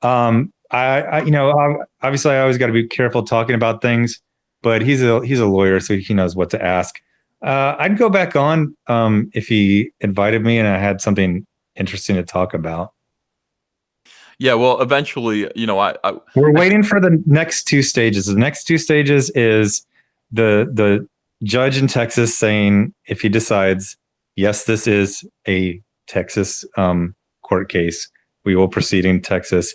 I you know, obviously I always got to be careful talking about things, but he's a lawyer, so he knows what to ask. I'd go back on if he invited me and I had something interesting to talk about. Yeah, well, eventually, you know, we're waiting for the next two stages. The next two stages is the judge in Texas saying if he decides, yes, this is a Texas court case, we will proceed in Texas.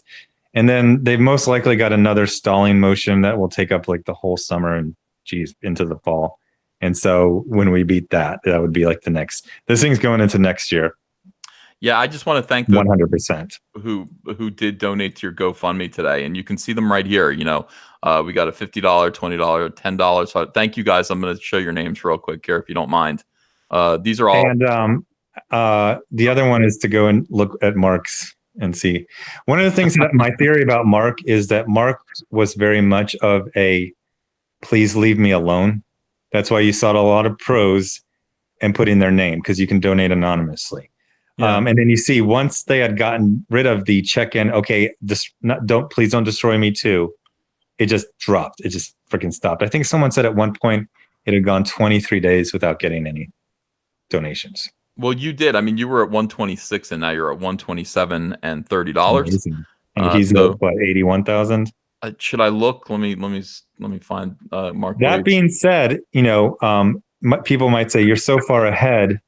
And then they've most likely got another stalling motion that will take up like the whole summer and into the fall. And so when we beat that, that would be like the next. This thing's going into next year. Yeah, I just want to thank the 100% who did donate to your GoFundMe today, and you can see them right here. You know, we got a $50, $20, $10. So thank you guys. I'm going to show your names real quick here, if you don't mind. These are all. And the other one is to go and look at Mark's and see. One of the things that my theory about Mark is that Mark was very much of a please leave me alone. That's why you saw a lot of pros and put in their name, because you can donate anonymously. Yeah. And then you see once they had gotten rid of the check-in, okay, please don't destroy me too. It just dropped. It just freaking stopped. I think someone said at one point it had gone 23 days without getting any donations. Well, you did. I mean, you were at 126 and now you're at 127 and $30. Amazing. And he's So at what, 81,000? should I look? Let me find Mark That Wade. being said, people might say you're so far ahead.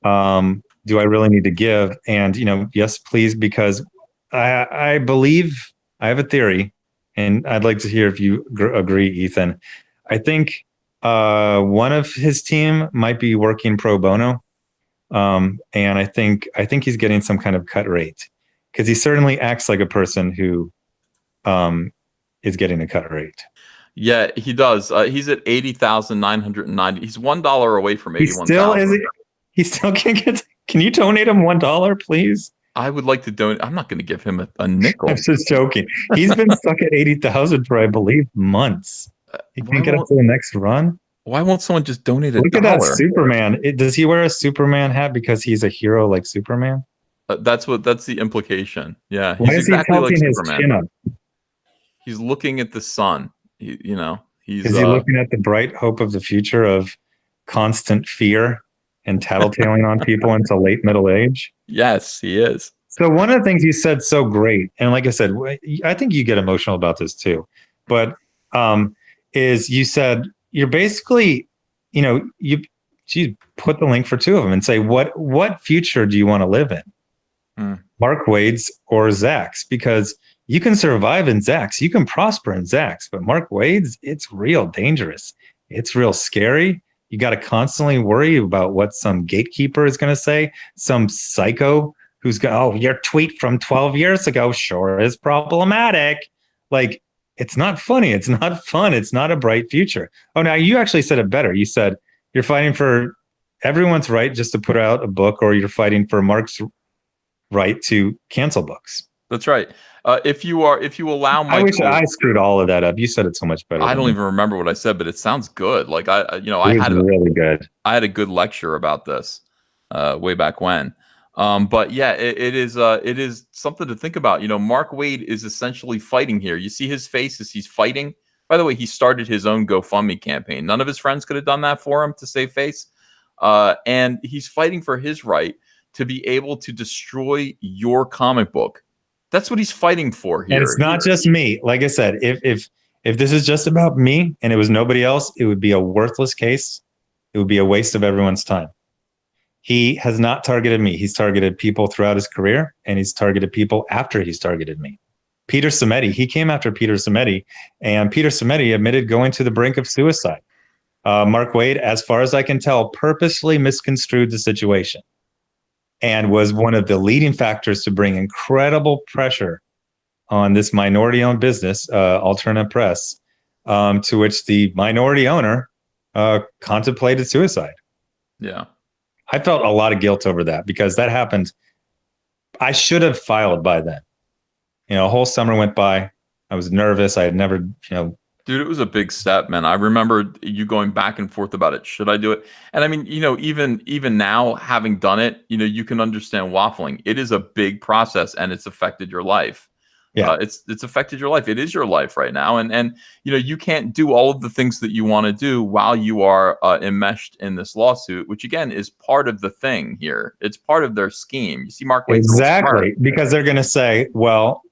Do I really need to give? And yes, please, because I believe I have a theory, and I'd like to hear if you agree, Ethan. I think one of his team might be working pro bono, and I think he's getting some kind of cut rate, because he certainly acts like a person who is getting a cut rate. Yeah, he does. He's at 80,990. He's $1 away from 81,000. He still can't get. Can you donate him $1, please? I would like to donate. I'm not going to give him a nickel. I'm just joking. He's been stuck at 80,000 for, I believe, months. He can't get up to the next run. Why won't someone just donate $1? Look at that Superman. Does he wear a Superman hat because he's a hero like Superman? That's the implication. Yeah. Why is exactly he tilting his chin up? He's looking at the sun. Is he looking at the bright hope of the future of constant fear and tattletaling on people until late middle age? Yes, he is. So one of the things you said so great, and like I said, I think you get emotional about this too, but is you said you're basically, you put the link for two of them and say, what future do you want to live in? Mark Wade's or Zack's? Because you can survive in Zack's, you can prosper in Zack's, but Mark Wade's, it's real dangerous. It's real scary. You got to constantly worry about what some gatekeeper is going to say, some psycho who's going, oh, your tweet from 12 years ago sure is problematic. Like, it's not funny. It's not fun. It's not a bright future. Oh, now you actually said it better. You said you're fighting for everyone's right just to put out a book, or you're fighting for Mark's right to cancel books. That's right. If you allow Michael, I wish I screwed all of that up. You said it so much better. I don't even remember what I said, but it sounds good. Like I had really good. I had a good lecture about this way back when. But yeah, it is something to think about. Mark Wade is essentially fighting here. You see his face as he's fighting. By the way, he started his own GoFundMe campaign. None of his friends could have done that for him to save face. And he's fighting for his right to be able to destroy your comic book. That's what he's fighting for here. And it's not just me. Like I said, if this is just about me and it was nobody else, it would be a worthless case. It would be a waste of everyone's time. He has not targeted me. He's targeted people throughout his career, and he's targeted people after he's targeted me. Peter Simeti, he came after Peter Simeti, and Peter Simeti admitted going to the brink of suicide. Mark Wade, as far as I can tell, purposely misconstrued the situation and was one of the leading factors to bring incredible pressure on this minority-owned business, Alternative Press, to which the minority owner contemplated suicide. Yeah. I felt a lot of guilt over that because that happened. I should have filed by then. A whole summer went by. I was nervous. I had never, Dude, it was a big step, man. I remember you going back and forth about it. Should I do it? And I mean, even now, having done it, you can understand waffling. It is a big process, and it's affected your life. Yeah, it's affected your life. It is your life right now, and you can't do all of the things that you want to do while you are enmeshed in this lawsuit, which again is part of the thing here. It's part of their scheme. You see, Mark Wade's exactly, because they're going to say, well,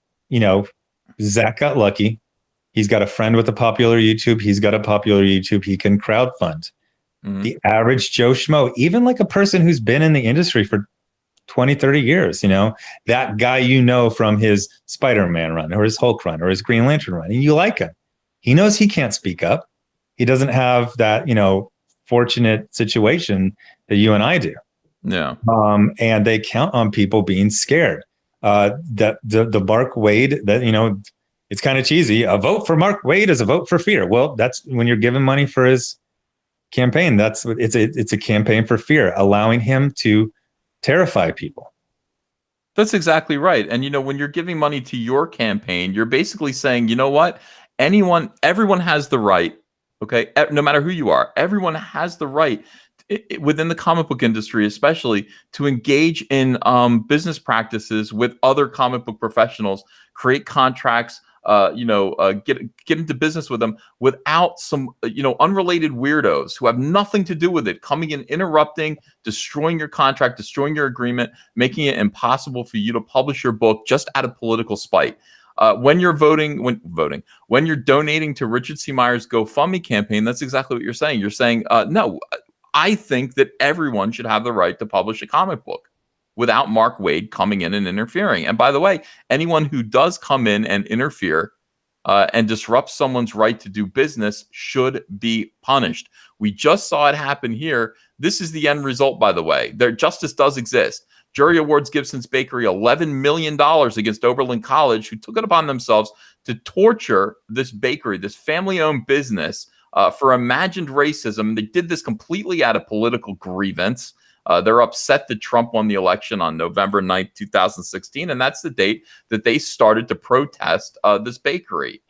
Zack got lucky. He's got a friend with a popular YouTube. He's got a popular YouTube. He can crowdfund. Mm-hmm. The average Joe Schmo, even like a person who's been in the industry for 20, 30 years, that guy from his Spider-Man run or his Hulk run or his Green Lantern run, and you like him. He knows he can't speak up. He doesn't have that, fortunate situation that you and I do. Yeah. And they count on people being scared. That the Mark Wade, that, it's kind of cheesy. A vote for Mark Wade is a vote for fear. Well, that's when you're giving money for his campaign. It's a campaign for fear, allowing him to terrify people. That's exactly right. And when you're giving money to your campaign, you're basically saying, you know what? Everyone has the right, okay? No matter who you are, everyone has the right within the comic book industry, especially, to engage in business practices with other comic book professionals, create contracts, get into business with them without some, unrelated weirdos who have nothing to do with it coming in, interrupting, destroying your contract, destroying your agreement, making it impossible for you to publish your book just out of political spite. When you're when you're donating to Richard C. Meyer's GoFundMe campaign, that's exactly what you're saying. You're saying, no, I think that everyone should have the right to publish a comic book without Mark Waid coming in and interfering. And by the way, anyone who does come in and interfere and disrupt someone's right to do business should be punished. We just saw it happen here. This is the end result, by the way. Their justice does exist. Jury awards Gibson's Bakery $11 million against Oberlin College, who took it upon themselves to torture this bakery, this family-owned business, for imagined racism. They did this completely out of political grievance. They're upset that Trump won the election on November 9th, 2016, and that's the date that they started to protest this bakery.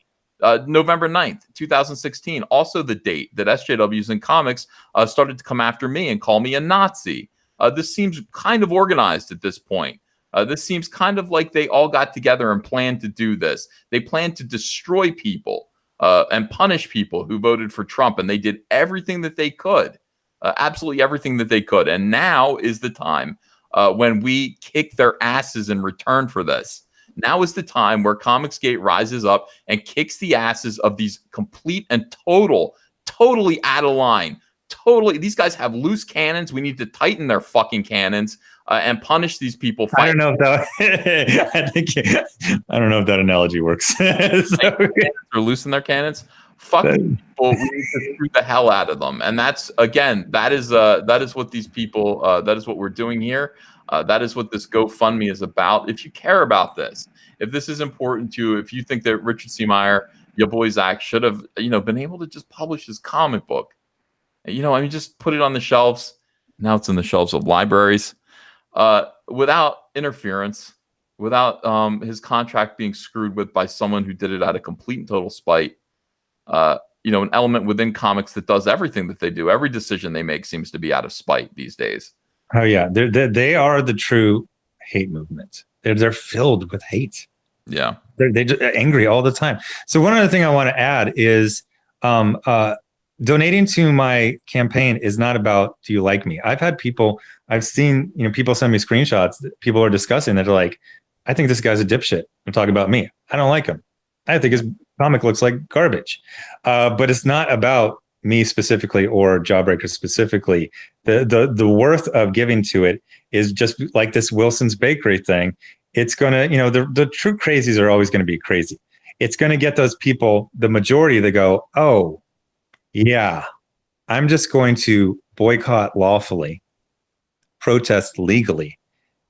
November 9th, 2016, also the date that SJWs in comics started to come after me and call me a Nazi. This seems kind of organized at this point. This seems kind of like they all got together and planned to do this. They planned to destroy people and punish people who voted for Trump, and they did everything that they could. Absolutely everything that they could. And now is the time when we kick their asses in return for this. Now is the time where Comicsgate rises up and kicks the asses of these complete and totally out of line. These guys have loose cannons. We need to tighten their fucking cannons and punish these people. I don't know if that analogy works. They're loosening their cannons. Fuck people. We need to shoot the hell out of them. And that's, again, that is what these people, that is what we're doing here. That is what this GoFundMe is about. If you care about this, if this is important to you, if you think that Richard C. Meyer, your boy Zack, should have, been able to just publish his comic book, just put it on the shelves. Now it's in the shelves of libraries, without interference, without his contract being screwed with by someone who did it out of complete and total spite. An element within comics that does everything that they do. Every decision they make seems to be out of spite these days. Oh yeah, they are the true hate movement. They're filled with hate. Yeah, they're just angry all the time. So one other thing I want to add is donating to my campaign is not about, do you like me? I've seen people send me screenshots that people are discussing that are like, I think this guy's a dipshit. They're talking about me. I don't like him. I think his comic looks like garbage. But it's not about me specifically or Jawbreaker specifically. The worth of giving to it is just like this Wilson's Bakery thing. It's gonna, the true crazies are always going to be crazy. It's going to get those people, the majority, that go, oh yeah, I'm just going to boycott lawfully, protest legally,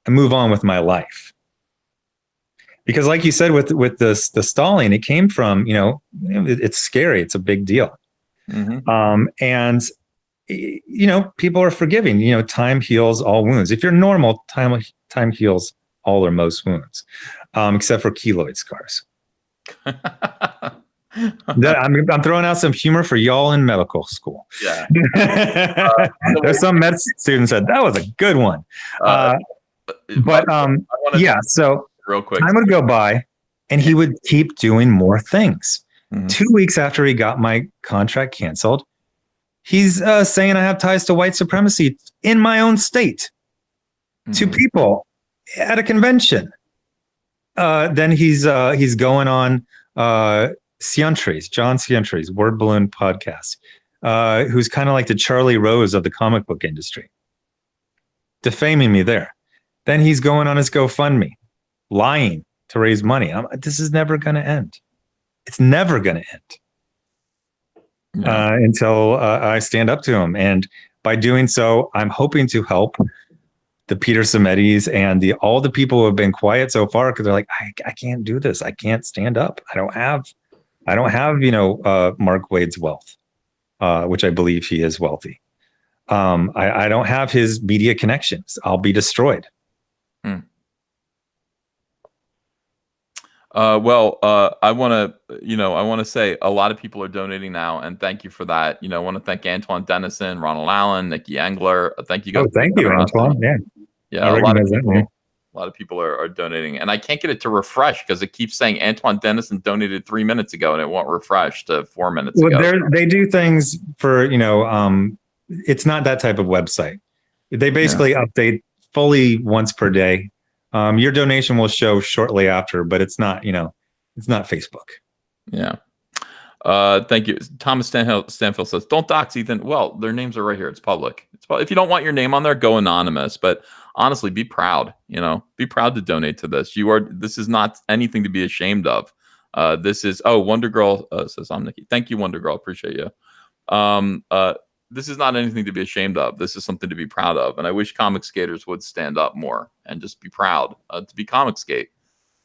and move on with my life. Because like you said, with the stalling, it came from, it's scary. It's a big deal. Mm-hmm. And people are forgiving. Time heals all wounds. If you're normal, time heals all or most wounds, except for keloid scars. I'm throwing out some humor for y'all in medical school. Yeah. There's some med students said that was a good one. So real quick, time would go by and he would keep doing more things. Mm-hmm. 2 weeks after he got my contract canceled, he's saying I have ties to white supremacy in my own state, mm-hmm. to people at a convention. Then he's going on John Ciantry's Word Balloon podcast, who's kind of like the Charlie Rose of the comic book industry, defaming me there. Then he's going on his GoFundMe, lying to raise money. This is never going to end. It's never going to end until I stand up to him. And by doing so, I'm hoping to help the Peter Samettis and all the people who have been quiet so far, because they're like, I can't do this. I can't stand up. I don't have Mark Waid's wealth, which I believe he is wealthy. I don't have his media connections. I'll be destroyed. I want to say a lot of people are donating now, and thank you for that. I want to thank Antoine Dennison, Ronald Allen, Nikki Engler. Thank you guys. Oh, thank you, Antoine. Yeah, yeah, I recognize that name. A lot of people are donating, and I can't get it to refresh because it keeps saying Antoine Dennison donated 3 minutes ago, and it won't refresh to 4 minutes ago. They do things for it's not that type of website. They basically update fully once per day. Your donation will show shortly after, but it's not it's not Facebook. Yeah. Thank you. Thomas Stanfield says, "Don't dox Ethan." Well, their names are right here. It's public. If you don't want your name on there, go anonymous. But honestly, be proud. Be proud to donate to this. This is not anything to be ashamed of. This is Wonder Girl says, "I'm Nikki." Thank you, Wonder Girl. Appreciate you. This is not anything to be ashamed of. This is something to be proud of. And I wish comic skaters would stand up more and just be proud to be comic skate.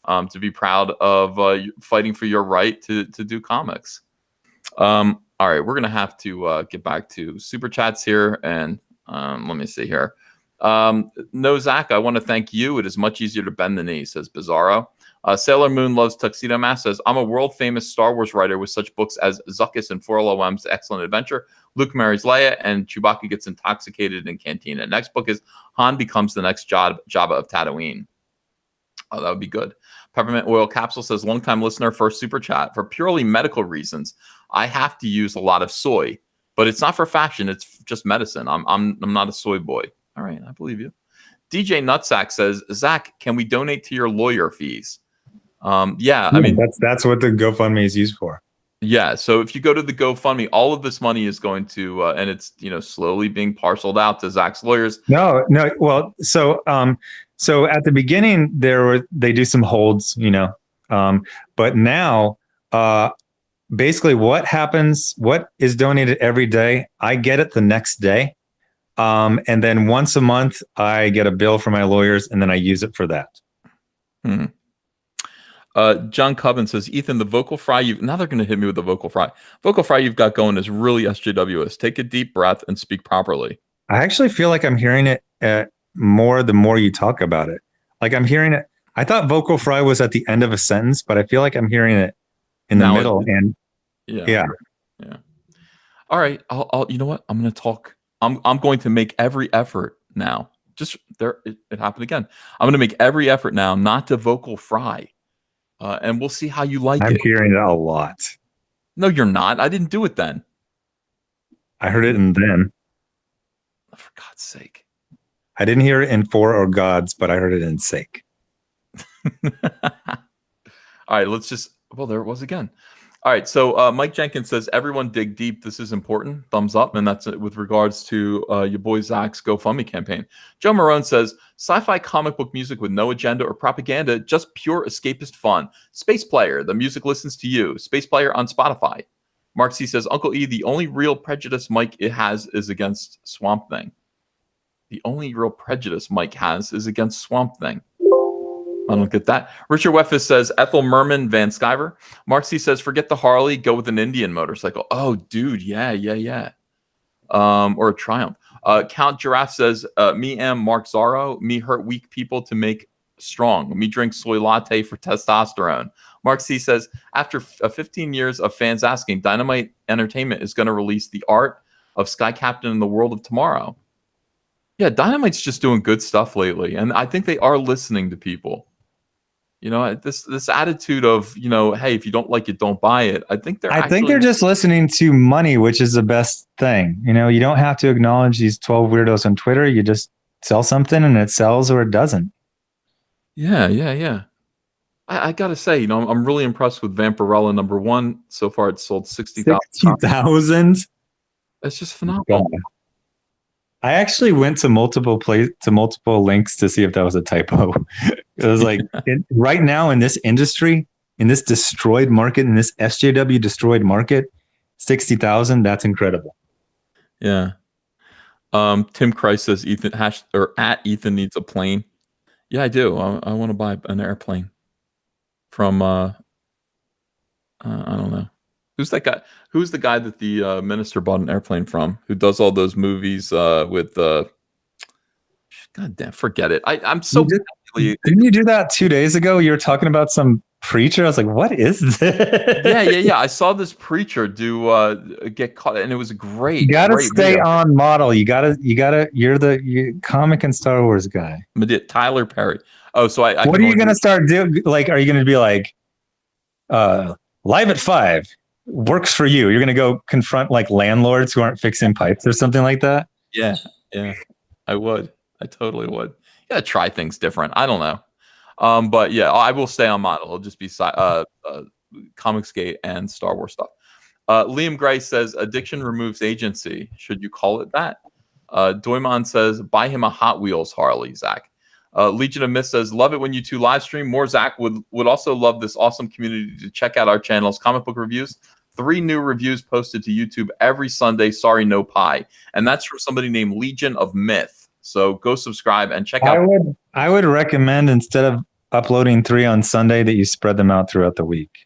To be proud of fighting for your right to do comics. All right, we're gonna have to get back to super chats here, and let me see here. No, Zack, I want to thank you. It is much easier to bend the knee, says Bizarro. Sailor Moon Loves Tuxedo Mask says, "I'm a world famous Star Wars writer with such books as Zuckuss and 4LOM's Excellent Adventure, Luke marries Leia, and Chewbacca gets intoxicated in Cantina. Next book is Han becomes the next Jabba of Tatooine." Oh, that would be good. Peppermint Oil Capsule says, "Longtime listener, first super chat. For purely medical reasons, I have to use a lot of soy, but it's not for fashion. It's just medicine. I'm not a soy boy." All right, I believe you. DJ Nutsack says, "Zack, can we donate to your lawyer fees?" Yeah, I mean that's what the GoFundMe is used for. Yeah, so if you go to the GoFundMe, all of this money is going to, and it's slowly being parceled out to Zack's lawyers. No. Well, so at the beginning they do some holds, but now basically what is donated every day, I get it the next day, and then once a month I get a bill from my lawyers, and then I use it for that. John Cubbin says, "Ethan, the vocal fry now they're going to hit me with the vocal fry. Vocal fry you've got going is really SJWs. Take a deep breath and speak properly." I actually feel like I'm hearing it more the more you talk about it. Like I'm hearing it. I thought vocal fry was at the end of a sentence, but I feel like I'm hearing it in the middle. Yeah. All right. I'll you know what? I'm going to talk. I'm going to make every effort now. Just there. It happened again. I'm going to make every effort now not to vocal fry. And we'll see how you like it. I'm hearing it a lot. No, you're not. I didn't do it then. I heard it in then. For God's sake. I didn't hear it in For or Gods, but I heard it in Sake. All right, there it was again. All right, so Mike Jenkins says, "Everyone dig deep. This is important." Thumbs up, and that's it with regards to your boy Zack's GoFundMe campaign. Joe Marone says, "Sci-fi comic book music with no agenda or propaganda, just pure escapist fun. Space Player, the music listens to you. Space Player on Spotify." Mark C says, "Uncle E, the only real prejudice Mike has is against Swamp Thing." The only real prejudice Mike has is against Swamp Thing. I don't get that. Richard Weffis says, "Ethel Merman Van Sciver." Mark C says, "Forget the Harley, go with an Indian motorcycle." Oh, dude, yeah. Or a Triumph. Count Giraffe says, "Me am Mark Zorro. Me hurt weak people to make strong. Me drink soy latte for testosterone." Mark C says, "After 15 years of fans asking, Dynamite Entertainment is going to release The Art of Sky Captain in the World of Tomorrow." Yeah, Dynamite's just doing good stuff lately, and I think they are listening to people. This attitude of, hey, if you don't like it, don't buy it. I think they're just listening to money, which is the best thing. You don't have to acknowledge these 12 weirdos on Twitter. You just sell something and it sells or it doesn't. Yeah. I gotta say, I'm really impressed with Vampirella #1. So far, it's sold 60,000. 60,000? It's just phenomenal. God. I actually went to multiple links to see if that was a typo. It was like right now in this industry, in this destroyed market, in this SJW destroyed market, 60,000. That's incredible. Yeah. Tim Christ says Ethan at Ethan needs a plane. Yeah, I do. I want to buy an airplane from I don't know. Who's that guy? Who's the guy that the minister bought an airplane from? Who does all those movies with God damn, forget it. I'm so didn't you do that 2 days ago? You were talking about some preacher. I was like, what is this? Yeah. I saw this preacher get caught, and it was great. You gotta great stay video. on model. You're the comic and Star Wars guy. Tyler Perry. Oh, so I What are you gonna start doing? Like, are you gonna be like, live at 5 works for you? You're gonna go confront like landlords who aren't fixing pipes or something like that? Yeah. I would. I totally would. Yeah, try things different. I don't know. But yeah, I will stay on model. It'll just be Comicsgate and Star Wars stuff. Liam Gray says addiction removes agency. Should you call it that? Doymon says buy him a Hot Wheels Harley, Zach. Legion of Myth says love it when you two live stream. More Zach would also love this awesome community to check out our channel's comic book reviews. 3 new reviews posted to YouTube every Sunday. Sorry, no pie. And that's from somebody named Legion of Myth. So go subscribe and check out. I would recommend instead of uploading 3 on Sunday that you spread them out throughout the week.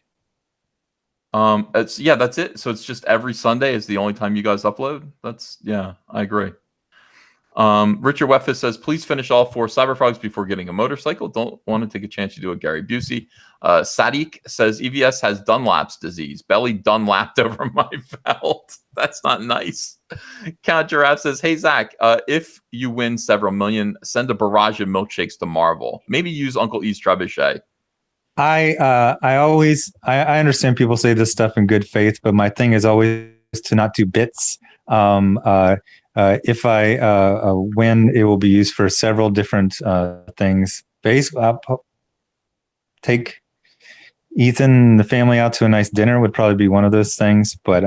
That's it. So it's just every Sunday is the only time you guys upload. I agree. Richard Weffis says, please finish all 4 Cyberfrogs before getting a motorcycle. Don't want to take a chance to do a Gary Busey. Sadiq says, EVS has Dunlap's disease. Belly Dunlapped over my belt. That's not nice. Count Giraffe says, hey, Zach, if you win several million, send a barrage of milkshakes to Marvel. Maybe use Uncle E's trebuchet. I understand people say this stuff in good faith, but my thing is always to not do bits. If I win, it will be used for several different things. Take Ethan and the family out to a nice dinner would probably be one of those things. But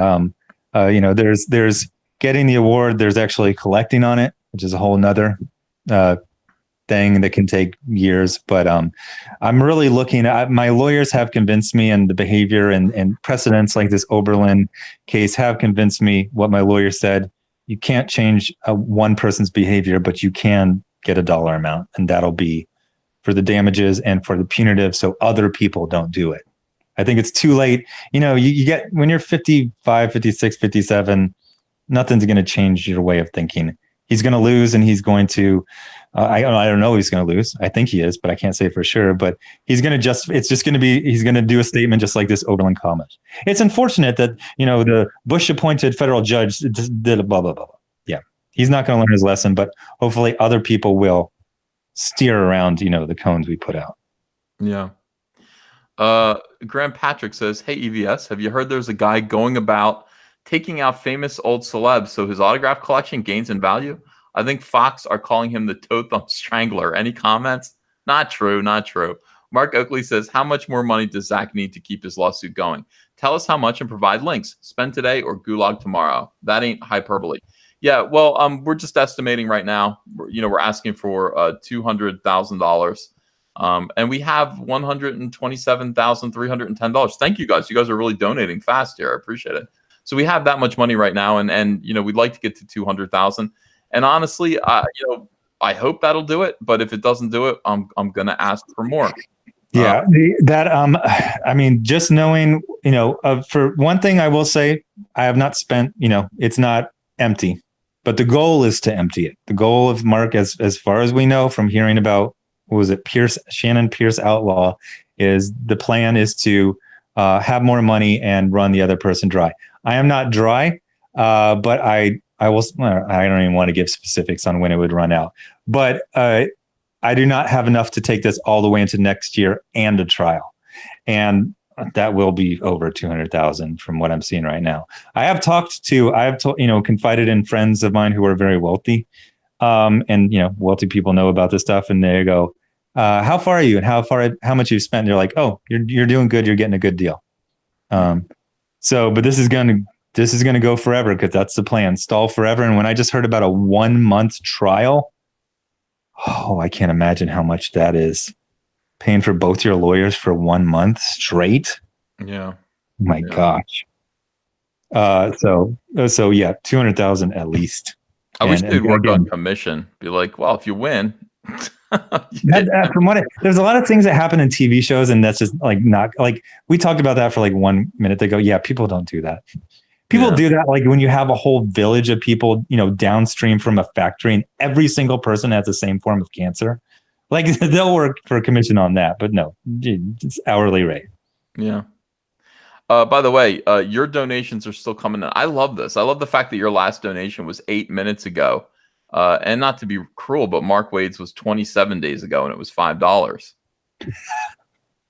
there's getting the award. There's actually collecting on it, which is a whole nother thing that can take years. But I'm really looking at, my lawyers have convinced me, and the behavior and precedents like this Oberlin case have convinced me what my lawyer said. You can't change one person's behavior, but you can get a dollar amount, and that'll be for the damages and for the punitive, so other people don't do it. I think it's too late. You get, when you're 55, 56, 57, nothing's going to change your way of thinking. He's going to lose, and he's going to, I don't know he's going to lose. I think he is, but I can't say for sure. But he's going to he's going to do a statement just like this Oberlin comment. It's unfortunate that, the Bush appointed federal judge did a blah, blah, blah. Yeah. He's not going to learn his lesson, but hopefully other people will steer around, the cones we put out. Yeah. Graham Patrick says, hey, EVS, have you heard there's a guy going about taking out famous old celebs so his autograph collection gains in value? I think Fox are calling him the Toe Thumb Strangler. Any comments? Not true. Mark Oakley says, how much more money does Zach need to keep his lawsuit going? Tell us how much and provide links. Spend today or gulag tomorrow. That ain't hyperbole. Yeah, well, we're just estimating right now. We're asking for $200,000. And we have $127,310. Thank you guys. You guys are really donating fast here. I appreciate it. So we have that much money right now, and we'd like to get to 200,000. And honestly, I hope that'll do it. But if it doesn't do it, I'm gonna ask for more. Yeah, just knowing, for one thing, I will say I have not spent. It's not empty, but the goal is to empty it. The goal of Mark, as far as we know from hearing about, what was it, Shannon Pierce Outlaw, is the plan is to have more money and run the other person dry. I am not dry, but I will. I don't even want to give specifics on when it would run out, but I do not have enough to take this all the way into next year and a trial, and that will be over 200,000 from what I'm seeing right now. I have confided in friends of mine who are very wealthy, and wealthy people know about this stuff, and they go, "How far are you, and how much you've spent?" They're like, "Oh, you're doing good. You're getting a good deal." But this is going to go forever, because that's the plan. Stall forever. And when I just heard about a 1-month trial, I can't imagine how much that is. Paying for both your lawyers for 1 month straight. Yeah. My gosh. So yeah, 200,000 at least. I wish they'd work on commission. Be like, well, if you win. There's a lot of things that happen in TV shows, and that's just not we talked about that for 1 minute. They go, yeah, people don't do that. People do that when you have a whole village of people, downstream from a factory, and every single person has the same form of cancer. Like they'll work for a commission on that, but no, it's hourly rate. Yeah. By the way, your donations are still coming in. I love this. I love the fact that your last donation was 8 minutes ago. And not to be cruel, but Mark Wade's was 27 days ago, and it was $5.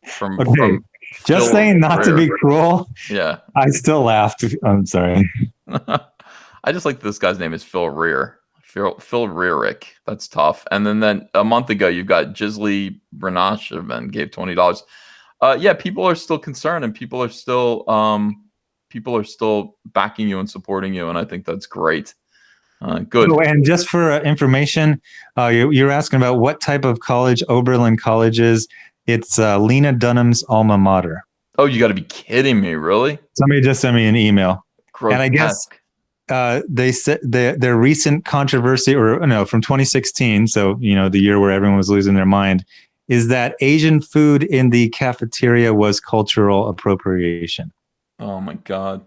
From Just Phil saying not to Rear. be cruel. Yeah. I still laughed. I'm sorry. I just like this guy's name is Phil Rear. Phil Rearick. That's tough. And then a month ago, you've got Gisley Brenashevin gave $20. Yeah, people are still concerned, and people are still backing you and supporting you, and I think that's great. Good. Oh, and just for information, you're asking about what type of college Oberlin College is. It's Lena Dunham's alma mater. Oh, you got to be kidding me! Really? Somebody just sent me an email, Grotesque. and I guess they said their recent controversy, or no, from 2016. So the year where everyone was losing their mind, is that Asian food in the cafeteria was cultural appropriation. Oh my God.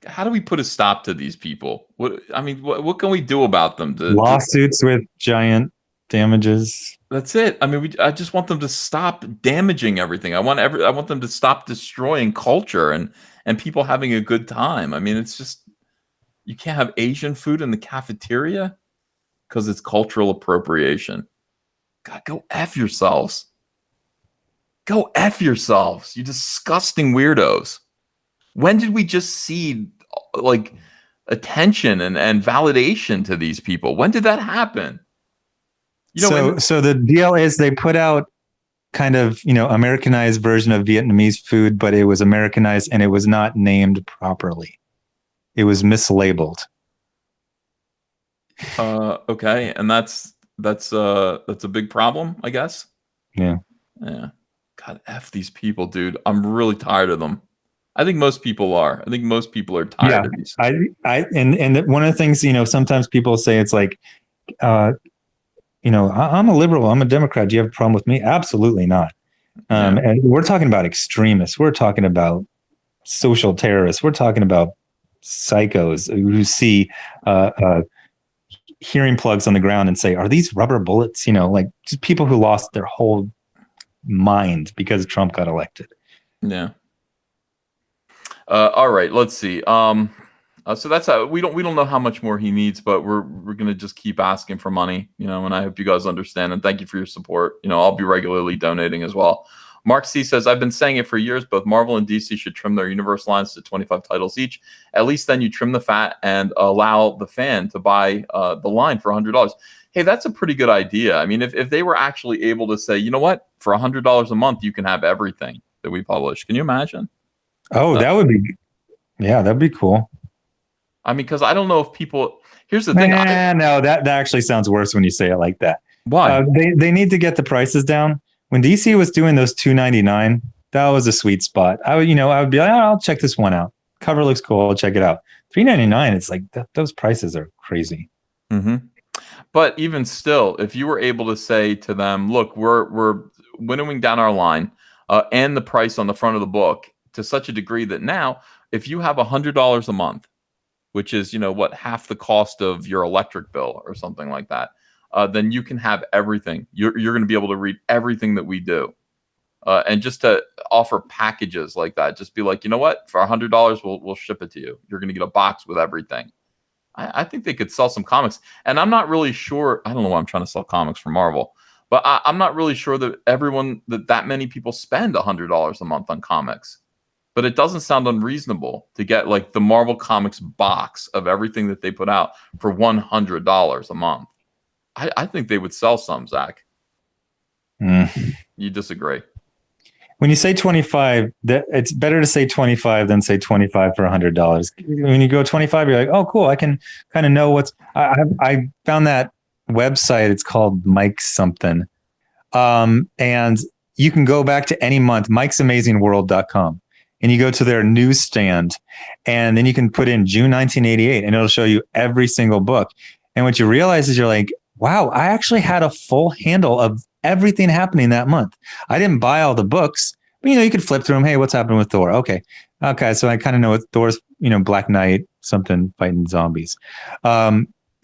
How do we put a stop to these people? What can we do about them? Lawsuits with giant damages. That's it. I mean, I just want them to stop damaging everything. I want them to stop destroying culture and people having a good time. I mean, it's just, you can't have Asian food in the cafeteria because it's cultural appropriation. God, go F yourselves. Go F yourselves, you disgusting weirdos. When did we just see like attention and validation to these people? When did that happen? So the deal is they put out kind of, Americanized version of Vietnamese food, but it was Americanized and it was not named properly. It was mislabeled. Okay. And that's a big problem, I guess. Yeah. God, F these people, dude. I'm really tired of them. I think most people are. I think most people are tired of these. And one of the things, sometimes people say it's like, I'm a liberal, I'm a Democrat. Do you have a problem with me? Absolutely not. And we're talking about extremists. We're talking about social terrorists. We're talking about psychos who see hearing plugs on the ground and say, are these rubber bullets? Like just people who lost their whole mind because Trump got elected. Yeah. All right, let's see. So that's how we don't know how much more he needs, but we're gonna just keep asking for money, and I hope you guys understand, and thank you for your support. I'll be regularly donating as well. Mark C says, I've been saying it for years, both Marvel and DC should trim their universe lines to 25 titles each. At least then you trim the fat and allow the fan to buy the line for $100. Hey, that's a pretty good idea. I mean, if they were actually able to say, you know what, for $100 a month, you can have everything that we publish. Can you imagine? Oh, that'd be cool. I mean, because I don't know if people. Here's the thing. No, that actually sounds worse when you say it like that. Why? They need to get the prices down. When DC was doing those $2.99, that was a sweet spot. I would be like, I'll check this one out. Cover looks cool. I'll check it out. $3.99. It's like those prices are crazy. Mm-hmm. But even still, if you were able to say to them, look, we're winnowing down our line and the price on the front of the book to such a degree that now, if you have $100 a month, which is, half the cost of your electric bill or something like that, then you can have everything. You're going to be able to read everything that we do. And just to offer packages like that, just be like, you know what, for $100, we'll ship it to you. You're going to get a box with everything. I think they could sell some comics. And I'm not really sure. I don't know why I'm trying to sell comics for Marvel, but I'm not really sure that that many people spend $100 a month on comics. But it doesn't sound unreasonable to get like the Marvel Comics box of everything that they put out for $100 a month. I think they would sell some, Zach. You disagree? When you say 25, that it's better to say 25 than say 25 for $100. When you go 25, you're like, oh, cool. I can kind of know what's. I found that website. It's called Mike something, and you can go back to any month. Mike'sAmazingWorld.com. And you go to their newsstand, and then you can put in June 1988, and it'll show you every single book. And what you realize is you're like, wow, I actually had a full handle of everything happening that month. I didn't buy all the books, but you could flip through them. Hey, what's happening with Thor? Okay, so I kind of know what Thor's, Black Knight, something fighting zombies.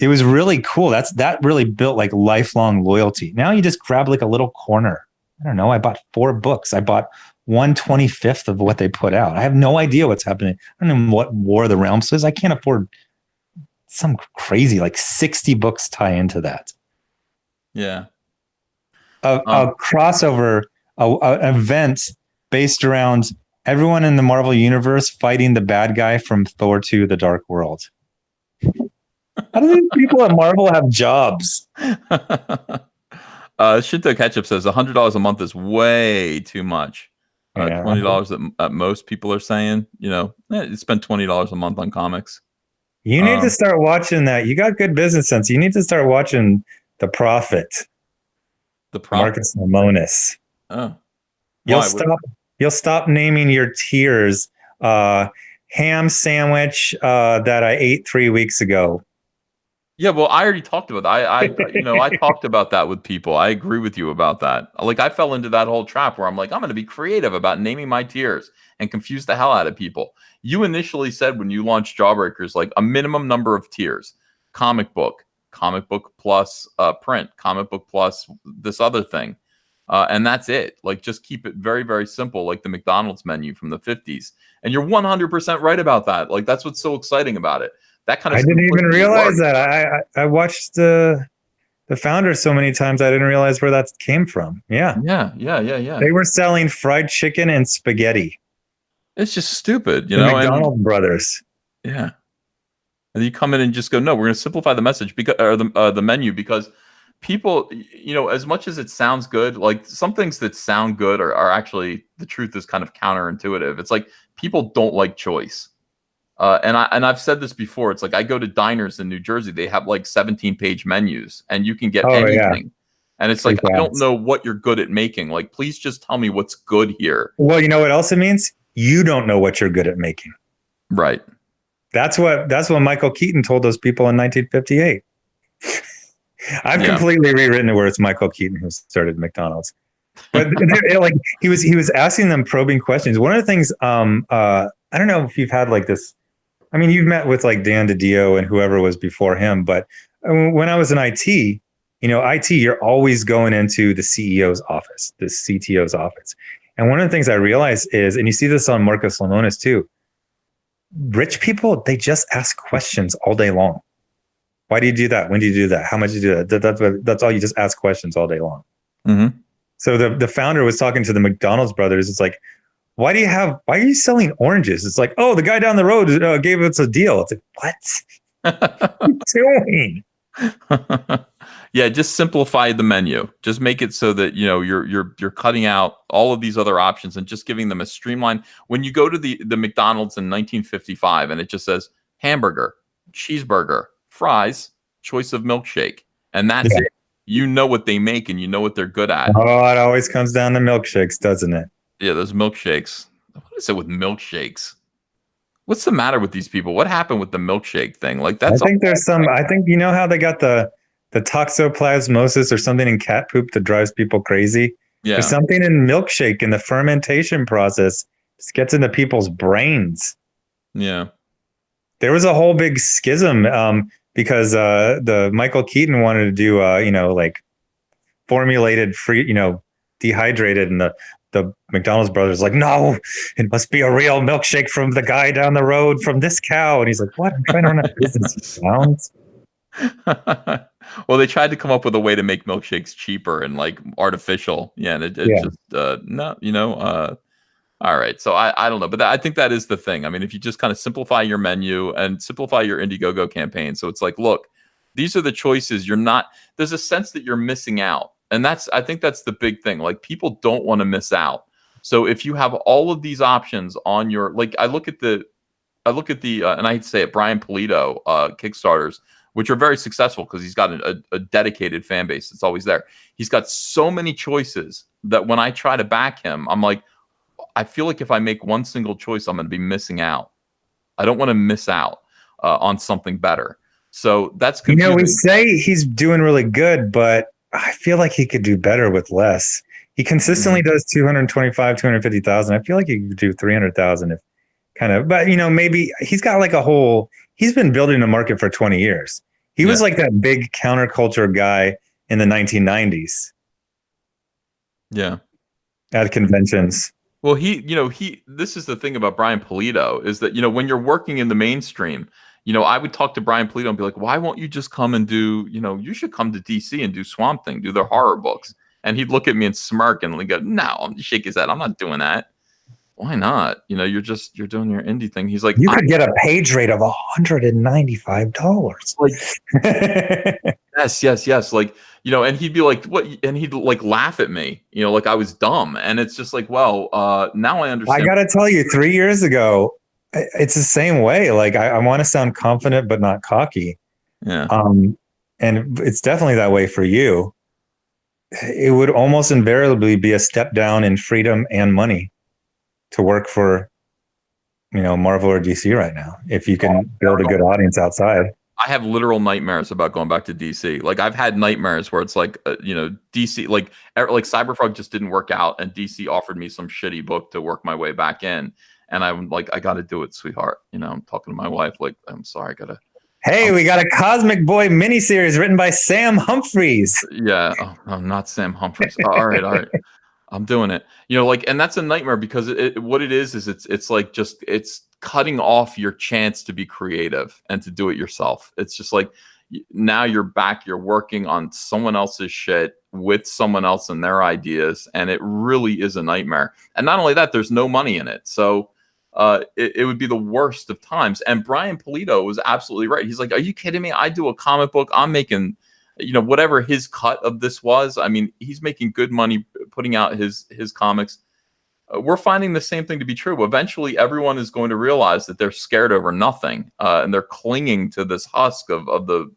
It was really cool. That really built like lifelong loyalty. Now you just grab like a little corner. I don't know. I bought 4 books. I bought 1/25th of what they put out. I have no idea what's happening. I don't know what War of the Realms is. I can't afford some crazy like 60 books tie into that. Yeah. A crossover, an event based around everyone in the Marvel universe fighting the bad guy from Thor 2: The Dark World. How do these people at Marvel have jobs? Shinto Ketchup says $100 a month is way too much. Yeah. $20 at most people are saying, spend $20 a month on comics. You need to start watching that. You got good business sense. You need to start watching The Prophet. Marcus Lemonis. Oh. You'll stop naming your tiers. Ham sandwich that I ate 3 weeks ago. Yeah, well, I already talked about that. I talked about that with people. I agree with you about that. Like, I fell into that whole trap where I'm like, I'm going to be creative about naming my tiers and confuse the hell out of people. You initially said when you launched Jawbreakers, like a minimum number of tiers: comic book plus print, comic book plus this other thing. And that's it. Like, just keep it very, very simple, like the McDonald's menu from the 50s. And you're 100% right about that. Like, that's what's so exciting about it. That kind of I didn't even realize that. I watched the founder so many times. I didn't realize where that came from. Yeah. They were selling fried chicken and spaghetti. It's just stupid, McDonald's brothers. Yeah. And you come in and just go, no, we're going to simplify the message or the menu, because people, as much as it sounds good, like some things that sound good are actually, the truth is kind of counterintuitive. It's like people don't like choice. And I've said this before. It's like I go to diners in New Jersey. They have like 17-page menus, and you can get anything. Yeah. And it's like, I don't know what you're good at making. Like, please just tell me what's good here. Well, you know what else it means? You don't know what you're good at making. Right. That's what Michael Keaton told those people in 1958. I've completely rewritten it where it's Michael Keaton who started McDonald's. But like he was asking them probing questions. One of the things, I don't know if you've had like this. I mean, you've met with like Dan DiDio and whoever was before him, but when I was in IT, you're always going into the CEO's office, the CTO's office. And one of the things I realized is, and you see this on Marcus Lemonis too, rich people, they just ask questions all day long. Why do you do that? When do you do that? How much do you do that? That's all. You just ask questions all day long. Mm-hmm. So the founder was talking to the McDonald's brothers. It's like, why are you selling oranges? It's like, oh, the guy down the road gave us a deal. It's like, what are you doing? Yeah, just simplify the menu. Just make it so that you're cutting out all of these other options and just giving them a streamline. When you go to the McDonald's in 1955 and it just says hamburger, cheeseburger, fries, choice of milkshake, and that's it. You know what they make and you know what they're good at. Oh, it always comes down to milkshakes, doesn't it? Yeah, those milkshakes. What is it with milkshakes? What's the matter with these people? What happened with the milkshake thing? Like, that's. I think how they got the toxoplasmosis or something in cat poop that drives people crazy. Yeah. There's something in milkshake in the fermentation process. Just gets into people's brains. Yeah. There was a whole big schism because the Michael Keaton wanted to do like formulated free, dehydrated, and the McDonald's brothers like, no, it must be a real milkshake from the guy down the road from this cow. And he's like, what? I'm trying to run a business. Sounds. Well, they tried to come up with a way to make milkshakes cheaper and like artificial. Yeah, and it just no, all right. So I don't know, but I think that is the thing. I mean, if you just kind of simplify your menu and simplify your Indiegogo campaign, so it's like, look, these are the choices. There's a sense that you're missing out. And I think that's the big thing. Like, people don't want to miss out. So if you have all of these options on your, like, I look at the, and I hate to say it, Brian Polito Kickstarters, which are very successful because he's got a dedicated fan base. It's always there. He's got so many choices that when I try to back him, I'm like, I feel like if I make one single choice, I'm going to be missing out. I don't want to miss out on something better. So that's confusing. We say he's doing really good, but I feel like he could do better with less. He consistently does 225, 250,000. I feel like he could do 300,000 if kind of, but maybe he's got like he's been building a market for 20 years. He was like that big counterculture guy in the 1990s Yeah. at conventions. Well, this is the thing about Brian Pulido is that, when you're working in the mainstream, I would talk to Brian Pulido and be like, why won't you just come and do, you should come to DC and do Swamp Thing, do their horror books. And he'd look at me and smirk and go, no, shake his head. I'm not doing that. Why not? You're doing your indie thing. He's like, you could get a page rate of $195. Like, yes. Like, and he'd be like, what? And he'd like laugh at me, like I was dumb. And it's just like, well, now I understand. I got to tell you, 3 years ago, it's the same way. Like I want to sound confident, but not cocky. Yeah. And it's definitely that way for you. It would almost invariably be a step down in freedom and money to work for, Marvel or DC right now, if you can build a good audience outside. I have literal nightmares about going back to DC. Like I've had nightmares where it's like, DC, like Cyberfrog just didn't work out, and DC offered me some shitty book to work my way back in, and I'm like, I got to do it, sweetheart. I'm talking to my wife, like, I'm sorry, I gotta. Hey, we got a Cosmic Boy miniseries written by Sam Humphries. Yeah, oh, not Sam Humphries. All right. I'm doing it. And that's a nightmare because what it is it's like it's cutting off your chance to be creative and to do it yourself. It's just like now you're back, you're working on someone else's shit with someone else and their ideas, and it really is a nightmare. And not only that, there's no money in it. So it would be the worst of times. And Brian Pulido was absolutely right. He's like, are you kidding me? I do a comic book. I'm making whatever his cut of this was. I mean, he's making good money putting out his comics. We're finding the same thing to be true. Eventually, everyone is going to realize that they're scared over nothing, and they're clinging to this husk of the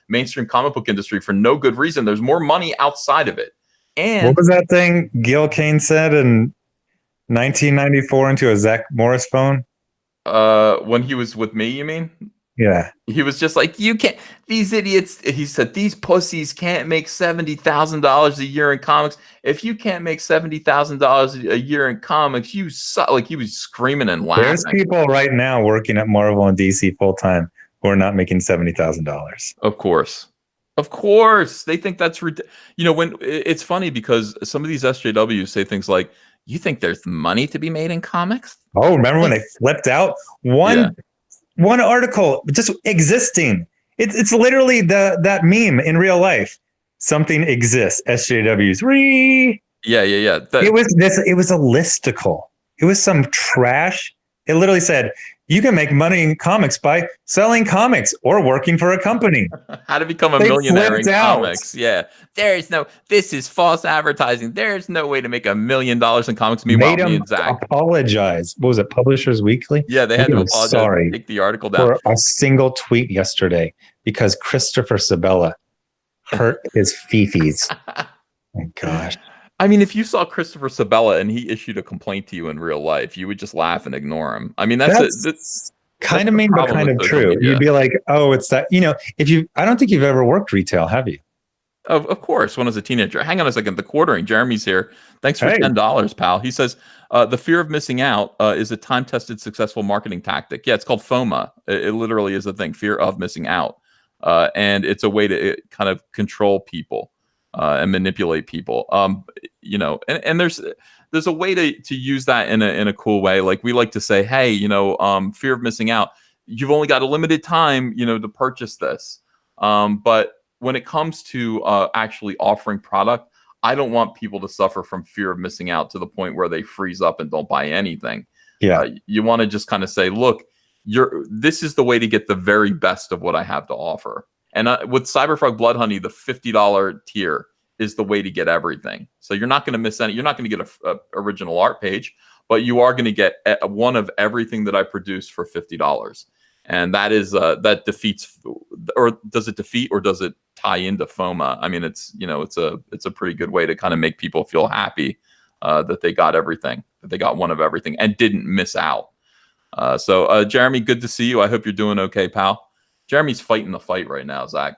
mainstream comic book industry for no good reason. There's more money outside of it. And what was that thing Gil Kane said in 1994 into a Zack Morris phone? When he was with me, you mean? Yeah. He was just like, you can't, these idiots, he said, these pussies can't make $70,000 a year in comics. If you can't make $70,000 a year in comics, you suck. Like he was screaming and laughing. There's people right now working at Marvel and DC full time who are not making $70,000. Of course. They think that's ridiculous. When it's funny because some of these SJWs say things like, you think there's money to be made in comics? Oh, remember when they flipped out? One article just existing. It's literally that meme in real life. Something exists. SJWs. Yeah. It was a listicle. It was some trash. It literally said, you can make money in comics by selling comics or working for a company. How to become a millionaire in comics. Yeah. This is false advertising. There's no way to make $1 million in comics. Meanwhile, me and Zack apologize. What was it? Publishers Weekly? Yeah, they had to apologize. Sorry. Take the article down. For a single tweet yesterday because Christopher Sabella hurt his fifis. Oh my gosh. I mean, if you saw Christopher Sabella and he issued a complaint to you in real life, you would just laugh and ignore him. I mean, that's kind of mean, but kind of true. Media. You'd be like, oh, it's that, I don't think you've ever worked retail, have you? Of course, when I was a teenager. Hang on a second. The quartering. Jeremy's here. Thanks for $10, pal. He says, the fear of missing out is a time-tested, successful marketing tactic. Yeah, it's called FOMA. It literally is a thing, fear of missing out. And it's a way to kind of control people. And manipulate people, and there's a way to use that in a cool way. Like we like to say, hey, fear of missing out. You've only got a limited time, to purchase this. But when it comes to actually offering product, I don't want people to suffer from fear of missing out to the point where they freeze up and don't buy anything. Yeah, you want to just kind of say, look, this is the way to get the very best of what I have to offer. And with Cyberfrog Blood Honey, the $50 tier is the way to get everything. So you're not going to miss any. You're not going to get a original art page, but you are going to get one of everything that I produce for $50. And that is that defeats, or does it defeat, or does it tie into FOMA? I mean, it's a pretty good way to kind of make people feel happy that they got everything, that they got one of everything, and didn't miss out. So Jeremy, good to see you. I hope you're doing okay, pal. Jeremy's fighting the fight right now, Zack.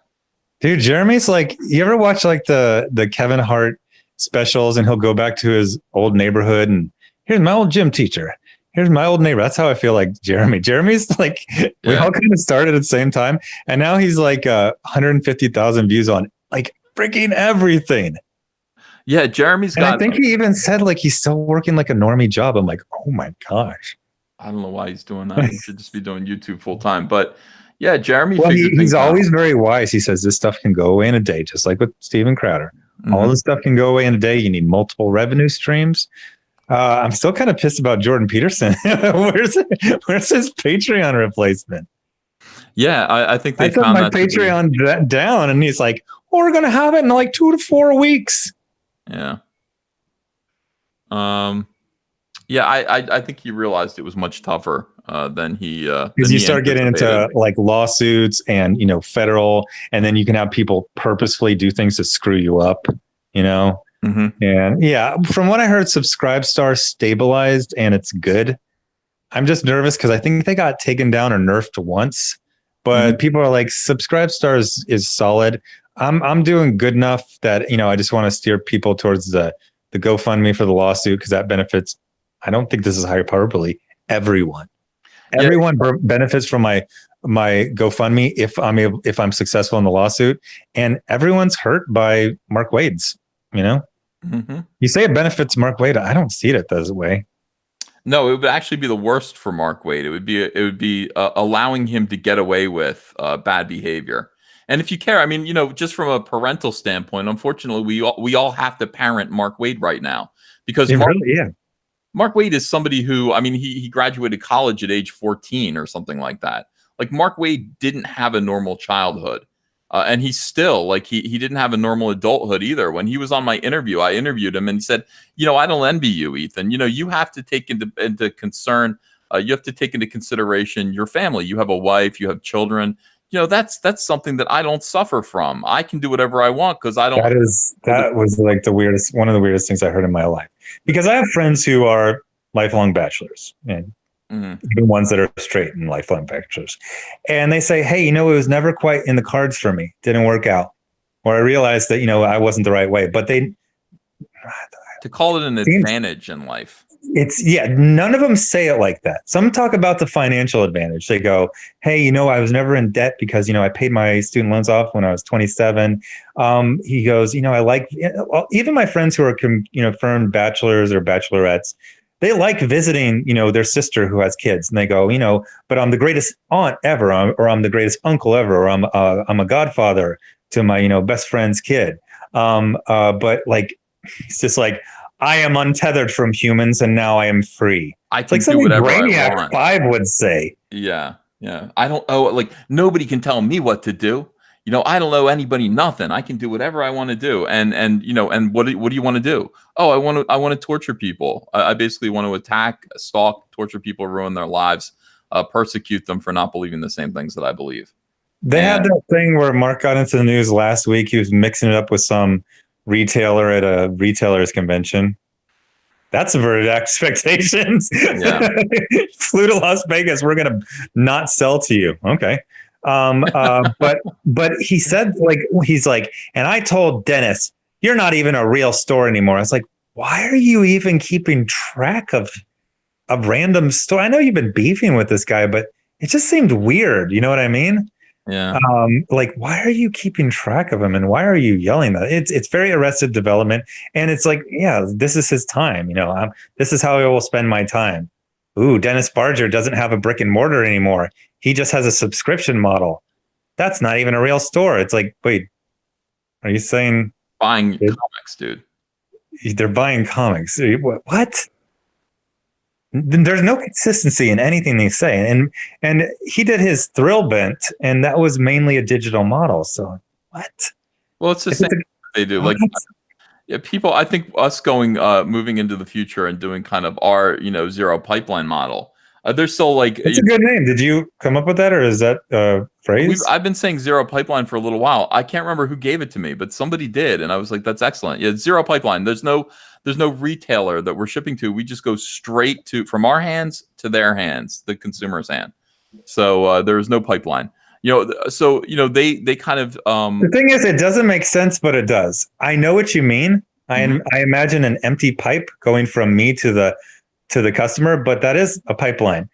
Dude, Jeremy's like, you ever watch like the Kevin Hart specials, and he'll go back to his old neighborhood and here's my old gym teacher. here's my old neighbor. That's how I feel like Jeremy. Jeremy's like, we all kind of started at the same time. And now he's like 150,000 views on like freaking everything. Yeah, Jeremy's And got. I think he even said like he's still working like a normie job. I'm like, oh my gosh. I don't know why he's doing that. He should just be doing YouTube full time. But yeah, Jeremy. Well, figured he's things always out. very wise. He says this stuff can go away in a day, just like with Steven Crowder. All this stuff can go away in a day. You need multiple revenue streams. I'm still kind of pissed about Jordan Peterson. where's his Patreon replacement? Yeah, I think I they took found my that to be- Patreon down, and he's like, "Well, we're gonna have it in like 2 to 4 weeks." Yeah. Yeah, I think he realized it was much tougher than he because you start getting into like lawsuits and federal, and then you can have people purposefully do things to screw you up, And yeah, from what I heard, Subscribestar stabilized and it's good. I'm just nervous because I think they got taken down or nerfed once, but people are like, Subscribestar is solid. I'm doing good enough that I just want to steer people towards the GoFundMe for the lawsuit because that benefits. I don't think this is hyperbole. Everyone benefits from my GoFundMe if I'm successful in the lawsuit, and everyone's hurt by Mark Wade's. You say it benefits Mark Wade. I don't see it that way. No, it would actually be the worst for Mark Wade. It would be allowing him to get away with bad behavior. And if you care, I mean, just from a parental standpoint, unfortunately, we all have to parent Mark Wade right now because Mark Wade is somebody who, I mean, he graduated college at age 14 or something like that. Like Mark Wade didn't have a normal childhood. And he's still like he didn't have a normal adulthood either. When he was on my interview, I interviewed him and he said, I don't envy you, Ethan. You have to take into concern. You have to take into consideration your family. You have a wife. You have children. That's something that I don't suffer from. I can do whatever I want because I don't. That was like one of the weirdest things I heard in my life, because I have friends who are lifelong bachelors and even ones that are straight and lifelong bachelors. And they say, hey, it was never quite in the cards for me. Didn't work out. Or I realized that, I wasn't the right way. But to call it an advantage in life. None of them say it like that. Some talk about the financial advantage. They go, hey, I was never in debt because, I paid my student loans off when I was 27. He goes, I like, even my friends who are, confirmed bachelors or bachelorettes, they like visiting, their sister who has kids, and they go, but I'm the greatest aunt ever, or I'm the greatest uncle ever, or I'm a godfather to my, best friend's kid. But like, it's just like, I am untethered from humans, and now I am free. I can do whatever I want. 5 would say. Yeah. I don't like nobody can tell me what to do. I don't owe anybody nothing. I can do whatever I want to do. And what do you want to do? Oh, I want to torture people. I basically want to attack, stalk, torture people, ruin their lives, persecute them for not believing the same things that I believe. They had that thing where Mark got into the news last week. He was mixing it up with some retailer at a retailer's convention. That subverted expectations. Yeah. Flew to Las Vegas. We're going to not sell to you. Okay. But he said, he's like, and I told Dennis, you're not even a real store anymore. I was like, why are you even keeping track of a random store? I know you've been beefing with this guy, but it just seemed weird. You know what I mean? Yeah. Why are you keeping track of him, and why are you yelling that? It's very Arrested Development, and it's like, yeah, this is his time. This is how I will spend my time. Ooh, Dennis Barger doesn't have a brick and mortar anymore. He just has a subscription model. That's not even a real store. It's like, wait, are you saying buying comics, dude? They're buying comics. What? There's no consistency in anything they say. And he did his Thrill Bent, and that was mainly a digital model. So what? Well, it's the same thing they do. Like, people, I think us moving into the future and doing kind of our, zero pipeline model. They're still like, it's a good name. Did you come up with that, or is that a phrase? I've been saying zero pipeline for a little while. I can't remember who gave it to me, but somebody did, and I was like, that's excellent. Yeah, zero pipeline. There's no retailer that we're shipping to. We just go straight from our hands to their hands, the consumer's hand. So there is no pipeline. They kind of the thing is, it doesn't make sense, but it does. I know what you mean. I imagine an empty pipe going from me to to the customer, but that is a pipeline.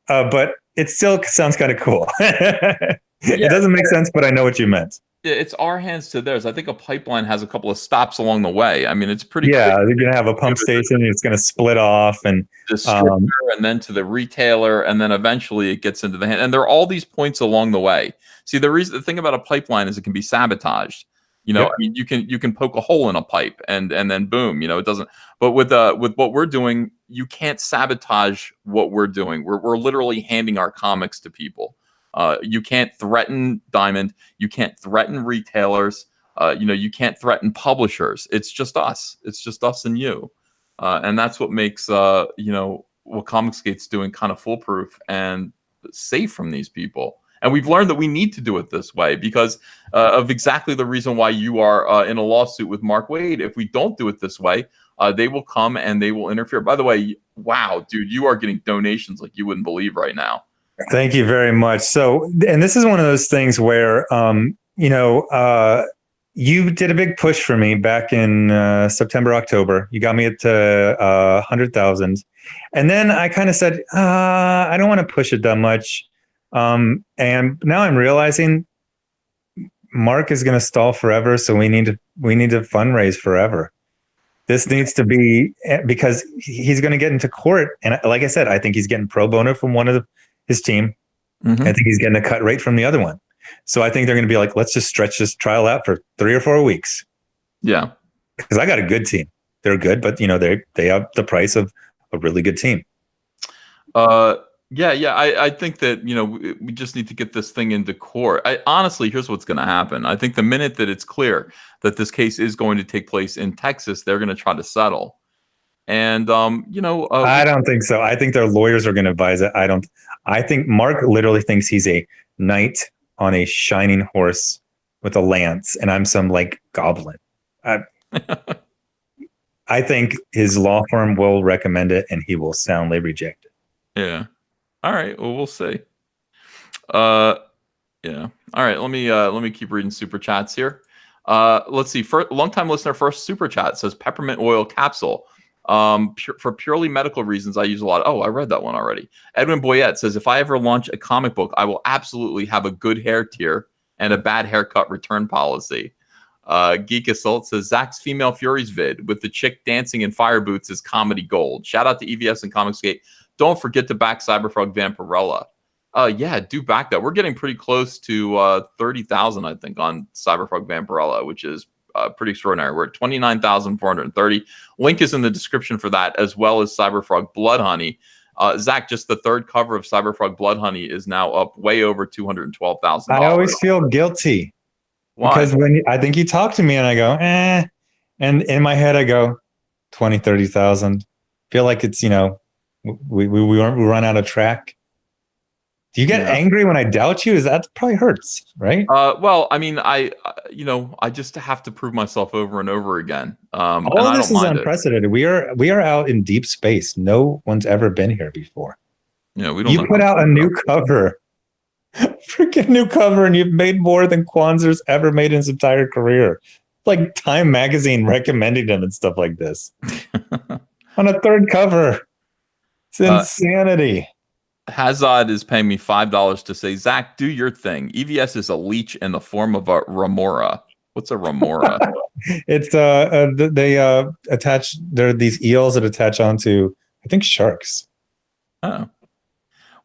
But it still sounds kind of cool. It doesn't make sense, but I know what you meant. It's our hands to theirs. I think a pipeline has a couple of stops along the way. I mean, it's pretty Yeah, clear. you're gonna have a pump station. It's gonna split off, and Distributor, and then to the retailer, and then eventually it gets into the hand. And there are all these points along the way. See, the thing about a pipeline is it can be sabotaged. Yep. I mean, you can poke a hole in a pipe, and then boom, it doesn't. But with what we're doing, you can't sabotage what we're doing. We're literally handing our comics to people. You can't threaten Diamond. You can't threaten retailers. You can't threaten publishers. It's just us. It's just us and you. And that's what makes what Comicsgate's doing kind of foolproof and safe from these people. And we've learned that we need to do it this way because of exactly the reason why you are in a lawsuit with Mark Waid. If we don't do it this way, they will come and they will interfere. By the way, wow, dude, you are getting donations like you wouldn't believe right now. Thank you very much. So, and this is one of those things where, you did a big push for me back in September, October. You got me at 100,000. And then I kind of said, I don't want to push it that much. And now I'm realizing Mark is going to stall forever. So we need to fundraise forever. This needs to be, because he's going to get into court. And like I said, I think he's getting pro bono from one of his team. Mm-hmm. I think he's getting a cut rate from the other one. So I think they're going to be like, let's just stretch this trial out for 3 or 4 weeks. Yeah. Because I got a good team. They're good, but they have the price of a really good team. Yeah. I think that, we just need to get this thing into court. Honestly, here's what's going to happen. I think the minute that it's clear that this case is going to take place in Texas, they're going to try to settle. And, I don't think so. I think their lawyers are going to advise it. I think Mark literally thinks he's a knight on a shining horse with a lance, and I'm some goblin. I think his law firm will recommend it, and he will soundly reject it. Yeah. All right. Well, we'll see. Yeah. All right. Let me keep reading super chats here. Let's see. Longtime listener, first super chat says peppermint oil capsule. For purely medical reasons, I use a lot. I read that one already. Edwin Boyette says, if I ever launch a comic book, I will absolutely have a good hair tier and a bad haircut return policy. Geek Assault says, Zack's Female Furies vid with the chick dancing in fire boots is comedy gold. Shout out to EVS and Comicsgate. Don't forget to back Cyberfrog Vampirella. Yeah, do back that. We're getting pretty close to 30,000, I think, on Cyberfrog Vampirella, which is pretty extraordinary. We're at 29,430. Link is in the description for that, as well as Cyberfrog Blood Honey. Zack, just the third cover of Cyberfrog Blood Honey is now up way over $212,000. I always feel guilty. Why? Because I think you talk to me and I go, and in my head I go, 20, 30,000. Feel like it's, we run out of track. Do you get angry when I doubt you? That probably hurts, right? Well, I mean, I just have to prove myself over and over again. All of this is unprecedented. We are out in deep space. No one's ever been here before. Yeah, we don't. You put out a new cover, freaking new cover, and you've made more than Kwanzaa's ever made in his entire career. Like Time Magazine recommending them and stuff like this on a third cover. It's insanity. Hazard is paying me $5 to say, Zack, do your thing. EVS is a leech in the form of a remora. What's a remora? It's they attach. There are these eels that attach onto, I think, sharks. Oh,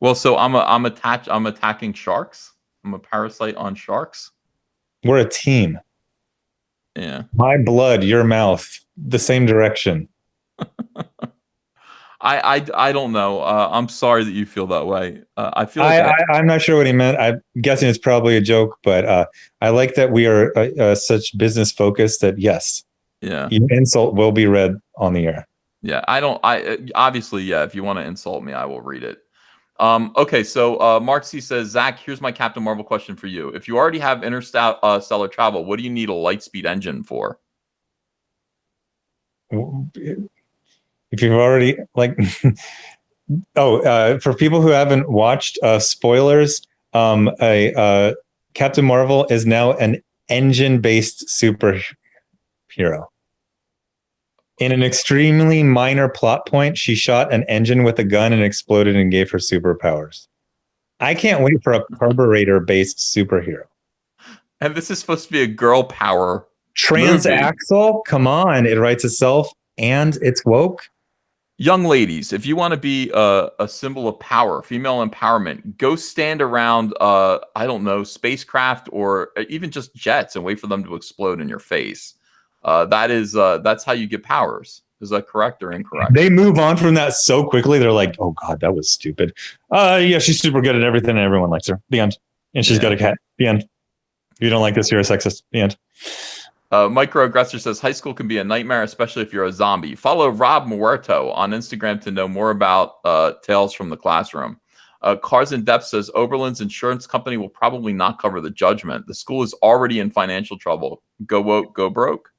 well, so I'm attacking sharks. I'm a parasite on sharks. We're a team. Yeah. My blood, your mouth, the same direction. I don't know. I'm sorry that you feel that way. I feel I'm not sure what he meant. I'm guessing it's probably a joke, but I like that we are such business focused that yes, yeah, insult will be read on the air. Yeah, obviously, yeah. If you want to insult me, I will read it. Okay, so Mark C says, Zack, here's my Captain Marvel question for you. If you already have interstellar travel, what do you need a Lightspeed engine for? If you've already for people who haven't watched spoilers, Captain Marvel is now an engine-based superhero. In an extremely minor plot point, she shot an engine with a gun and exploded and gave her superpowers. I can't wait for a carburetor-based superhero. And this is supposed to be a girl power movie. Transaxle? Come on. It writes itself and it's woke. Young ladies, if you want to be a symbol of power, female empowerment, go stand around, I don't know, spacecraft or even just jets and wait for them to explode in your face. That's how you get powers. Is that correct or incorrect? They move on from that so quickly. They're like, oh God, that was stupid. Yeah, she's super good at everything and everyone likes her. The end. And she's got a cat. The end. If you don't like this, you're a sexist. The end. Microaggressor says high school can be a nightmare, especially if you're a zombie. Follow Rob Muerto on Instagram to know more about Tales from the Classroom. Cars in Depth says Oberlin's insurance company will probably not cover the judgment. The school is already in financial trouble. Go woke, go broke.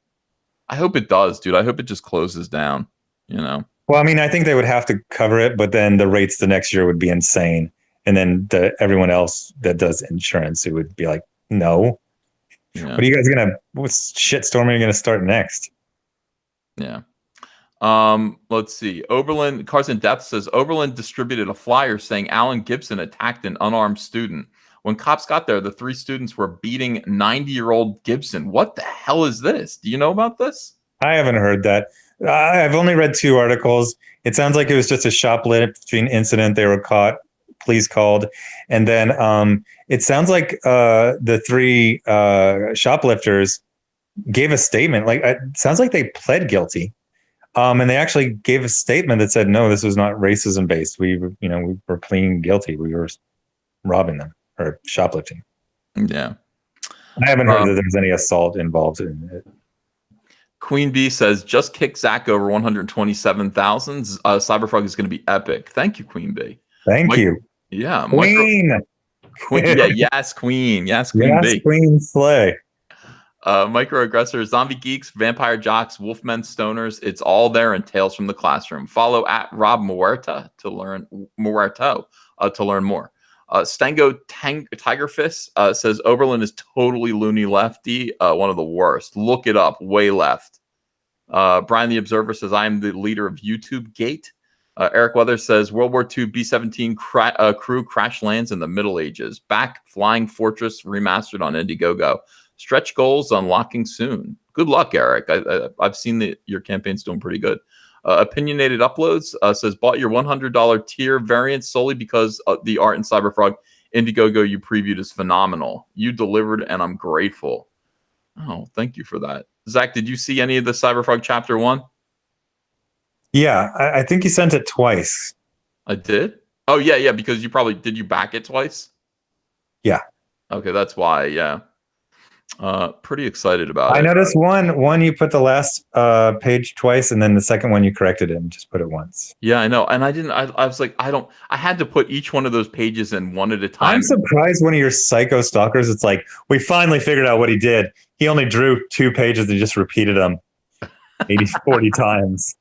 I hope it does, dude. I hope it just closes down, you know? Well, I mean, I think they would have to cover it, but then the rates the next year would be insane. And then everyone else that does insurance, it would be like, no. Yeah. What are you guys what shitstorm are you gonna start next? Yeah. Let's see. Oberlin Cars in Depth says Oberlin distributed a flyer saying Alan Gibson attacked an unarmed student. When cops got there, the 3 students were beating 90-year-old Gibson. What the hell is this? Do you know about this? I haven't heard that. I've only read 2 articles. It sounds like it was just a shoplifting incident. They were caught. Police called, and then it sounds like the 3 shoplifters gave a statement. Like it sounds like they pled guilty, and they actually gave a statement that said, "No, this was not racism based. We were pleading guilty. We were robbing them or shoplifting." Yeah, I haven't heard that there's any assault involved in it. Queen Bee says, "Just kick Zack over 127,000. Cyberfrog is going to be epic." Thank you, Queen Bee. Thank you. Yeah, Queen. Queen. Yeah, yes, Queen. Yes, Queen. Yes, B. Queen Slay. Microaggressor, Zombie Geeks, Vampire Jocks, Wolfmen Stoners. It's all there in Tales from the Classroom. Follow at Rob Muerto to learn more. Stango Tiger Fist says Oberlin is totally loony lefty. One of the worst. Look it up. Way left. Brian the Observer says I am the leader of YouTube Gate. Eric Weathers says World War II B-17 crew crash lands in the Middle Ages. Back Flying Fortress remastered on Indiegogo. Stretch goals unlocking soon. Good luck, Eric. I've seen your campaign's doing pretty good. Opinionated Uploads says bought your $100 tier variant solely because the art in Cyberfrog Indiegogo you previewed is phenomenal. You delivered, and I'm grateful. Oh, thank you for that. Zach, did you see any of the Cyberfrog Chapter 1? Yeah, I think you sent it twice. I did? Oh, yeah, because did you back it twice? Yeah. Okay, that's why, yeah. Pretty excited about it. I noticed one you put the last page twice, and then the second one you corrected it and just put it once. Yeah, I know. And I was like, I had to put each one of those pages in one at a time. I'm surprised one of your psycho stalkers, it's like, we finally figured out what he did. He only drew 2 pages and just repeated them 40 times.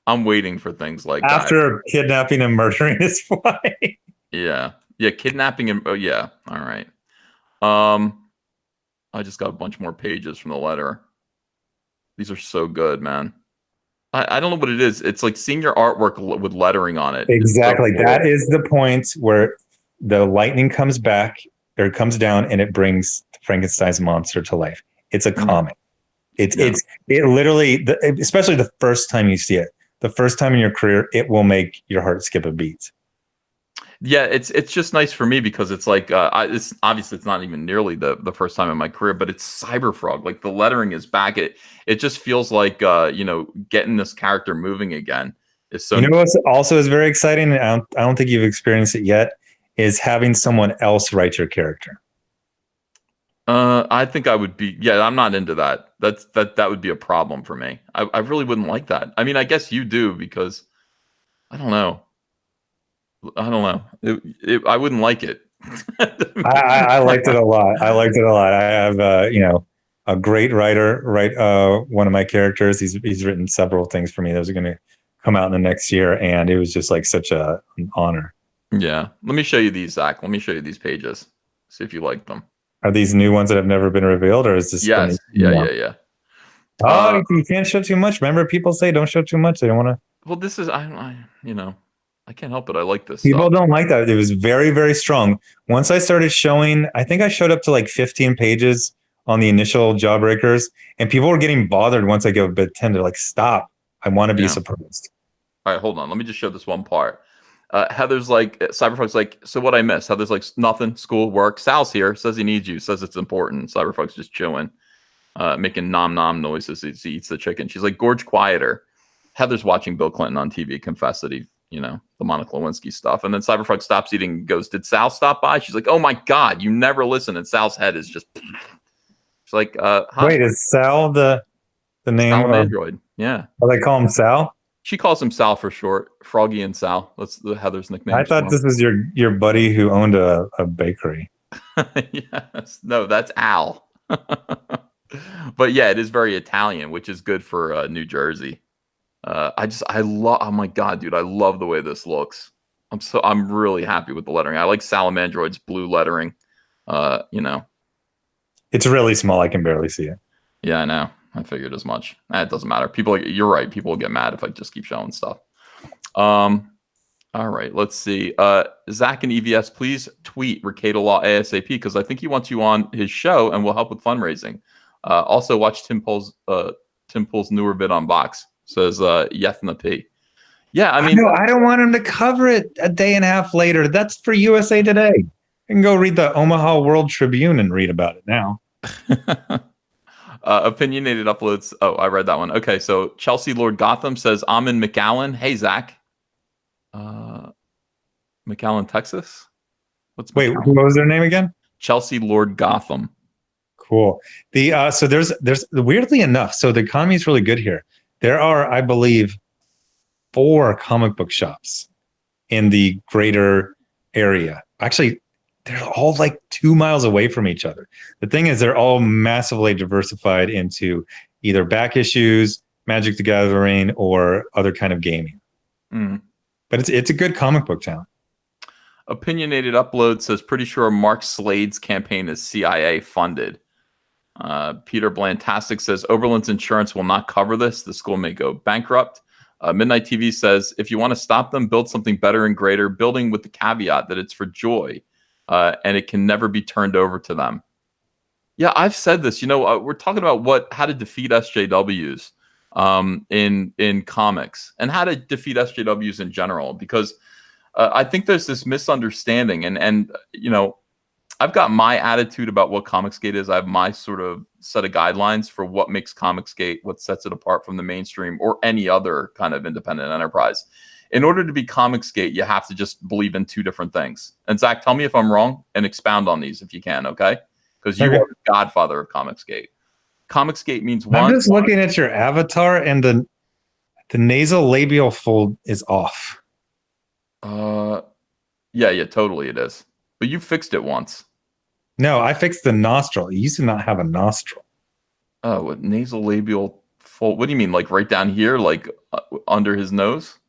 I'm waiting for things like that. After kidnapping and murdering his wife. Yeah, kidnapping him. Oh, yeah. All right. I just got a bunch more pages from the letter. These are so good, man. I don't know what it is. It's like seeing your artwork with lettering on it. Exactly. So cool. That is the point where the lightning comes back or comes down and it brings Frankenstein's monster to life. It's a comic. It literally, especially the first time you see it, the first time in your career, it will make your heart skip a beat. Yeah, it's just nice for me because it's like it's obviously it's not even nearly the first time in my career, but it's Cyberfrog. Like the lettering is back. It just feels like getting this character moving again is so. You know what also is very exciting, and I don't think you've experienced it yet, is having someone else write your character. I think I would be. Yeah, I'm not into that. That would be a problem for me. I really wouldn't like that. I mean, I guess you do because I don't know. I wouldn't like it. I liked it a lot. I have a great writer write one of my characters. He's written several things for me. Those are going to come out in the next year, and it was just like such an honor. Yeah, let me show you these, Zach. Let me show you these pages. See if you like them. Are these new ones that have never been revealed, or is this? Yes. Yeah. Oh, you can't show too much. Remember, people say don't show too much. They don't want to. Well, this is I can't help it. I like this People stuff. don't like that. It was very, very strong. Once I started showing, I think I showed up to like 15 pages on the initial Jawbreakers, and people were getting bothered once I go a bit 10. They're like, stop. I want to be Yeah. surprised. All right, hold on. Let me just show this one part. Heather's like, Cyberfuck's like, so what I miss? Heather's like, nothing, school, work. Sal's here, says he needs you, says it's important. Cyberfuck's just chilling, making nom nom noises as he eats the chicken. She's like, Gorge quieter. Heather's watching Bill Clinton on TV, confess that he, the Monica Lewinsky stuff. And then Cyberfuck stops eating and goes, did Sal stop by? She's like, oh my God, you never listen. And Sal's head is just, she's like, hi. Wait, is Sal the name Sal of Android? Yeah. Oh, they call him Sal? She calls him Sal for short. Froggy and Sal. That's the Heather's nickname. I thought this was your buddy who owned a bakery. Yes. No, that's Al. But yeah, it is very Italian, which is good for New Jersey. I love, oh my God, dude, I love the way this looks. I'm really happy with the lettering. I like Salamandroid's blue lettering. It's really small. I can barely see it. Yeah, I know. I figured as much. It doesn't matter. You're right. People will get mad if I just keep showing stuff. All right, let's see. Zack and EVS, please tweet Ricada Law ASAP because I think he wants you on his show and will help with fundraising. Also, watch Tim Pool's newer vid on Vox. Says Yethna P. Yeah, I mean, I don't want him to cover it a day and a half later. That's for USA Today. You can go read the Omaha World Tribune and read about it now. Opinionated uploads. Oh, I read that one. Okay, so Chelsea Lord Gotham says Amin McAllen. Hey, Zach. McAllen, Texas. Wait, what was their name again? Chelsea Lord Gotham. Cool. So there's weirdly enough. So the economy is really good here. There are, I believe, 4 comic book shops in the greater area. Actually, they're all like 2 miles away from each other. The thing is, they're all massively diversified into either back issues, Magic the Gathering, or other kind of gaming. Mm. But it's a good comic book town. Opinionated upload says pretty sure Mark Slade's campaign is CIA funded. Peter Blantastic says Oberlin's insurance will not cover this. The school may go bankrupt. Midnight TV says if you want to stop them, build something better and greater, building with the caveat that it's for joy and it can never be turned over to them. Yeah, I've said this. We're talking about how to defeat SJWs in comics and how to defeat SJWs in general, because I think there's this misunderstanding and I've got my attitude about what Comicsgate is. I have my sort of set of guidelines for what makes Comicsgate, what sets it apart from the mainstream or any other kind of independent enterprise. In order to be Comicsgate, you have to just believe in 2 different things. And Zach, tell me if I'm wrong and expound on these if you can, okay? Because you are the godfather of Comicsgate. Comicsgate means one. I'm just looking at your avatar and the nasal labial fold is off. Yeah, totally it is. But you fixed it once. No, I fixed the nostril. You used to not have a nostril. Oh, what nasal labial fold? What do you mean? Like right down here, like under his nose?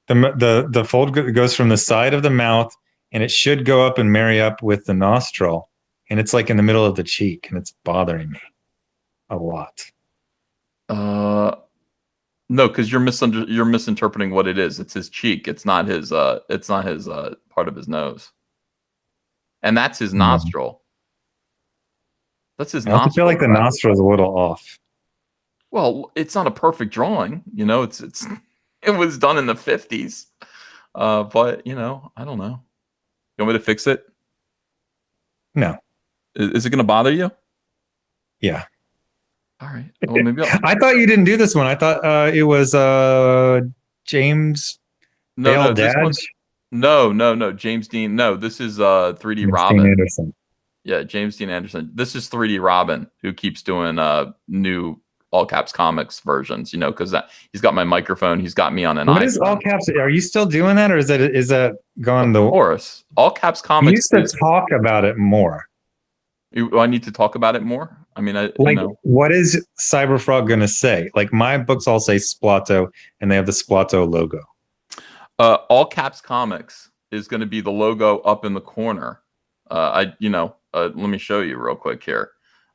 The fold goes from the side of the mouth, and it should go up and marry up with the nostril, and it's like in the middle of the cheek, and it's bothering me a lot. No, because you're misinterpreting what it is. It's his cheek. It's not his part of his nose, and that's his nostril. That's his nostril. I feel like the nostril is a little off. Well, it's not a perfect drawing. It was done in the 50s. But I don't know. You want me to fix it? No. Is it going to bother you? Yeah. All right. Well, maybe I thought you didn't do this one. I thought it was James Dale Dadge. No. James Dean. No, this is 3D James Robin. Dean Anderson. Yeah, James Dean Anderson. This is 3D Robin, who keeps doing new all caps comics versions, because he's got my microphone. He's got me on an iPhone. What is all caps? Are you still doing that, or is that gone? Of course. All caps comics. You used to talk about it more. I need to talk about it more? I mean, what is Cyberfrog going to say? Like, my books all say Splato, and they have the Splato logo. All caps comics is going to be the logo up in the corner. Let me show you real quick here.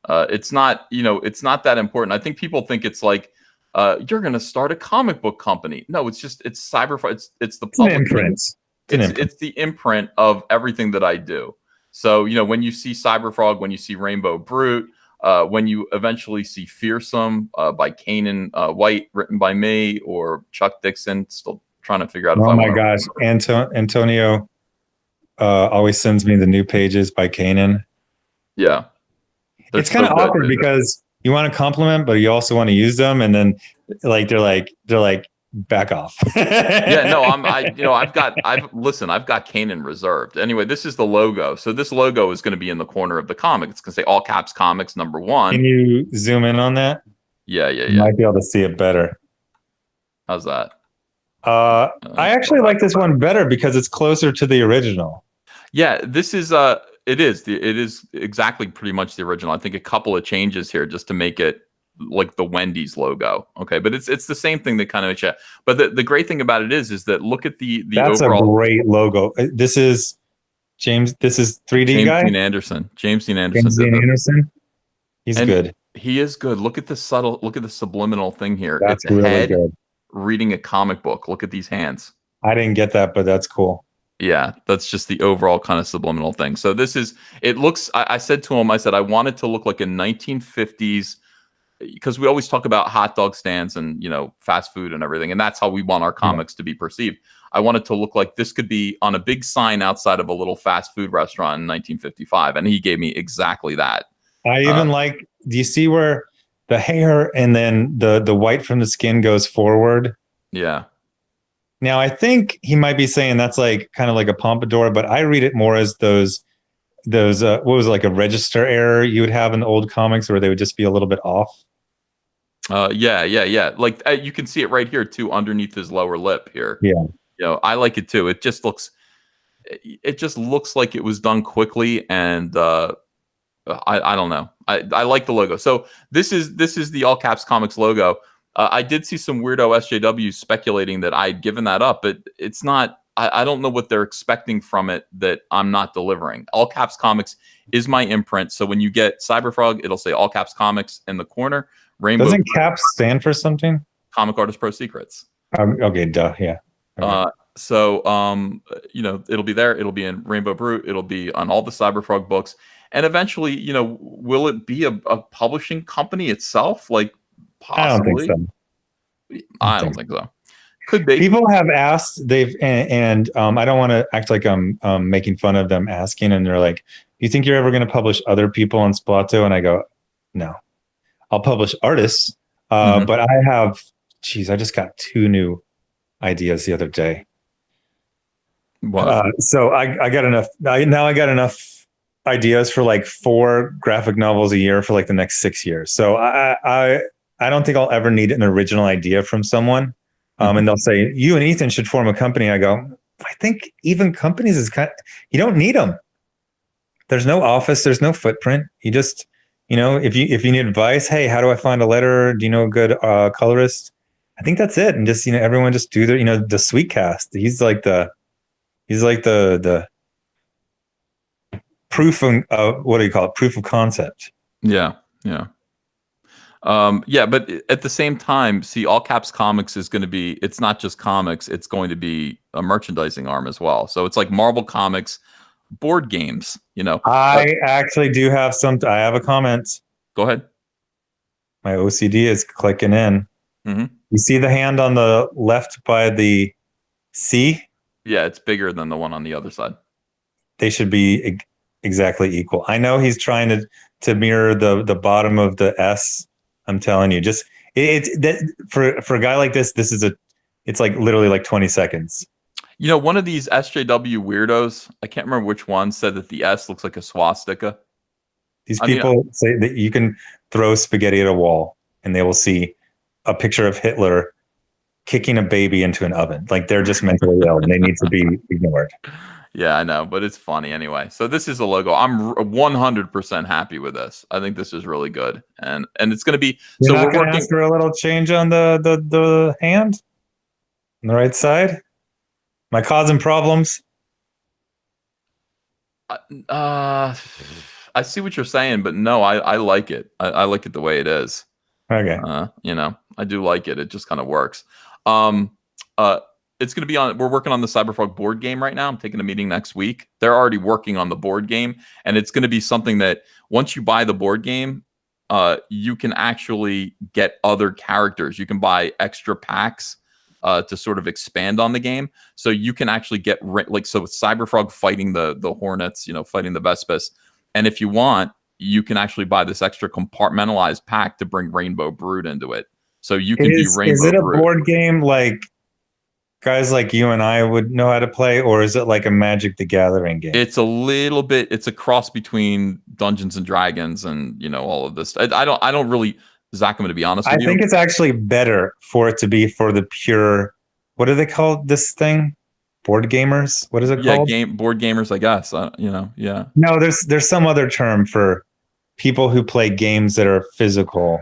It's not, it's not that important. I think people think it's like you're going to start a comic book company. No, it's Cyberfrog. It's the It's an publishing. imprint. It's the imprint of everything that I do. So, when you see Cyberfrog, when you see Rainbow Brute, when you eventually see Fearsome by Kanan White, written by me, or Chuck Dixon, still trying to figure out if Oh I my want gosh, Antonio always sends me the new pages by Kanan. Yeah. They're It's kind of so good, awkward dude. because you want to compliment, but you also want to use them, and then they're like back off. Yeah, no, I've got Kanan reserved. Anyway, this is the logo. So this logo is going to be in the corner of the comic. It's going to say all caps comics #1. Can you zoom in on that? Yeah. You might be able to see it better. How's that? I actually like this one better because it's closer to the original. Yeah, this is it is exactly pretty much the original. I think a couple of changes here just to make it like the Wendy's logo. Okay, but it's the same thing that kind of but the great thing about it is that look at the That's overall. a great logo. This is James. This is 3D James guy. Dean Anderson. James Dean Anderson. James Dean Anderson. He's good. He is good. Look at the subliminal thing here. That's it's a really head good. Reading a comic book. Look at these hands. I didn't get that, but that's cool. Yeah, that's just the overall kind of subliminal thing. So it looks, I said to him, I said, I want it to look like a 1950s, because we always talk about hot dog stands and, fast food and everything. And that's how we want our comics to be perceived. I want it to look like this could be on a big sign outside of a little fast food restaurant in 1955. And he gave me exactly that. I even do you see where the hair and then the white from the skin goes forward? Yeah. Now, I think he might be saying that's like kind of like a pompadour, but I read it more as those what was it, like a register error you would have in the old comics where they would just be a little bit off. Yeah. Like you can see it right here too, underneath his lower lip here. Yeah. I like it too. It just looks like it was done quickly, and I don't know. I like the logo. So this is the all caps comics logo. I did see some weirdo SJWs speculating that I'd given that up, but it's not. I don't know what they're expecting from it that I'm not delivering. All caps comics is my imprint. So when you get Cyberfrog, it'll say all caps comics in the corner. Rainbow doesn't caps stand for something? Comic Artist Pro Secrets. Okay, duh. Yeah. Okay. So it'll be there. It'll be in Rainbow Brute. It'll be on all the Cyberfrog books. And eventually, will it be a publishing company itself? Like, possibly. I don't think so. Could be. People have asked. And I don't want to act like I'm making fun of them asking. And they're like, "Do you think you're ever going to publish other people on Splato?" And I go, "No, I'll publish artists." But I just got 2 new ideas the other day. What? So I got enough. I got enough ideas for like 4 graphic novels a year for like the next 6 years. So I don't think I'll ever need an original idea from someone. And they'll say, "You and Ethan should form a company." I go, I think even companies is you don't need them. There's no office. There's no footprint. You just, if you need advice, hey, how do I find a letterer? Do you know a good colorist? I think that's it. And just, everyone just do the sweet cast. He's like the proof of what do you call it? Proof of concept. Yeah. But at the same time, see, all caps comics is going to be, it's not just comics, it's going to be a merchandising arm as well. So it's like Marvel Comics board games, I actually do have I have a comment. Go ahead. My OCD is clicking in. You see the hand on the left by the C? Yeah, it's bigger than the one on the other side. They should be exactly equal. I know he's trying to mirror the bottom of the S. I'm telling you, just it's that for a guy like this it's like literally like 20 seconds. One of these SJW weirdos, I can't remember which one, said that the S looks like a swastika. These people say that you can throw spaghetti at a wall and they will see a picture of Hitler kicking a baby into an oven. Like, they're just mentally ill and they need to be ignored. Yeah, I know, but it's funny anyway. So this is a logo. I'm 100% happy with this. I think this is really good, and it's going to be. You're not going to ask for a little change on the hand on the right side? Am I causing problems? I see what you're saying, but no, I like it. I like it the way it is. Okay. I do like it. It just kind of works. Um, uh, it's going to be on. We're working on the Cyberfrog board game right now. I'm taking a meeting next week. They're already working on the board game, and it's going to be something that once you buy the board game, you can actually get other characters. You can buy extra packs to sort of expand on the game. So you can actually get so with Cyberfrog fighting the Hornets, fighting the Vespis, and if you want, you can actually buy this extra compartmentalized pack to bring Rainbow Brood into it. So you can be Rainbow Is it a Brood. board game like guys like you and I would know how to play, or is it like a Magic the Gathering game? It's a little bit. It's a cross between Dungeons and Dragons and all of this. I don't really. Zach, I'm going to be honest with you. I think it's actually better for it to be for the pure. What do they call this thing? Board gamers? What is it called? Board gamers, I guess. Yeah. No, there's some other term for people who play games that are physical.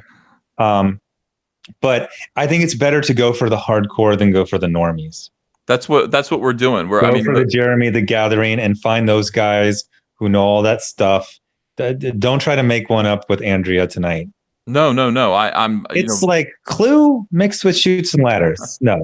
But I think it's better to go for the hardcore than go for the normies. That's what we're doing. Go for the Jeremy the Gathering and find those guys who know all that stuff. Don't try to make one up with Andrea tonight. No. I'm. It's like Clue mixed with Chutes and Ladders. No.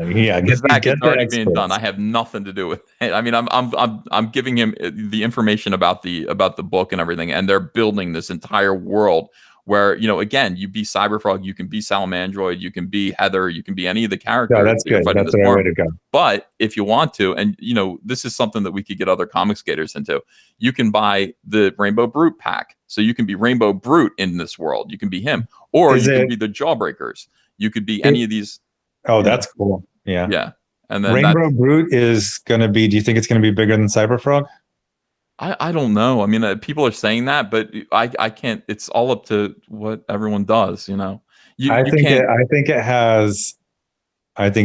Yeah, it's already being done. I have nothing to do with it. I mean, I'm giving him the information about the book and everything, and they're building this entire world where again, you be Cyberfrog, you can be Salamandroid, you can be Heather, you can be any of the characters. No, that's good. That's the right way to go. But if you want to, and this is something that we could get other comics gators into, you can buy the Rainbow Brute pack. So you can be Rainbow Brute in this world. You can be him. Or you can be the Jawbreakers. You could be any of these. Oh, that's cool. Yeah. Yeah. And then Rainbow Brute is going to be, do you think it's going to be bigger than Cyberfrog? I don't know. I mean, people are saying that, but I can't. It's all up to what everyone does. I think it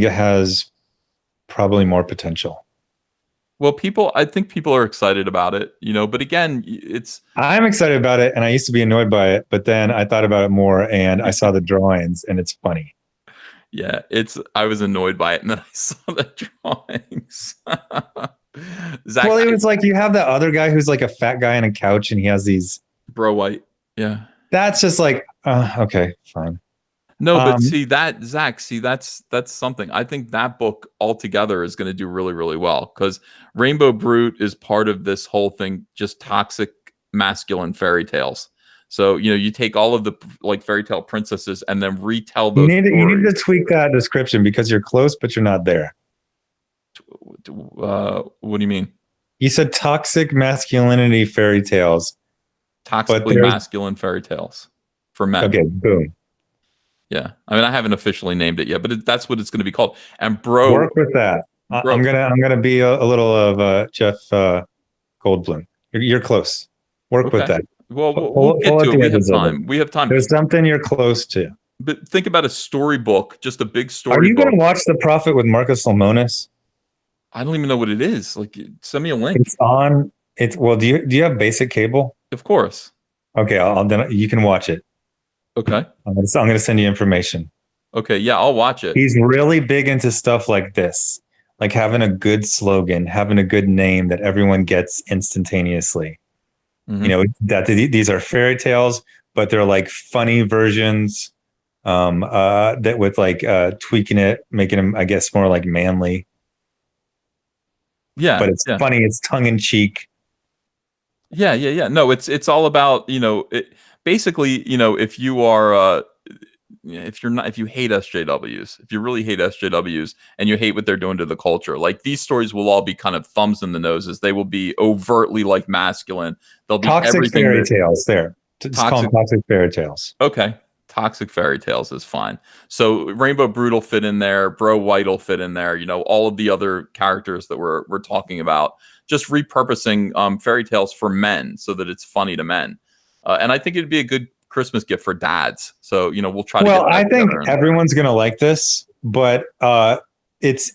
has probably more potential. Well, I think people are excited about it, but again, I'm excited about it, and I used to be annoyed by it, but then I thought about it more, and I saw the drawings, and it's funny. Yeah, I was annoyed by it, and then I saw the drawings. Zack, well, it was like you have that other guy who's like a fat guy on a couch, and he has these Bro White. Yeah, that's just like okay, fine. No, but Zach, that's something. I think that book altogether is going to do really, really well because Rainbow Brute is part of this whole thing, just toxic masculine fairy tales. So, you take all of the fairy tale princesses and then retell those. You need to tweak that description because you're close, but you're not there. What do you mean? You said toxic masculinity fairy tales. Toxically masculine fairy tales for men. Okay, boom. Yeah, I mean, I haven't officially named it yet, but that's what it's going to be called. And bro, work with that. I'm gonna be a little of Jeff Goldblum. You're close. Work with that. Well, we'll get to it. We have time. There's something you're close to. But think about a storybook, just a big story. Are you going to watch The Prophet with Marcus Lemonis? I don't even know what it is. Send me a link. It's on. Well. Do you have basic cable? Of course. Okay, then you can watch it. Okay. I'm going to send you information. Okay, yeah, I'll watch it. He's really big into stuff like this, like having a good slogan, having a good name that everyone gets instantaneously. Mm-hmm. That these are fairy tales, but they're like funny versions that with tweaking it, making them, I guess, more like manly. Yeah, but it's funny. It's tongue in cheek. Yeah. No, it's all about basically, if you are if you hate SJWs, if you really hate SJWs and you hate what they're doing to the culture, these stories will all be kind of thumbs in the noses. They will be overtly masculine. They'll be toxic fairy tales. There, just call them toxic fairy tales. Okay, toxic fairy tales is fine. So Rainbow Brute will fit in there. Bro White will fit in there. All of the other characters that we're talking about. Just repurposing fairy tales for men so that it's funny to men. And I think it'd be a good Christmas gift for dads. So, we'll try to get that. Well, I think everyone's going to like this, but it's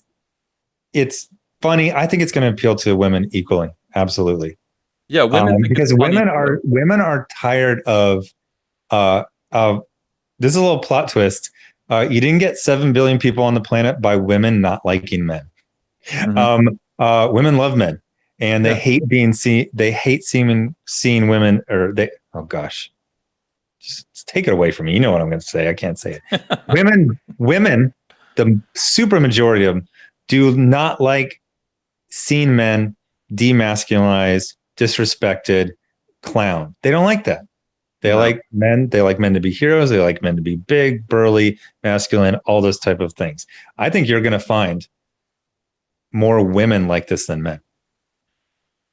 funny. I think it's going to appeal to women equally. Absolutely. Yeah, women because women are tired of this is a little plot twist. You didn't get 7 billion people on the planet by women not liking men. Mm-hmm. Women love men. and they hate being seen. They hate seeing women, or they. Oh gosh, just take it away from me. You know what I'm going to say. I can't say it. women, the super majority of them do not like seeing men demasculinized, disrespected, clown. They don't like that. They like men. They like men to be heroes. They like men to be big, burly, masculine, all those type of things. I think you're going to find more women like this than men.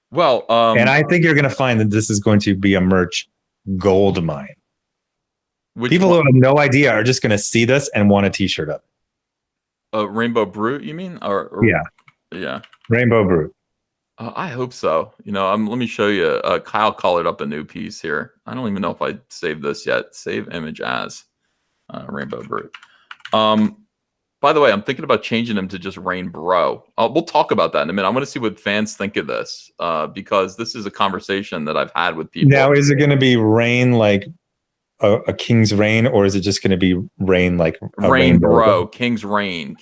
Well, and I think you're going to find that this is going to be a merch gold mine. People who have no idea are just going to see this and want a T-shirt of it. Rainbow Brute, you mean? Or yeah, Rainbow Brute. I hope so. Let me show you. Kyle colored up a new piece here. I don't even know if I saved this yet. Save image as Rainbow Brute. By the way, I'm thinking about changing him to just Rain Bro. We'll talk about that in a minute. I want to see what fans think of this because this is a conversation that I've had with people. Now, is it going to be Rain like a King's Reign, or is it just going to be Rain like a Rain Bro? King's Reign.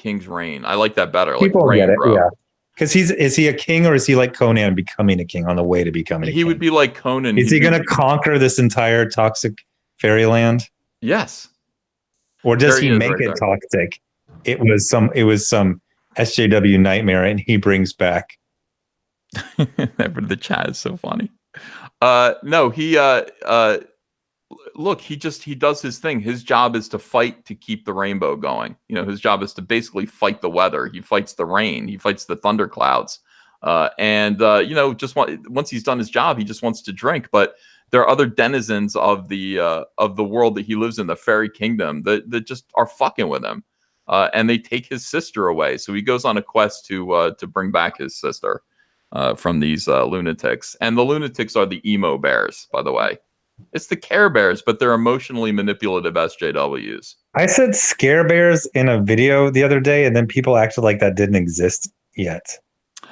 I like that better. People like Rain get it, Bro. yeah. Because is he a king, or is he like Conan becoming a king, on the way to becoming a king? He would be like Conan. Is he going to conquer this entire toxic fairyland? Yes. Or does he make it toxic? It was some SJW nightmare, and he brings back. The chat is so funny. No, he look, he does his thing. His job is to fight to keep the rainbow going. His job is to basically fight the weather. He fights the rain. He fights the thunderclouds. Once he's done his job, he just wants to drink. But there are other denizens of the world that he lives in, the fairy kingdom, that just are fucking with him. And they take his sister away. So he goes on a quest to bring back his sister from these lunatics. And the lunatics are the emo bears, by the way. It's the Care Bears, but they're emotionally manipulative SJWs. I said Scare Bears in a video the other day, and then people acted like that didn't exist yet.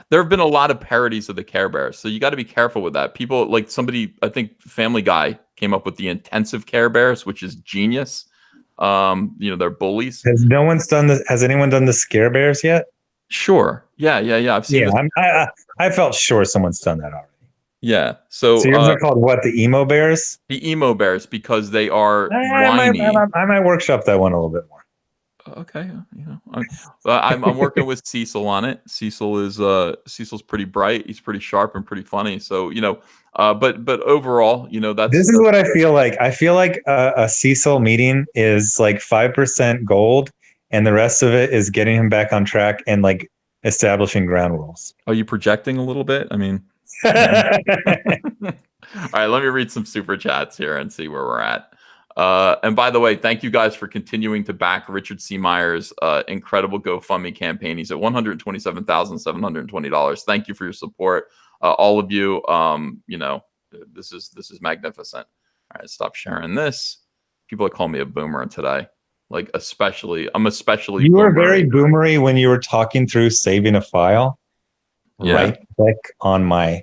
There have been a lot of parodies of the Care Bears, so you got to be careful with that. People, like somebody, I think Family Guy came up with the intensive Care Bears, which is genius. They're bullies. Has no one's done this? Has anyone done the Scare Bears yet? Sure. Yeah. I've seen. Yeah, I felt sure someone's done that already. Yeah. So yours are called what? The emo bears? The emo bears, because they are whiny. I might workshop that one a little bit more. Okay. I'm working with Cecil on it. Cecil's pretty bright. He's pretty sharp and pretty funny. So but overall, this is what I feel like. I feel like a Cecil meeting is like 5% gold, and the rest of it is getting him back on track and like establishing ground rules. Are you projecting a little bit? I mean. All right, let me read some super chats here and see where we're at. And by the way, thank you guys for continuing to back Richard C. Meyer's incredible GoFundMe campaign. He's at $127,720. Thank you for your support, all of you. This is magnificent. All right, stop sharing this. People are calling me a boomer today. I'm especially. You were very boomery when you were talking through saving a file. Yeah. Right click on my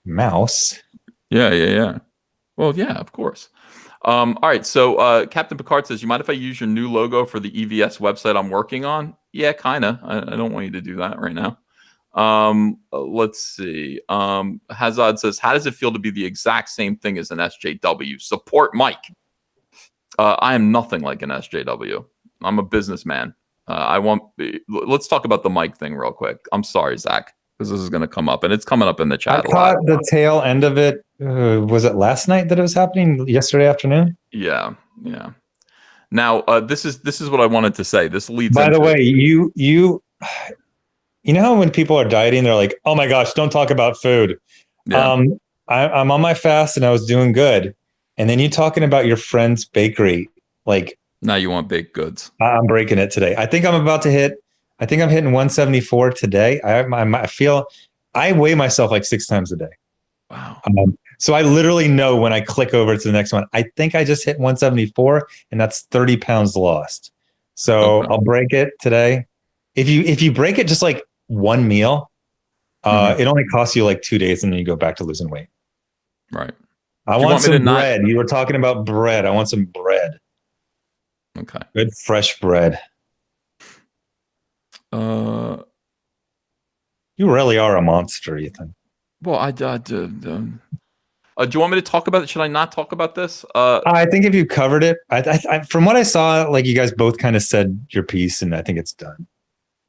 mouse. Yeah. Well, yeah, of course. All right. So Captain Picard says, you mind if I use your new logo for the EVS website I'm working on? Yeah, kind of. I don't want you to do that right now. Let's see. Hazard says, how does it feel to be the exact same thing as an SJW? Support Mike. I am nothing like an SJW. I'm a businessman. Let's talk about the Mike thing real quick. I'm sorry, Zach, because this is going to come up, and it's coming up in the chat. I caught the tail end of it. Was it last night that it was happening? Yesterday afternoon? Yeah. Now, this is what I wanted to say. This leads. By the way, you know how when people are dieting, they're like, "Oh my gosh, don't talk about food." Yeah. I'm on my fast and I was doing good, and then you talking about your friend's bakery, like. Now you want baked goods. I'm breaking it today. I think I'm hitting 174 today. I feel I weigh myself like 6 times a day. Wow. So I literally know when I click over to the next one. I think I just hit 174, and that's 30 pounds lost. So okay. I'll break it today. If you break it just like one meal, it only costs you like 2 days, and then you go back to losing weight. Right. I want some bread. You were talking about bread. I want some bread. Okay. Good fresh bread. You really are a monster, Ethan. Well, do you want me to talk about it? Should I not talk about this? I think if you covered it, from what I saw, like you guys both kind of said your piece, and I think it's done.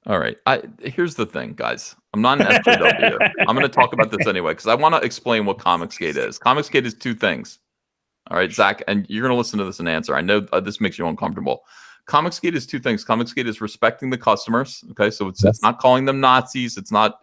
All right. Here's the thing, guys. I'm not an SJW. I'm going to talk about this anyway because I want to explain what Comicsgate is. Comicsgate is two things. All right, Zach, and you're going to listen to this and answer. I know this makes you uncomfortable. Comicsgate is two things. Comicsgate is respecting the customers. Okay, so it's not calling them Nazis. It's not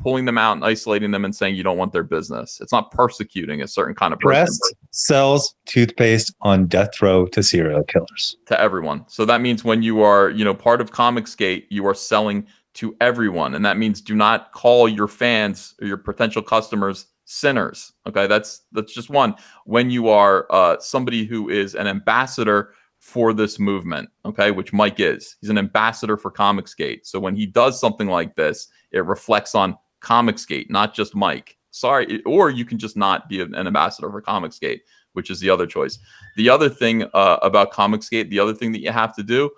pulling them out and isolating them and saying you don't want their business. It's not persecuting a certain kind of person. Crest sells toothpaste on death row to serial killers. To everyone. So that means when you are, part of Comicsgate, you are selling to everyone. And that means do not call your fans or your potential customers sinners. Okay, that's just one. When you are somebody who is an ambassador for this movement, okay, which Mike is. He's an ambassador for Comicsgate. So when he does something like this, it reflects on Comicsgate, not just Mike. Sorry, or you can just not be an ambassador for Comicsgate, which is the other choice. The other thing about Comicsgate, the other thing that you have to do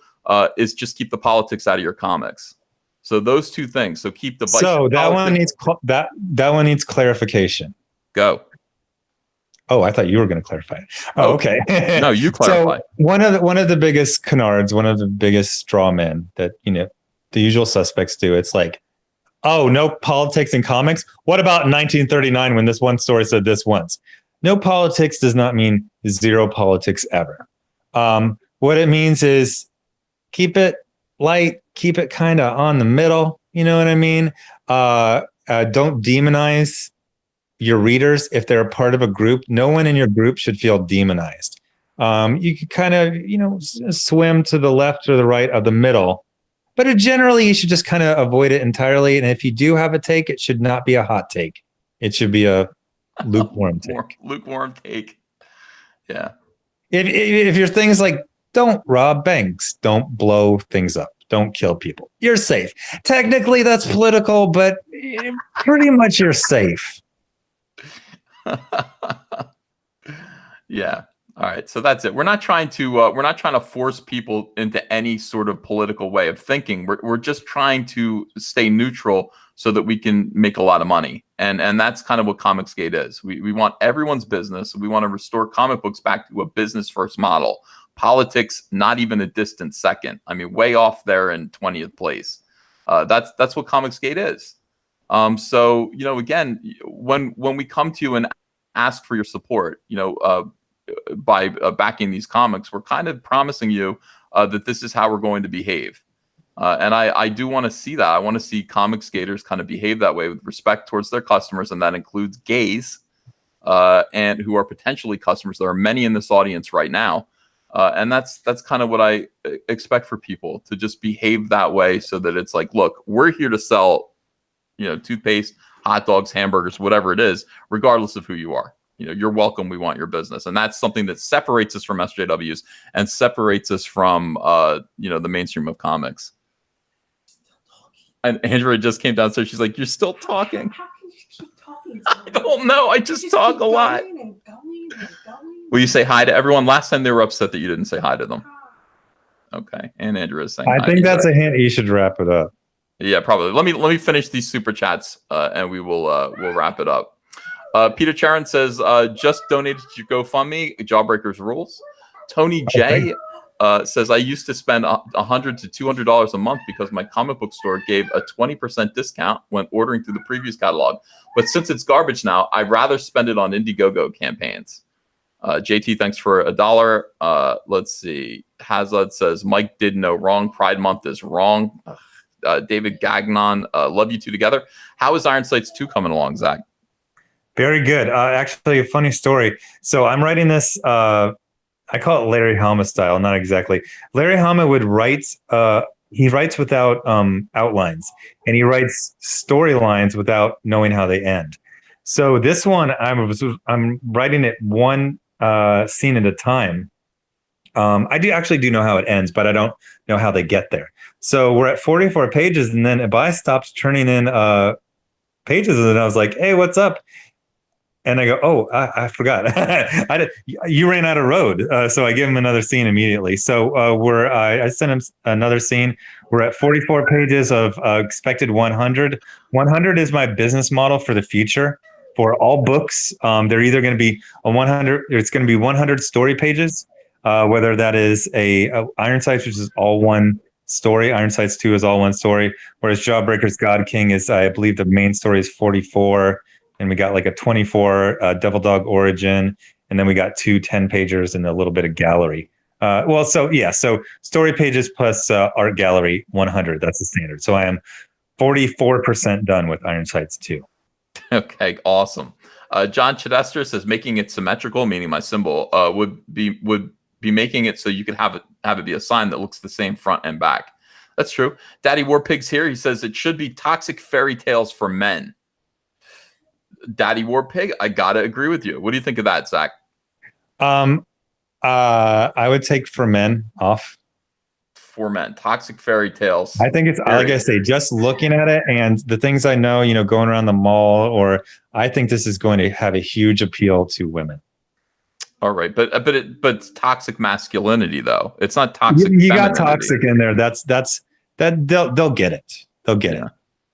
is just keep the politics out of your comics. So those two things. So keep the so that one needs that one needs clarification. Go. Oh, I thought you were going to clarify it. Oh, okay. No, you clarify. So one of the biggest canards, one of the biggest straw men that the usual suspects do. It's like, oh, no politics in comics. What about 1939 when this one story said this once? No politics does not mean zero politics ever. What it means is keep it light, keep it kind of on the middle. You know what I mean? Don't demonize your readers if they're a part of a group. No one in your group should feel demonized. You can kind of, swim to the left or the right of the middle, but generally you should just kind of avoid it entirely. And if you do have a take, it should not be a hot take. It should be a lukewarm take. Lukewarm take. Yeah. If your thing's like, don't rob banks, don't blow things up, don't kill people, you're safe. Technically that's political, but pretty much you're safe. Yeah. All right. So that's it. We're not trying to force people into any sort of political way of thinking. We're just trying to stay neutral so that we can make a lot of money. And that's kind of what Comicsgate is. We want everyone's business. We want to restore comic books back to a business first model. Politics, not even a distant second. I mean, way off there in 20th place. That's what Comicsgate is. So, again, when we come to you and ask for your support, by backing these comics, we're kind of promising you that this is how we're going to behave. And I do want to see that. I want to see Comicsgaters kind of behave that way with respect towards their customers. And that includes gays and who are potentially customers. There are many in this audience right now. And that's kind of what I expect for people to just behave that way so that it's like, look, we're here to sell toothpaste, hot dogs, hamburgers, whatever it is, regardless of who you are. You're welcome. We want your business. And that's something that separates us from SJWs and separates us from, the mainstream of comics. And Andrea just came downstairs. She's like, you're still talking. How can you keep talking? So I don't know. I just talk a lot. Going. Will you say hi to everyone? Last time they were upset that you didn't say hi to them. Okay. And Andrea is saying hi. I think that's a hint. You should wrap it up. Yeah, probably. Let me finish these super chats, and we'll wrap it up. Peter Charon says, just donated to GoFundMe. Jawbreakers rules. Tony J says, I used to spend $100 to $200 a month because my comic book store gave a 20% discount when ordering through the previous catalog. But since it's garbage now, I'd rather spend it on Indiegogo campaigns. JT, thanks for $1. Let's see. Hazard says, Mike did no wrong. Pride Month is wrong. David Gagnon, love you two together. How is Iron Sights 2 coming along, Zach? Very good. Actually, a funny story. So I'm writing this, I call it Larry Hama style, not exactly. Larry Hama would write, he writes without outlines, and he writes storylines without knowing how they end. So this one, I'm writing it one scene at a time. I do know how it ends, but I don't know how they get there. So we're at 44 pages, and then Abai stopped turning in pages, and I was like, hey, what's up? And I go, oh, I forgot. You ran out of road. So I give him another scene immediately. So I sent him another scene. We're at 44 pages of expected 100. 100 is my business model for the future. For all books, they're either going to be a 100, it's going to be 100 story pages, whether that is a Ironsides, which is all one story. Ironsides 2 is all one story. Whereas Jawbreakers God King is, I believe the main story is 44. And we got like a 24 Devil Dog Origin, and then we got 2 10-pagers and a little bit of gallery. So story pages plus art gallery 100. That's the standard. So I am 44% done with Ironsides 2. Okay, awesome. John Chidester says making it symmetrical, meaning my symbol would be making it so you could have it be a sign that looks the same front and back. That's true. Daddy Warpig's here. He says it should be toxic fairy tales for men. Daddy Warpig, I gotta agree with you. What do you think of that, Zach? I would take for men off. For men, toxic fairy tales. I think it's like I say, just looking at it and the things I know, going around the mall, or I think this is going to have a huge appeal to women. All right, but it's toxic masculinity though. It's not toxic. You got toxic in there. That they'll get it. They'll get it.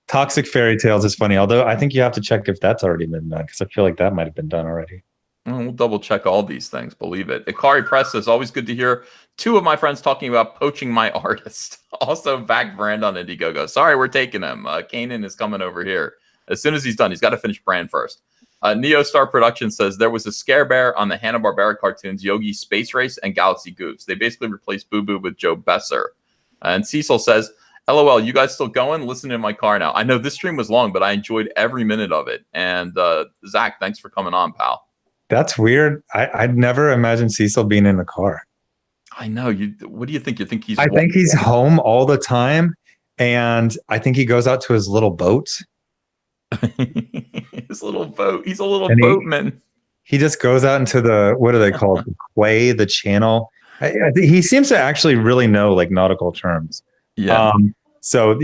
Toxic fairy tales is funny, although I think you have to check if that's already been done, because I feel like that might have been done already. We'll double check all these things. Believe it. Ikari Press says always good to hear 2 of my friends talking about poaching my artist. Also, back Brand on Indiegogo. Sorry, we're taking him. Kanan is coming over here as soon as he's done. He's got to finish Brand first. Neostar Production says there was a Scare Bear on the Hanna-Barbera cartoons Yogi Space Race and Galaxy Goofs. They basically replaced Boo Boo with Joe Besser. And Cecil says, LOL, you guys still going? Listen in my car now. I know this stream was long, but I enjoyed every minute of it. And Zach, thanks for coming on, pal. That's weird. I'd never imagined Cecil being in the car. I know. What do you think? You think he's... I think he's home all the time. And I think he goes out to his little boat. His little boat. He's a little boatman. He just goes out into the, what are they called? The quay, the channel. He seems to actually really know like nautical terms. Yeah. So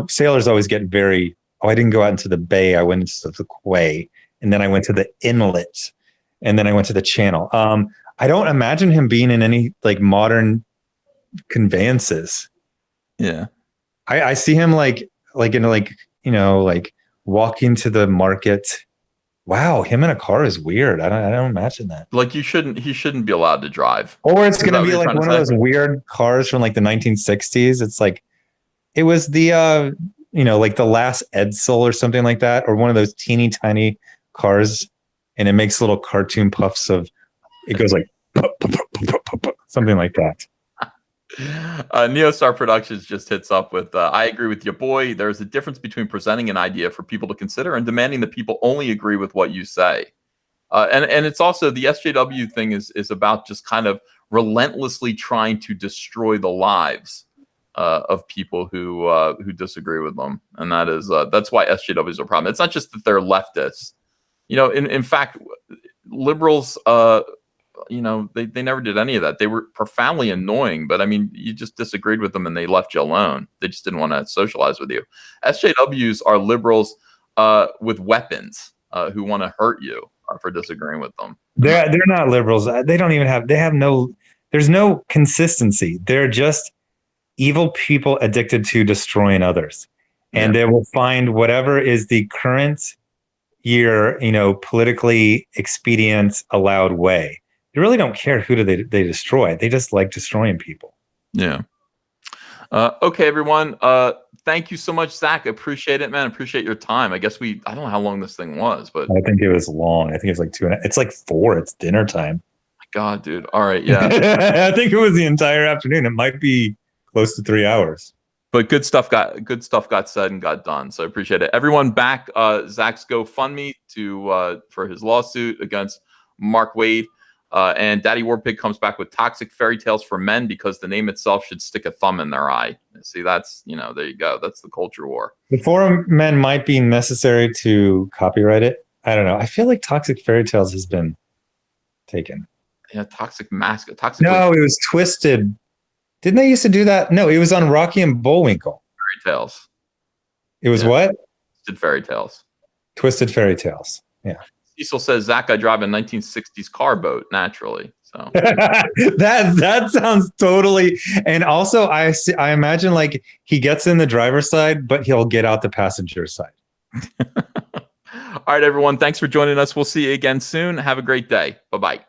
sailors always get very, I didn't go out into the bay. I went into the quay, and then I went to the inlet, and then I went to the channel. I don't imagine him being in any like modern conveyances. Yeah. I see him like walking to the market. Wow, him in a car is weird. I don't imagine that. Like he shouldn't be allowed to drive. Or it's going to be like one of those weird cars from like the 1960s. It's like, it was the, like the last Edsel or something like that, or one of those teeny tiny cars. And it makes little cartoon puffs of, it goes like, something like that. Neostar Productions just hits up with, I agree with your boy. There's a difference between presenting an idea for people to consider and demanding that people only agree with what you say. And it's also, the SJW thing is about just kind of relentlessly trying to destroy the lives of people who disagree with them. And that's why SJWs are a problem. It's not just that they're leftists. In fact, liberals, they never did any of that. They were profoundly annoying, but I mean, you just disagreed with them and they left you alone. They just didn't want to socialize with you. SJWs are liberals with weapons who want to hurt you for disagreeing with them. They're not liberals. There's no consistency. They're just evil people addicted to destroying others. And they will find whatever is the current year, politically expedient, allowed way. They really don't care who they destroy. They just like destroying people. Yeah. Okay, everyone. Thank you so much, Zach. Appreciate it, man. Appreciate your time. I guess I don't know how long this thing was, but I think it was long. I think it's like 2.5. It's like 4. It's dinner time. My God, dude. All right. Yeah. I think it was the entire afternoon. It might be close to 3 hours. But good stuff got said and got done. So I appreciate it. Everyone back Zach's GoFundMe for his lawsuit against Mark Wade. And Daddy Warpig comes back with toxic fairy tales for men because the name itself should stick a thumb in their eye. See, that's, there you go. That's the culture war. The for men might be necessary to copyright it. I don't know. I feel like toxic fairy tales has been taken. Yeah, toxic mask. No, it was Twisted. Didn't they used to do that? No, it was on Rocky and Bullwinkle. Fairy tales. It was what? Twisted fairy tales. Twisted fairy tales. Yeah. Cecil says, Zach, I drive a 1960s car boat naturally. So that sounds totally. And also, I imagine like he gets in the driver's side, but he'll get out the passenger side. All right, everyone. Thanks for joining us. We'll see you again soon. Have a great day. Bye-bye.